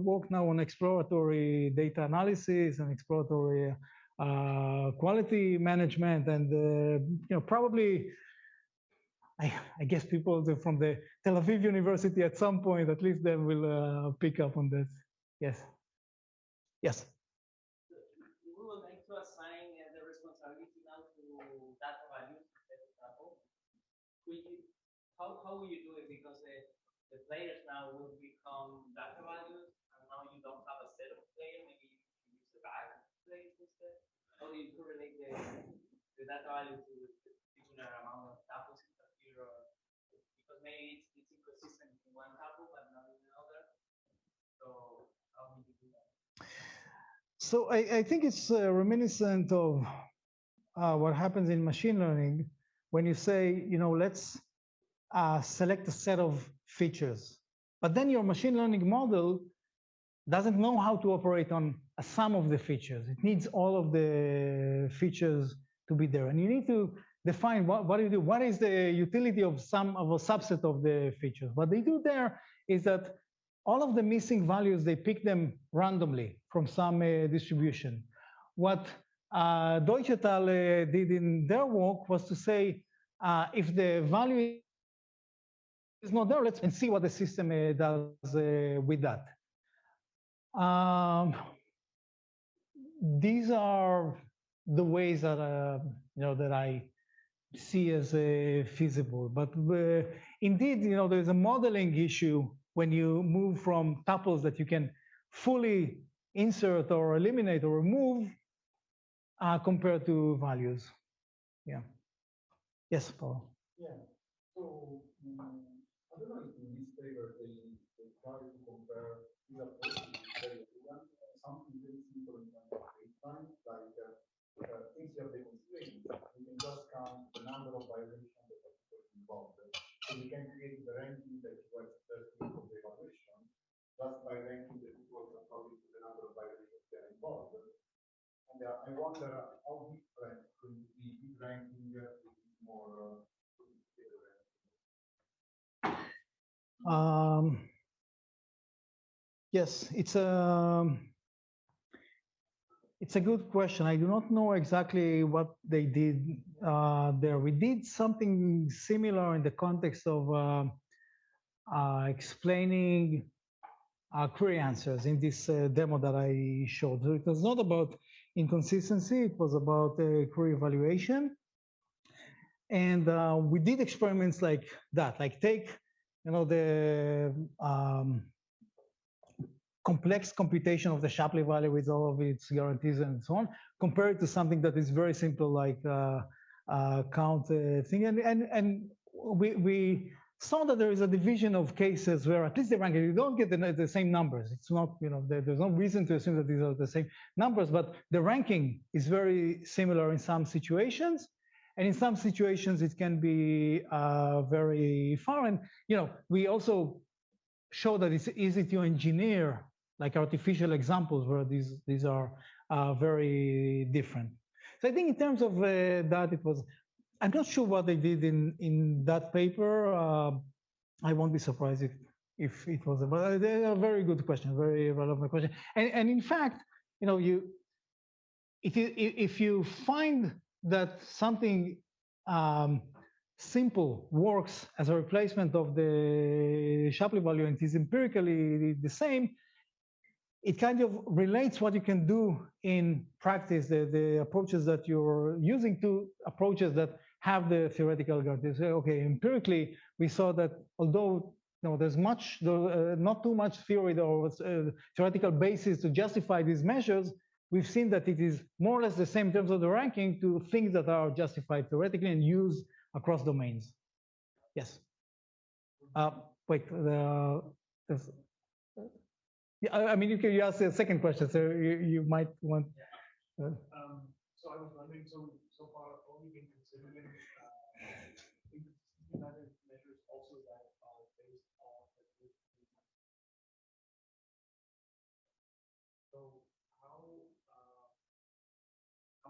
work now on exploratory data analysis and exploratory quality management, and probably, I guess people from the Tel Aviv University at some point, at least they will pick up on this. Yes. Yes. We would like to assign the responsibility now to data values instead of tuple. How will you do it? Because the players now will become data values, and now you don't have a set of players. Maybe you should use the bag players instead. How do you correlate the data value to the particular amount of tuples in here? Because maybe it's inconsistent in one tuple but not in another. So how will you do that? So I think it's reminiscent of what happens in machine learning when you say, let's select a set of features, but then your machine learning model doesn't know how to operate on a sum of the features. It needs all of the features to be there, and you need to define what do you do. What is the utility of some of a subset of the features? What they do there is that all of the missing values, they pick them randomly from some distribution. What Deutsch et al. Did in their work was to say, if the value is not there, let's see what the system does with that. These are the ways that that I see as feasible. But indeed, there's a modeling issue when you move from tuples that you can fully insert or eliminate or remove compared to values. Yeah. Yes, Paul. Yeah. So I don't know if in this paper they try to compare these approaches very different. Something very simple in terms of baseline, like since you have the constraints, you can just count the number of violations that are involved. So you can create the ranking that you expect of the evaluation just by ranking the tuples according to the number of violations that are involved. And I wonder how different could be this ranking with more Yes, it's a good question. I do not know exactly what they did there. We did something similar in the context of explaining query answers in this demo that I showed. So it was not about inconsistency, it was about query evaluation. And we did experiments like that, like take, the complex computation of the Shapley value with all of its guarantees and so on, compare it to something that is very simple, like count thing. And we saw that there is a division of cases where at least the ranking, you don't get the same numbers. It's not, there's no reason to assume that these are the same numbers, but the ranking is very similar in some situations. And in some situations, it can be very far. And, we also show that it's easy to engineer like artificial examples where these are very different. So I think in terms of that, it was, I'm not sure what they did in that paper. I won't be surprised if it was, but they're a very good question, very relevant question. And in fact, if you find that something simple works as a replacement of the Shapley value and is empirically the same, it kind of relates what you can do in practice, the approaches that you're using to approaches that have the theoretical guarantee. So, okay, empirically, we saw that although there's not too much theory or theoretical basis to justify these measures, we've seen that it is more or less the same in terms of the ranking to things that are justified theoretically and used across domains. Yes. Wait. Yeah, I mean, you ask a second question, so you might want. So I was wondering, so far only been considering inconsistency measures also that are based on the. So how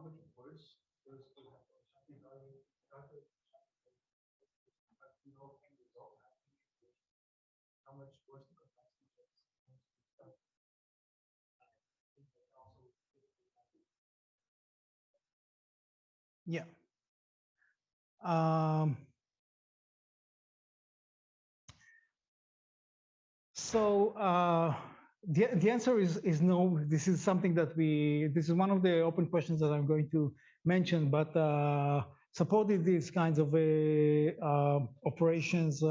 much worse does the Shapley value calculate? How much worse the complexity is? Yeah. So the answer is no. This is something that this is one of the open questions that I'm going to mention, but supporting these kinds of operations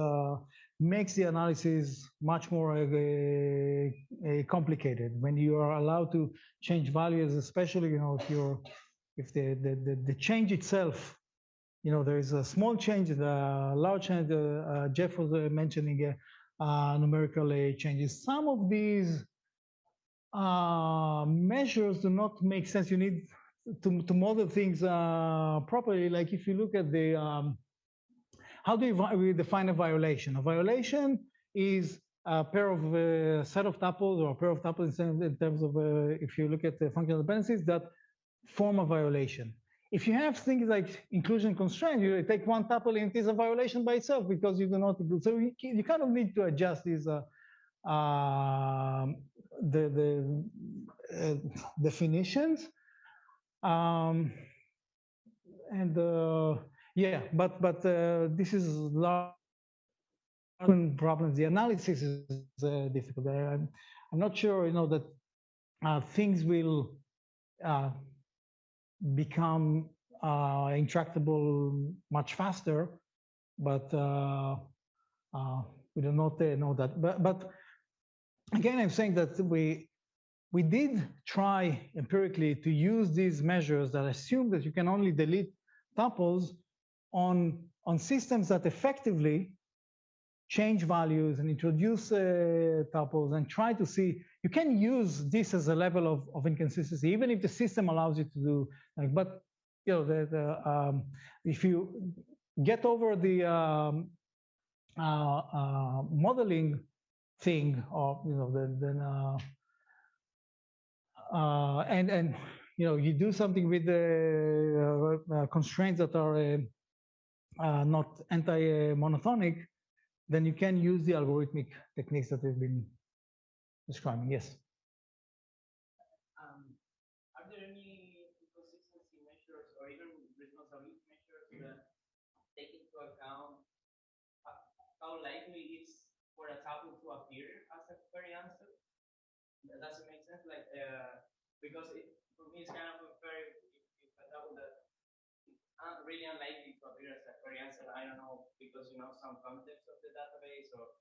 makes the analysis much more complicated when you are allowed to change values, especially if the change itself, there is a small change, the large change. Jeff was mentioning numerical changes. Some of these measures do not make sense. You need to model things properly. Like if you look at the how do we define a violation? A violation is a pair of set of tuples or a pair of tuples in terms of if you look at the functional dependencies that form a violation. If you have things like inclusion constraint, you take one tuple and it is a violation by itself because you do not include. So you kind of need to adjust these definitions. Yeah, but this is large problems. The analysis is difficult. I'm not sure, that things will become intractable much faster, but we do not know that. But again, I'm saying that we did try empirically to use these measures that assume that you can only delete tuples on systems that effectively change values and introduce tuples and try to see, you can use this as a level of inconsistency, even if the system allows you to do, but if you get over the modeling thing, or then and you do something with the constraints that are not anti-monotonic, then you can use the algorithmic techniques that we've been describing. Yes. Are there any inconsistency measures or even responsibility measures that take into account how likely is for a tuple to appear as a query answer? Does it make sense? Like, because for me, it's kind of a very, if a tuple that really unlikely to appear as a query answer, I don't know, because some context of the database, or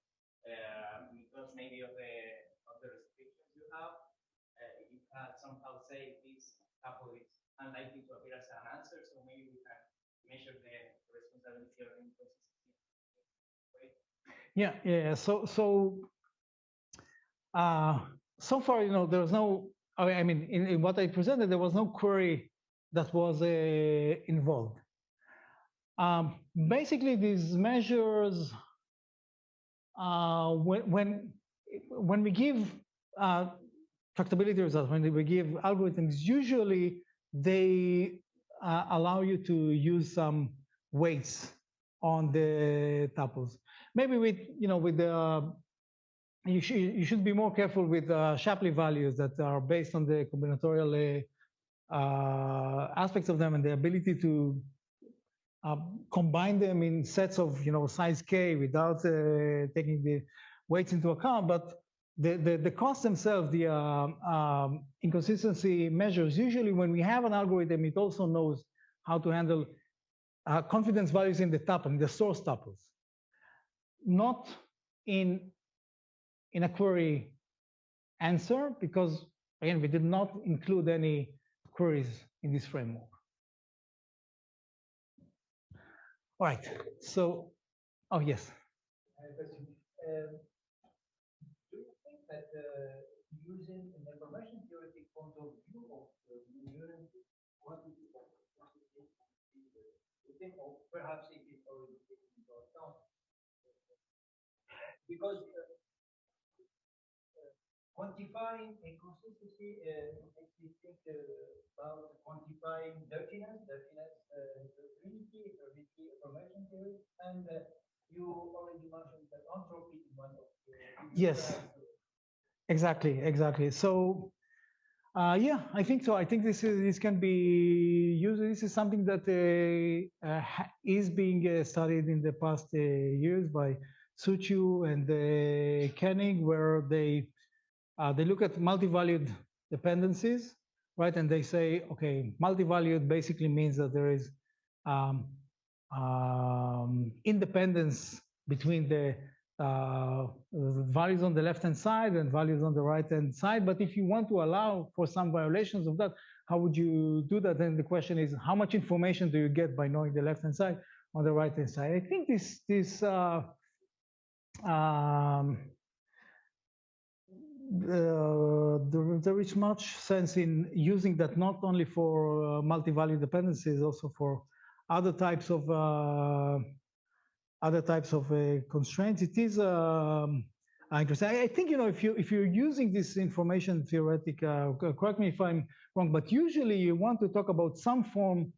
because maybe of the restrictions you have, you can somehow say this tuple is unlikely to appear as an answer, so maybe we can measure the responsibility of inconsistency. Right? Yeah. So far, there was no. I mean, in what I presented, there was no query that was involved. Basically, these measures, when we give tractability results, when we give algorithms, usually they allow you to use some weights on the tuples. Maybe with the you should be more careful with Shapley values that are based on the combinatorial aspects of them and the ability to combine them in sets of size k without taking the weights into account. But the costs themselves, the inconsistency measures, usually when we have an algorithm, it also knows how to handle confidence values in the tuple, in the source tuples, not in a query answer, because again, we did not include any queries in this framework. All right, so, oh yes. I have a question. Do you think that using an information theoretic point of view of measuring quantity of quantity, you think, or perhaps it is already taken into account? Because quantifying inconsistency makes me think about quantifying dirtiness, heterogeneity, information theory, and you already mentioned that entropy is one of the. Yes, exactly. So, yeah, I think so. I think this can be used. This is something that is being studied in the past years by Suchu and Koenig, where they look at multi-valued dependencies, right? And they say, okay, multi-valued basically means that there is independence between the values on the left-hand side and values on the right-hand side. But if you want to allow for some violations of that, how would you do that? Then the question is, how much information do you get by knowing the left-hand side on the right-hand side? I think there is much sense in using that not only for multi-value dependencies, also for other types of constraints. It is interesting. I think if you're using this information theoretic, correct me if I'm wrong, but usually you want to talk about some form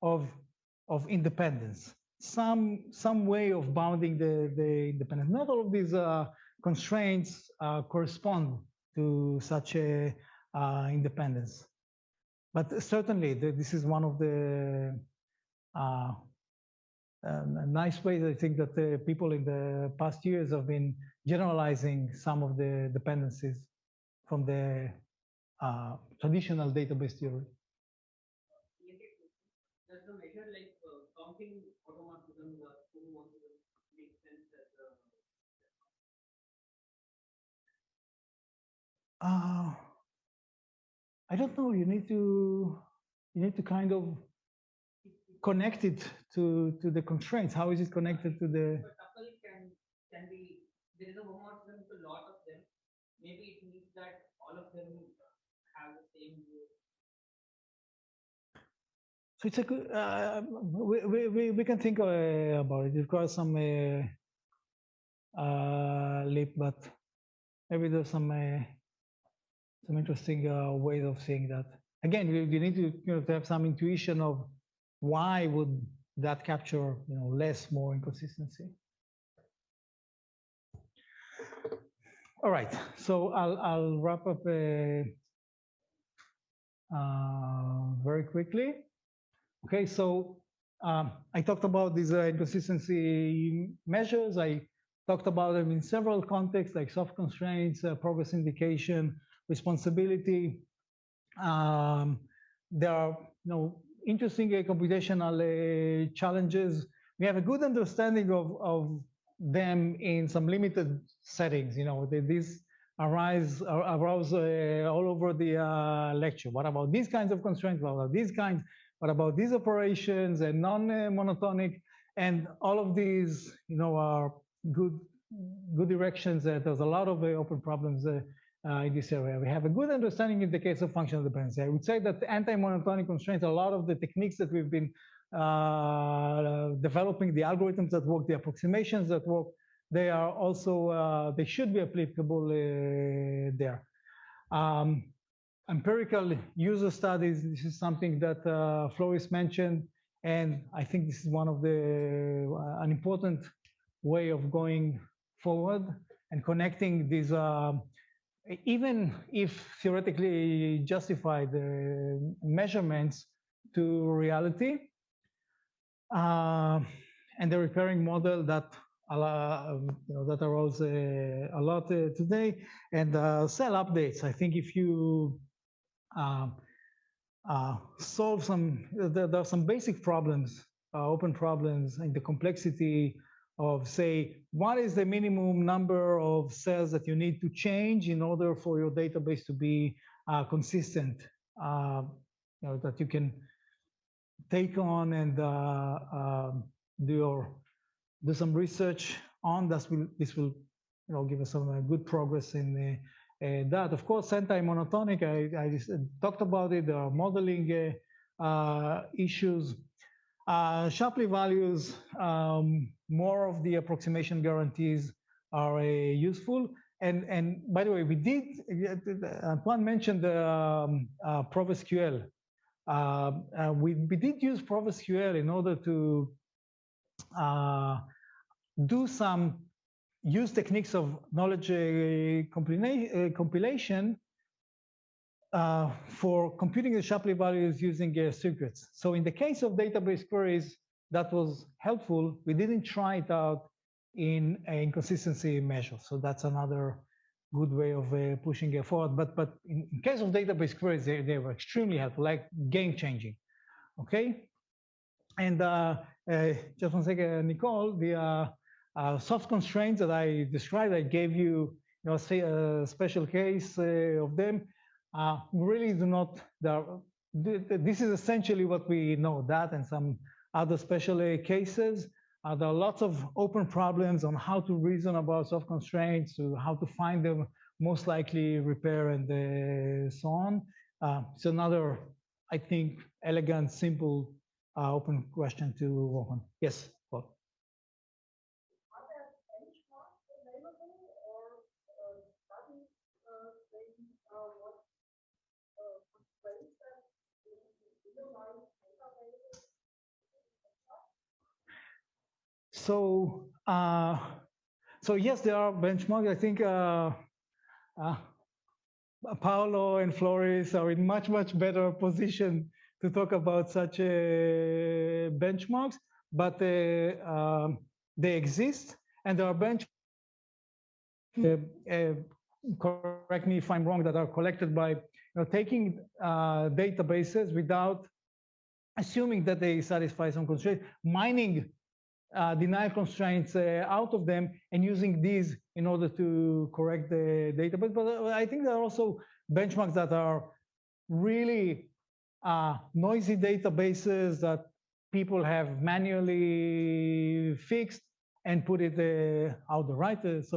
of independence, some way of bounding the independence. Not all of these constraints correspond to such a independence, but certainly this is one of the nice ways I think that people in the past years have been generalizing some of the dependencies from the traditional database theory. Does the measure like counting automorphisms or homomorphisms make sense as I don't know. You need to kind of connect it to the constraints. How is it connected to the? But tuple can be, there is a homomorphism to a lot of them. Maybe it means that all of them have the same view. So it's a good. We can think about it. It requires some leap, but maybe there's some interesting ways of seeing that. Again, you need to have some intuition of why would that capture less, more inconsistency. All right, so I'll wrap up very quickly. Okay, so I talked about these inconsistency measures. I talked about them in several contexts, like soft constraints, progress indication, responsibility. There are interesting computational challenges. We have a good understanding of them in some limited settings. These arouse all over the lecture. What about these kinds of constraints? What about these kinds? What about these operations and non-monotonic? And all of these, are good directions. There's a lot of open problems in this area. We have a good understanding in the case of functional dependency. I would say that anti-monotonic constraints, a lot of the techniques that we've been developing, the algorithms that work, the approximations that work, they are also, they should be applicable there. Empirical user studies, this is something that Floris mentioned, and I think this is one of an important way of going forward and connecting these even if theoretically justified measurements to reality, and the repairing model that that arose a lot today, and cell updates. I think if you solve some, there are some basic problems, open problems in the complexity of, say, what is the minimum number of cells that you need to change in order for your database to be consistent, that you can take on and do some research on. This will give us some good progress in that. Of course, anti-monotonic, I just talked about it. There are modeling issues. Shapley values, more of the approximation guarantees are useful. And by the way, we did, Antoine mentioned the ProvSQL. We did use ProvSQL in order to use techniques of knowledge compilation for computing the Shapley values using secrets. So in the case of database queries, that was helpful. We didn't try it out in inconsistency measure. So that's another good way of pushing it forward. But in case of database queries, they were extremely helpful, like game changing. Okay. And just one second, Nicole, the soft constraints that I described, I gave you, say a special case of them. Really do not, this is essentially what we know, that and some other special cases. There are lots of open problems on how to reason about soft constraints, to how to find them most likely repair and so on. It's another, I think, elegant, simple, open question to work on. Yes, Paul. Are there benchmarks available or studies saying what constraints that real-life databases? So yes, there are benchmarks. I think Paolo and Floris are in much better position to talk about such benchmarks, but they exist, and there are benchmarks, correct me if I'm wrong, that are collected by taking databases without assuming that they satisfy some constraint, mining denial constraints out of them and using these in order to correct the database. But I think there are also benchmarks that are really noisy databases that people have manually fixed and put it out there, right? Yes.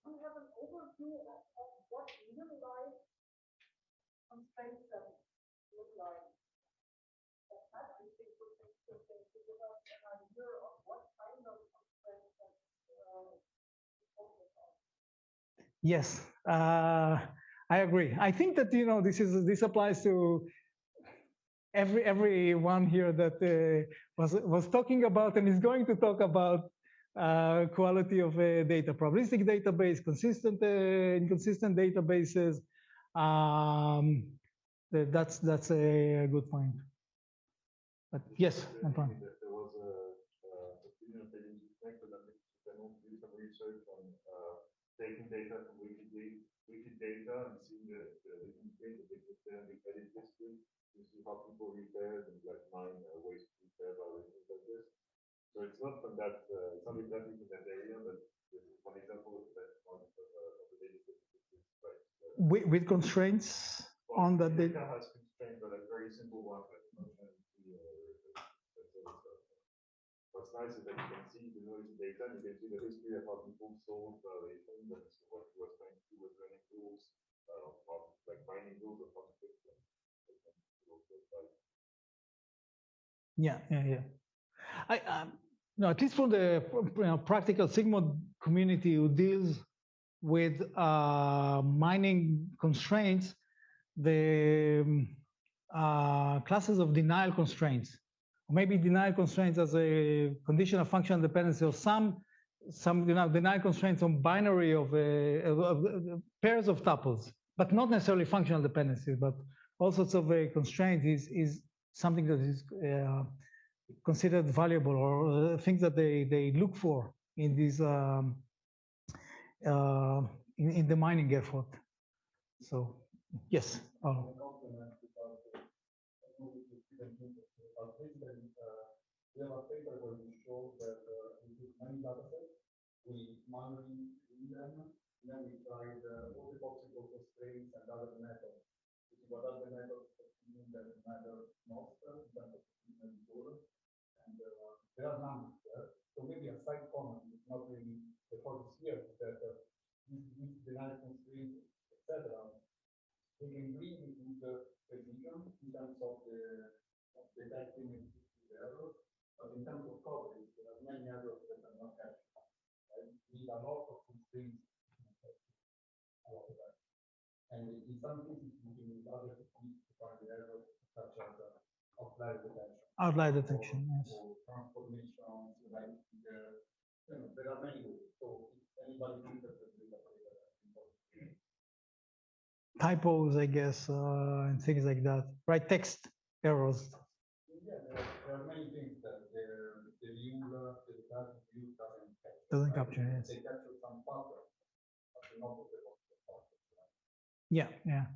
Do you have an overview of what real-life constraints look like? That I think would be interesting to give us an idea of what kind of constraints that focus on. Yes, I agree. I think that this applies to everyone here that was talking about and is going to talk about quality of data, probabilistic database, consistent, inconsistent databases. That's a good point. But yes, Antoine. There was a opinion taken connected, and you can also do some research on taking data from wiki data and seeing the different things, the edit history. You see how people repaired and like 9 ways to repair or things like this. So it's not from that, it's not exactly from that area, but this is one example of that one of the data set. With constraints on that data? Has constraints, but a very simple one. What's nice is that you can see the noisy data, and you can see the history of how people solve violations, and what he was trying to do was learning rules, like mining rules of how to fix them. Yeah. No, at least from the practical Sigma community who deals with mining constraints, the classes of denial constraints, or maybe denial constraints as a condition of functional dependency, or some some denial constraints on binary of pairs of tuples, but not necessarily functional dependencies, but all sorts of constraints is something that is considered valuable, or things that they look for in these in the mining effort. So yes. Oh. We have a paper where we show that we took many datasets, we manually read them, and then we tried all the possible constraints and other methods. To see what are the methods that matter most in terms of treatment tool. And there are numbers there. So maybe a side comment, it's not really the focus here, is that these denial constraints, etc., they can really improve the precision in terms of detecting the errors. But in terms of coverage, there are many errors that are not captured. Right? We need a lot of constraints a lot of that. And in some cases, we can use other techniques to find the errors, such as outlier detection. Outlier detection, yes. Or transformations, like there are many ways. So if anybody interested in that, typos, I guess, and things like that. Right, text errors. Yeah, there are many things that the view doesn't capture. Yes. They capture some patterns, but not the Yeah, yeah.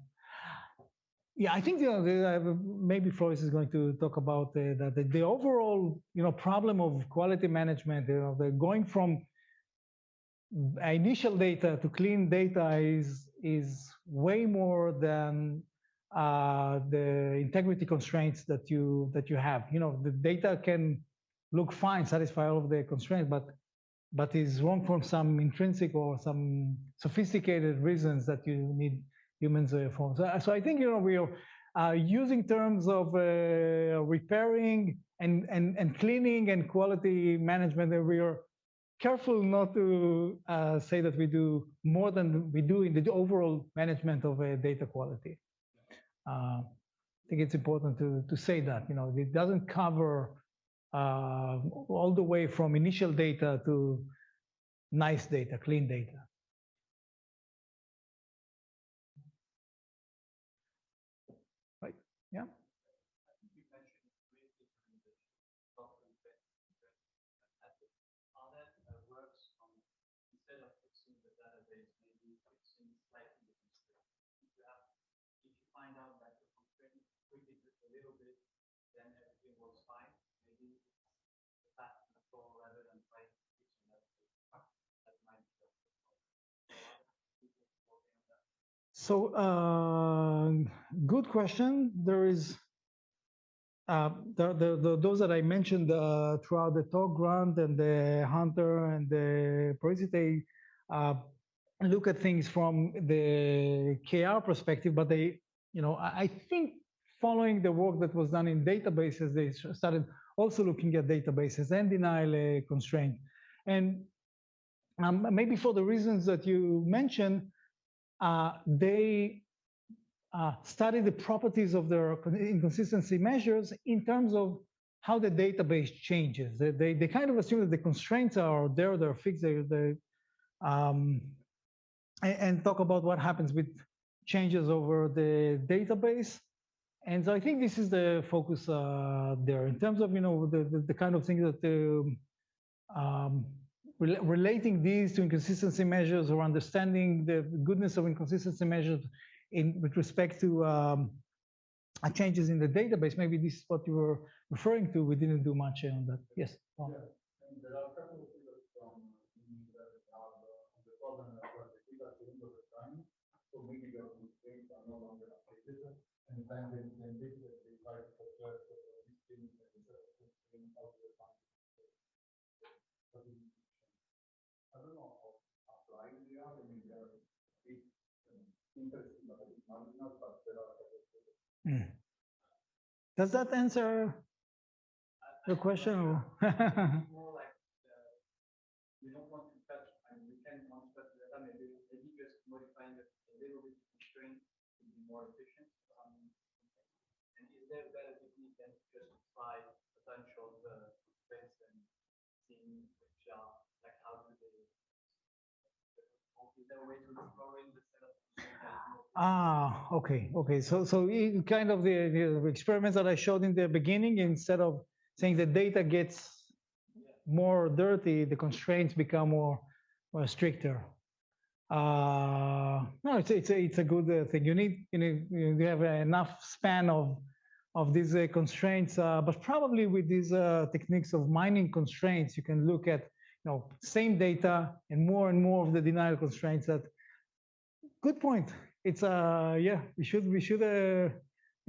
Yeah, I think maybe Floris is going to talk about that the overall problem of quality management. The going from initial data to clean data is way more than the integrity constraints that you have. The data can look fine, satisfy all of the constraints, but is wrong from some intrinsic or some sophisticated reasons that you need humans for. So I think we are using terms of repairing and cleaning and quality management, and we are careful not to say that we do more than we do in the overall management of data quality. I think it's important to say that it doesn't cover all the way from initial data to nice data, clean data. Right? Yeah. Find out that the constraint tweak it just a little bit, then everything works fine. Maybe fast control rather than trying to fix that. That might be so good question. There is those that I mentioned throughout the talk, Grant and the Hunter and the Parisi, look at things from the KR perspective, but they I think following the work that was done in databases, they started also looking at databases and denial constraint. And maybe for the reasons that you mentioned, they study the properties of their inconsistency measures in terms of how the database changes. They kind of assume that the constraints are there, they're fixed, and talk about what happens with changes over the database. And so I think this is the focus there in terms of the kind of things that relating these to inconsistency measures or understanding the goodness of inconsistency measures with respect to changes in the database. Maybe this is what you were referring to. We didn't do much on that. Yes. Yeah. And there are a couple of figures from that have on the problem that the data change over time. So maybe your constraints are no longer updated, and then they try to address these things and constraint out of the time. I don't know how applied they are. I mean, they are interesting, but it's marginal, but there are. Does that answer your question? More like we don't want to touch, and we can want to touch the data, maybe just modifying it a little bit to constraint to be more efficient. And is there a better technique than just try potential constraints and seeing which are like how do they there a way to explore in the set of Okay. So in kind of the experiments that I showed in the beginning, instead of saying the data gets more dirty, the constraints become more stricter. No, it's a good thing. You have enough span of these constraints, but probably with these techniques of mining constraints, you can look at same data and more of the denial constraints. That good point. It's yeah, we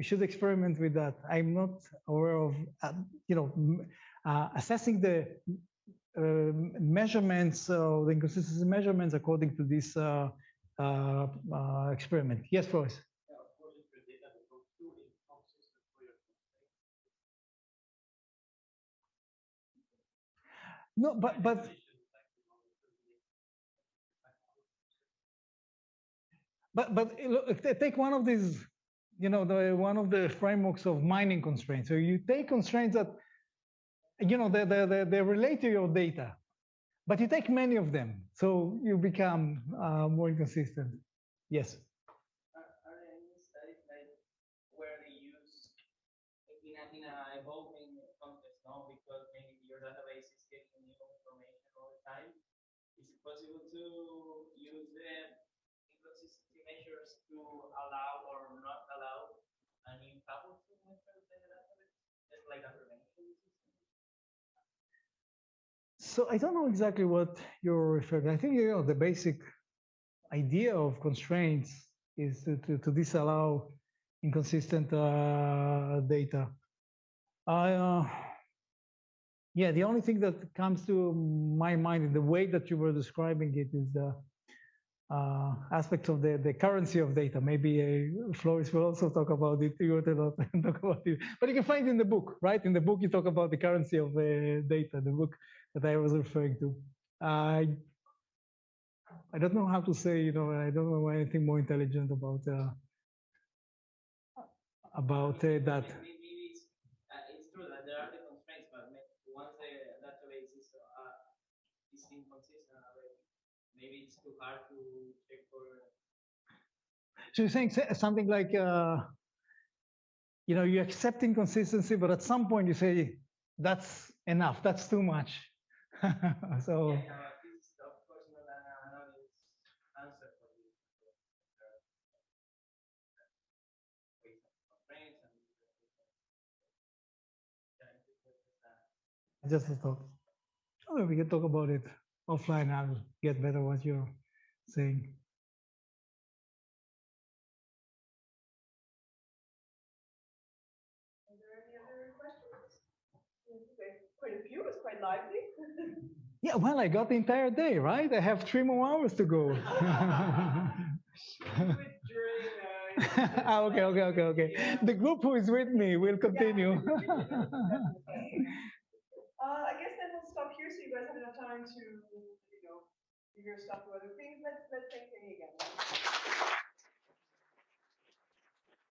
should experiment with that. I'm not aware of assessing the measurements, the inconsistency measurements according to this experiment. Yes, Flores. Yeah, of course, if your data becomes too inconsistent for your constraints. No, but look, take one of these, one of the frameworks of mining constraints. So you take constraints that, they relate to your data, but you take many of them, so you become more inconsistent. Yes. Are there any studies like where they use in a evolving context, no? Because maybe your database is getting new information all the time. Is it possible to use the inconsistency measures to allow or not allow a new tuple to enter the database? Just like a prevention system? So I don't know exactly what you're referring to. I think the basic idea of constraints is to disallow inconsistent data. Yeah, the only thing that comes to my mind in the way that you were describing it is the aspects of the currency of data. Maybe Flores will also talk about it. You want to talk about it, but you can find it in the book, right? In the book, you talk about the currency of data. The book that I was referring to. I don't know how to say. I don't know anything more intelligent about that. Maybe it's true that there are the constraints, but once the database is inconsistent already, maybe it's too hard to check for. So you're saying something like, you accept inconsistency, but at some point you say, that's enough, that's too much. So. Yeah, this is of course not an answer for this. Just a thought. Oh, we can talk about it offline. I'll get better what you're saying. Are there any other questions? Okay, quite a few. It's quite lively. Yeah, well, I got the entire day, right? I have 3 more hours to go. Okay. Yeah. The group who is with me will continue. I guess then we'll stop here so you guys have enough time to, do your stuff or other things. Let's thank Kenny again.